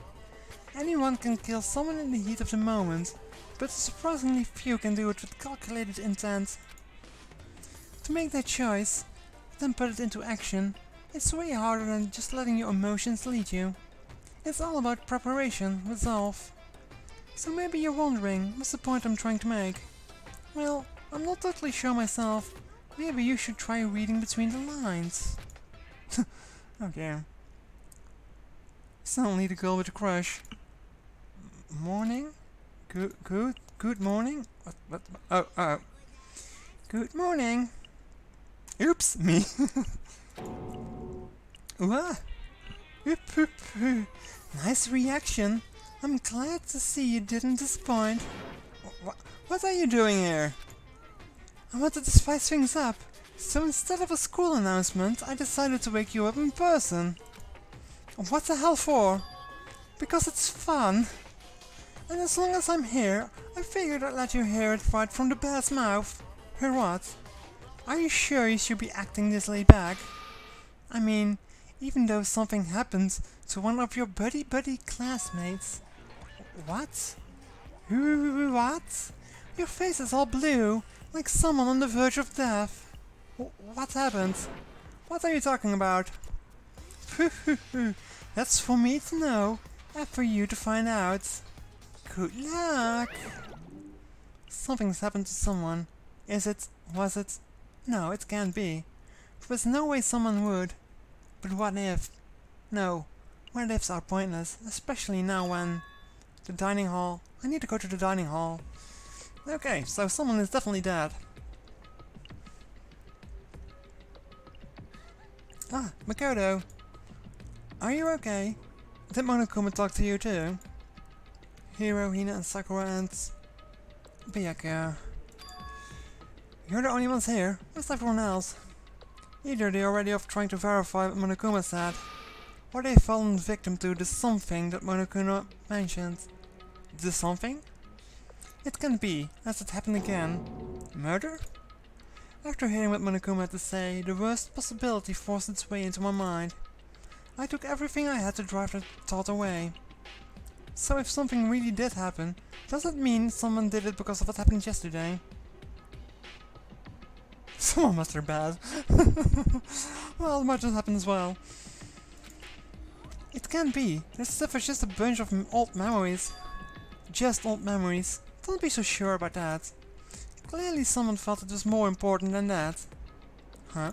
Anyone can kill someone in the heat of the moment, but surprisingly few can do it with calculated intent. To make that choice, then put it into action, it's way harder than just letting your emotions lead you. It's all about preparation, resolve. So maybe you're wondering, what's the point I'm trying to make? Well, I'm not totally sure myself. Maybe you should try reading between the lines. Okay. Suddenly the girl with a crush. Morning? Good morning? What? Oh. Good morning. Oops, me. What? Oop. Nice reaction. I'm glad to see you didn't disappoint. What are you doing here? I wanted to spice things up, so instead of a school announcement, I decided to wake you up in person. What the hell for? Because it's fun. And as long as I'm here, I figured I'd let you hear it right from the bear's mouth. Hear what? Are you sure you should be acting this laid back? I mean, even though something happened to one of your buddy classmates. What? What? Your face is all blue, like someone on the verge of death. What happened? What are you talking about? That's for me to know, and for you to find out. Good luck! Something's happened to someone. Is it? Was it? No, it can't be. There's no way someone would. But what if? No, what ifs are pointless, especially now when... The dining hall. I need to go to the dining hall. Okay, so someone is definitely dead. Ah, Makoto. Are you okay? Did Monokuma talk to you too? Hiro, Hina and Sakura and... Byakuya. You're the only ones here. Where's everyone else? Either they're already off trying to verify what Monokuma said, or they've fallen victim to the something that Monokuma mentioned. The something? It can be, as it happened again. Murder? After hearing what Monokuma had to say, the worst possibility forced its way into my mind. I took everything I had to drive that thought away. So if something really did happen, does it mean someone did it because of what happened yesterday? Someone must have bad. Well, it might just happen as well. It can't be. This stuff is just a bunch of old memories. Just old memories. Don't be so sure about that. Clearly someone felt it was more important than that. Huh?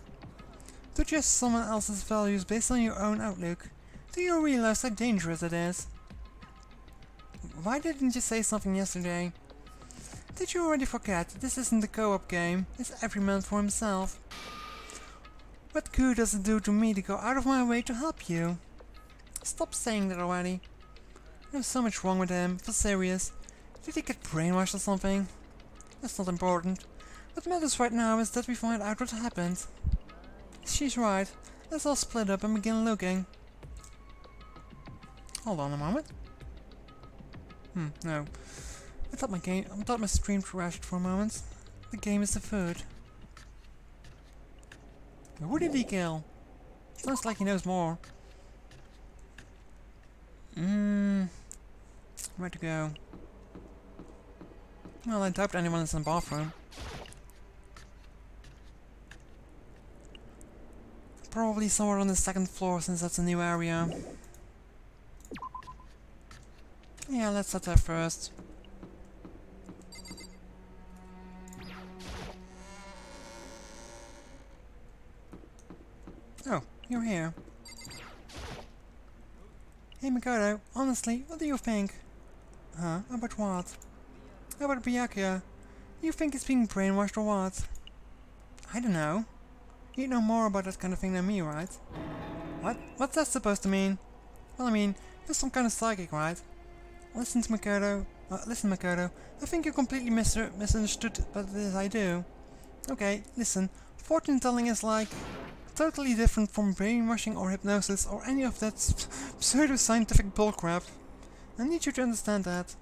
To judge someone else's values based on your own outlook. Do you realize how dangerous it is? Why didn't you say something yesterday? Did you already forget? This isn't a co-op game. It's every man for himself. What good does it do to me to go out of my way to help you? Stop saying that already. There's so much wrong with him, for serious. Did he get brainwashed or something? That's not important. What matters right now is that we find out what happened. She's right. Let's all split up and begin looking. Hold on a moment. No. I thought my stream crashed for a moment. The game is afoot. Who did he kill? Sounds like he knows more. Where to go? Well, I doubt anyone is in the bathroom. Probably somewhere on the second floor, since that's a new area. Yeah, let's set there first. Oh, you're here. Hey Makoto, honestly, what do you think? Huh? About what? About Byakuya. You think he's being brainwashed or what? I don't know. You know more about that kind of thing than me, right? What? What's that supposed to mean? Well, I mean, you're some kind of psychic, right? Listen to Makoto. Listen, Makoto. I think you completely misunderstood what it is I do. Okay, listen. Fortune telling is like totally different from brainwashing or hypnosis or any of that pseudo-scientific bullcrap. I need you to understand that.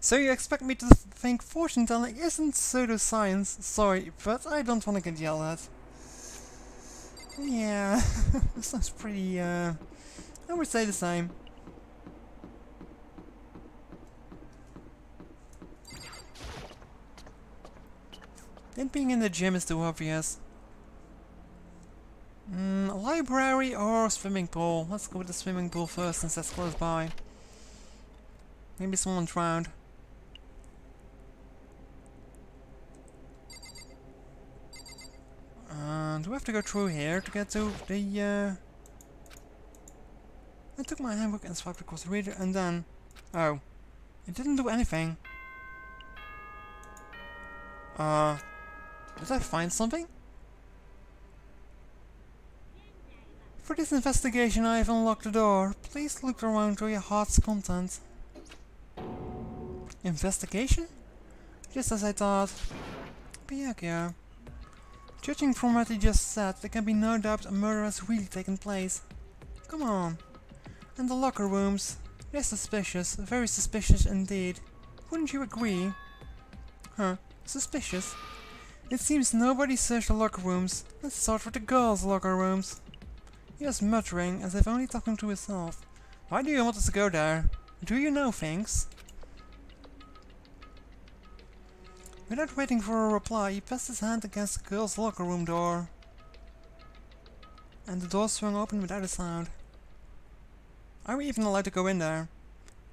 So you expect me to think fortune telling isn't pseudoscience? Sorry, but I don't want to get yelled at. Yeah, this sounds pretty, I would say the same. It being in the gym is too obvious. A library or swimming pool? Let's go with the swimming pool first since that's close by. Maybe someone drowned. Do we have to go through here to get to the I took my handbook and swiped across the reader and then... Oh. It didn't do anything. Did I find something? For this investigation I have unlocked the door. Please look around for your heart's content. Investigation? Just as I thought. Byakuya. Judging from what he just said, there can be no doubt a murder has really taken place. Come on. And the locker rooms. They're suspicious, very suspicious indeed. Wouldn't you agree? Huh, suspicious? It seems nobody searched the locker rooms. Let's start with the girls' locker rooms. He was muttering, as if only talking to himself. Why do you want us to go there? Do you know things? Without waiting for a reply, he pressed his hand against the girls' locker room door. And the door swung open without a sound. Are we even allowed to go in there?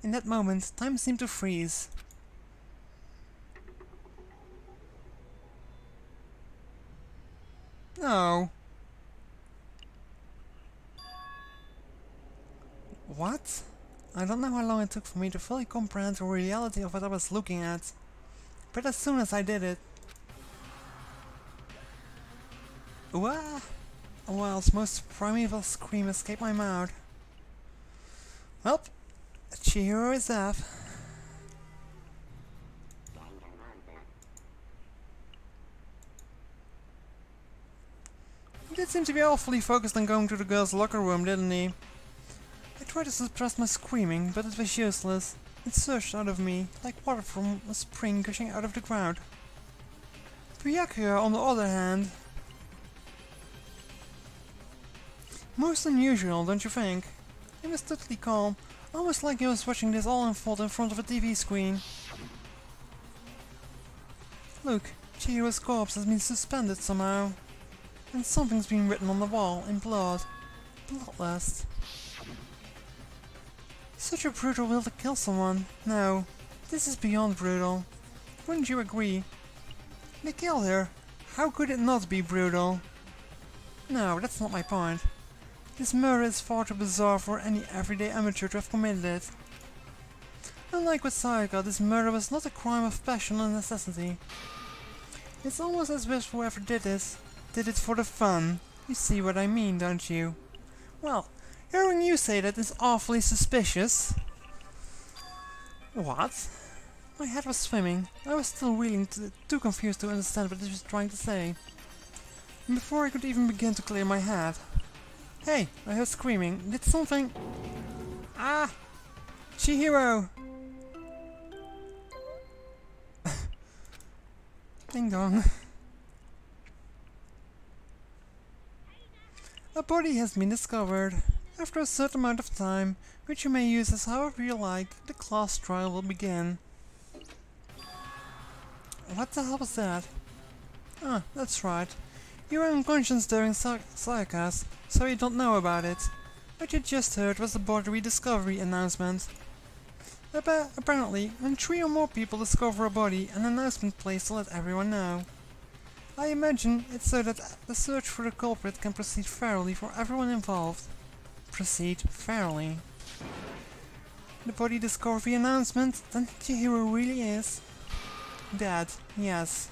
In that moment, time seemed to freeze. No. What? I don't know how long it took for me to fully comprehend the reality of what I was looking at. But as soon as I did it... Wah! A wild's most primeval scream escaped my mouth. Well, Chihiro is deaf. He did seem to be awfully focused on going to the girls' locker room, didn't he? I tried to suppress my screaming, but it was useless. It surged out of me, like water from a spring gushing out of the ground. Byakuya, on the other hand... Most unusual, don't you think? He was totally calm, almost like he was watching this all unfold in front of a TV screen. Look, Chihiro's corpse has been suspended somehow. And something's been written on the wall, in blood. Bloodlust. Such a brutal will to kill someone. No, this is beyond brutal. Wouldn't you agree? They killed her. How could it not be brutal? No, that's not my point. This murder is far too bizarre for any everyday amateur to have committed it. Unlike with Sayaka, this murder was not a crime of passion or necessity. It's almost as if whoever did this, did it for the fun. You see what I mean, don't you? Well, hearing you say that is awfully suspicious. What? My head was swimming. I was still reeling, too confused to understand what he was trying to say. And before I could even begin to clear my head... Hey, I heard screaming. Did something... Ah! Chihiro! Ding dong. A body has been discovered. After a certain amount of time, which you may use as however you like, the class trial will begin. What the hell was that? Ah, that's right. You were unconscious during Sayaka's, so you don't know about it. What you just heard was the body rediscovery announcement. Apparently, when 3 or more people discover a body, an announcement placed to let everyone know. I imagine it's so that the search for the culprit can proceed fairly for everyone involved. Proceed fairly. The body discovery announcement, then Chihiro really is dead, yes.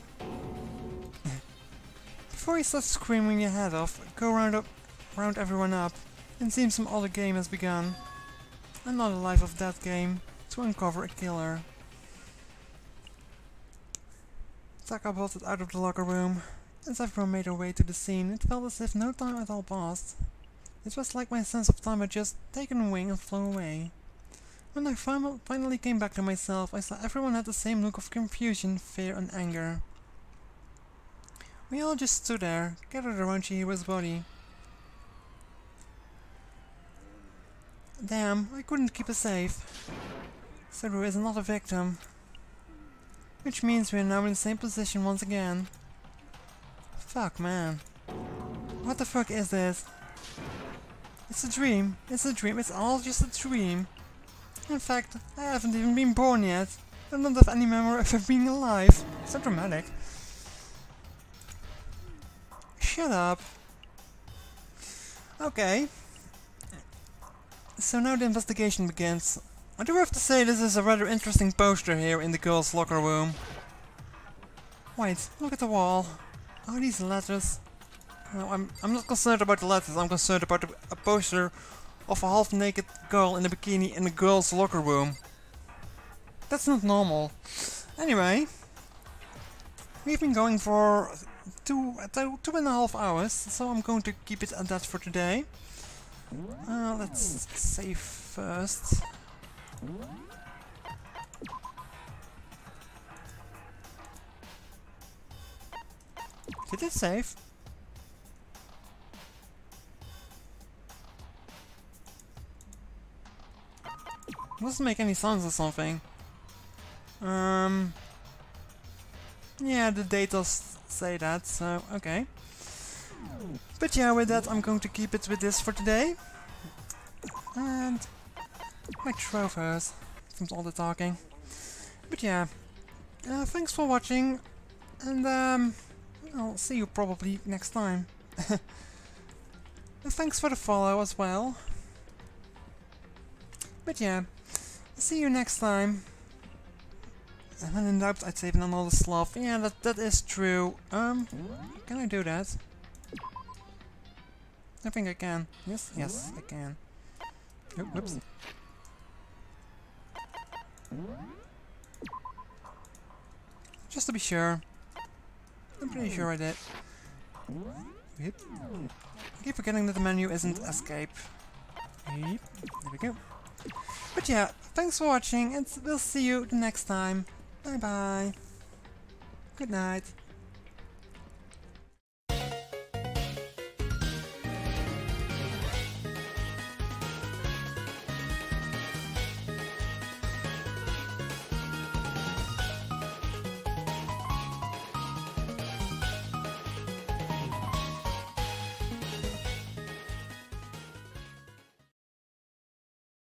Before he starts screaming your head off, go round everyone up. It seems some other game has begun. Another Life of Death game, to uncover a killer. Taka bolted out of the locker room. As everyone made their way to the scene, it felt as if no time at all passed. It was like my sense of time had just taken wing and flown away. When I finally came back to myself, I saw everyone had the same look of confusion, fear and anger. We all just stood there, gathered around Chihiro's body. Damn, I couldn't keep her safe. Saru is not a victim. Which means we are now in the same position once again. Fuck, man. What the fuck is this? It's a dream. It's a dream. It's all just a dream. In fact, I haven't even been born yet. I don't have any memory of ever being alive. So dramatic. Shut up. Okay. So now the investigation begins. I do have to say this is a rather interesting poster here in the girls' locker room. Wait, look at the wall. Oh, these letters. No, I'm not concerned about the letters, I'm concerned about a poster of a half-naked girl in a bikini in a girls' locker room. That's not normal. Anyway, we've been going for two and a half hours, so I'm going to keep it at that for today. Let's save first. Did it save? Doesn't make any sounds or something. Yeah, the data say that, so okay. But yeah, with that I'm going to keep it with this for today. And my throat hurts from all the talking. But yeah, thanks for watching, and I'll see you probably next time. And thanks for the follow as well. But yeah, see you next time. And when in doubt, I'd save another sloth. Yeah, that is true. Can I do that? I think I can. Yes, I can. Oh, whoops. Just to be sure. I'm pretty sure I did. Yep. I keep forgetting that the menu isn't escape. Yep. There we go. But yeah, thanks for watching, and we'll see you the next time. Bye bye. Good night.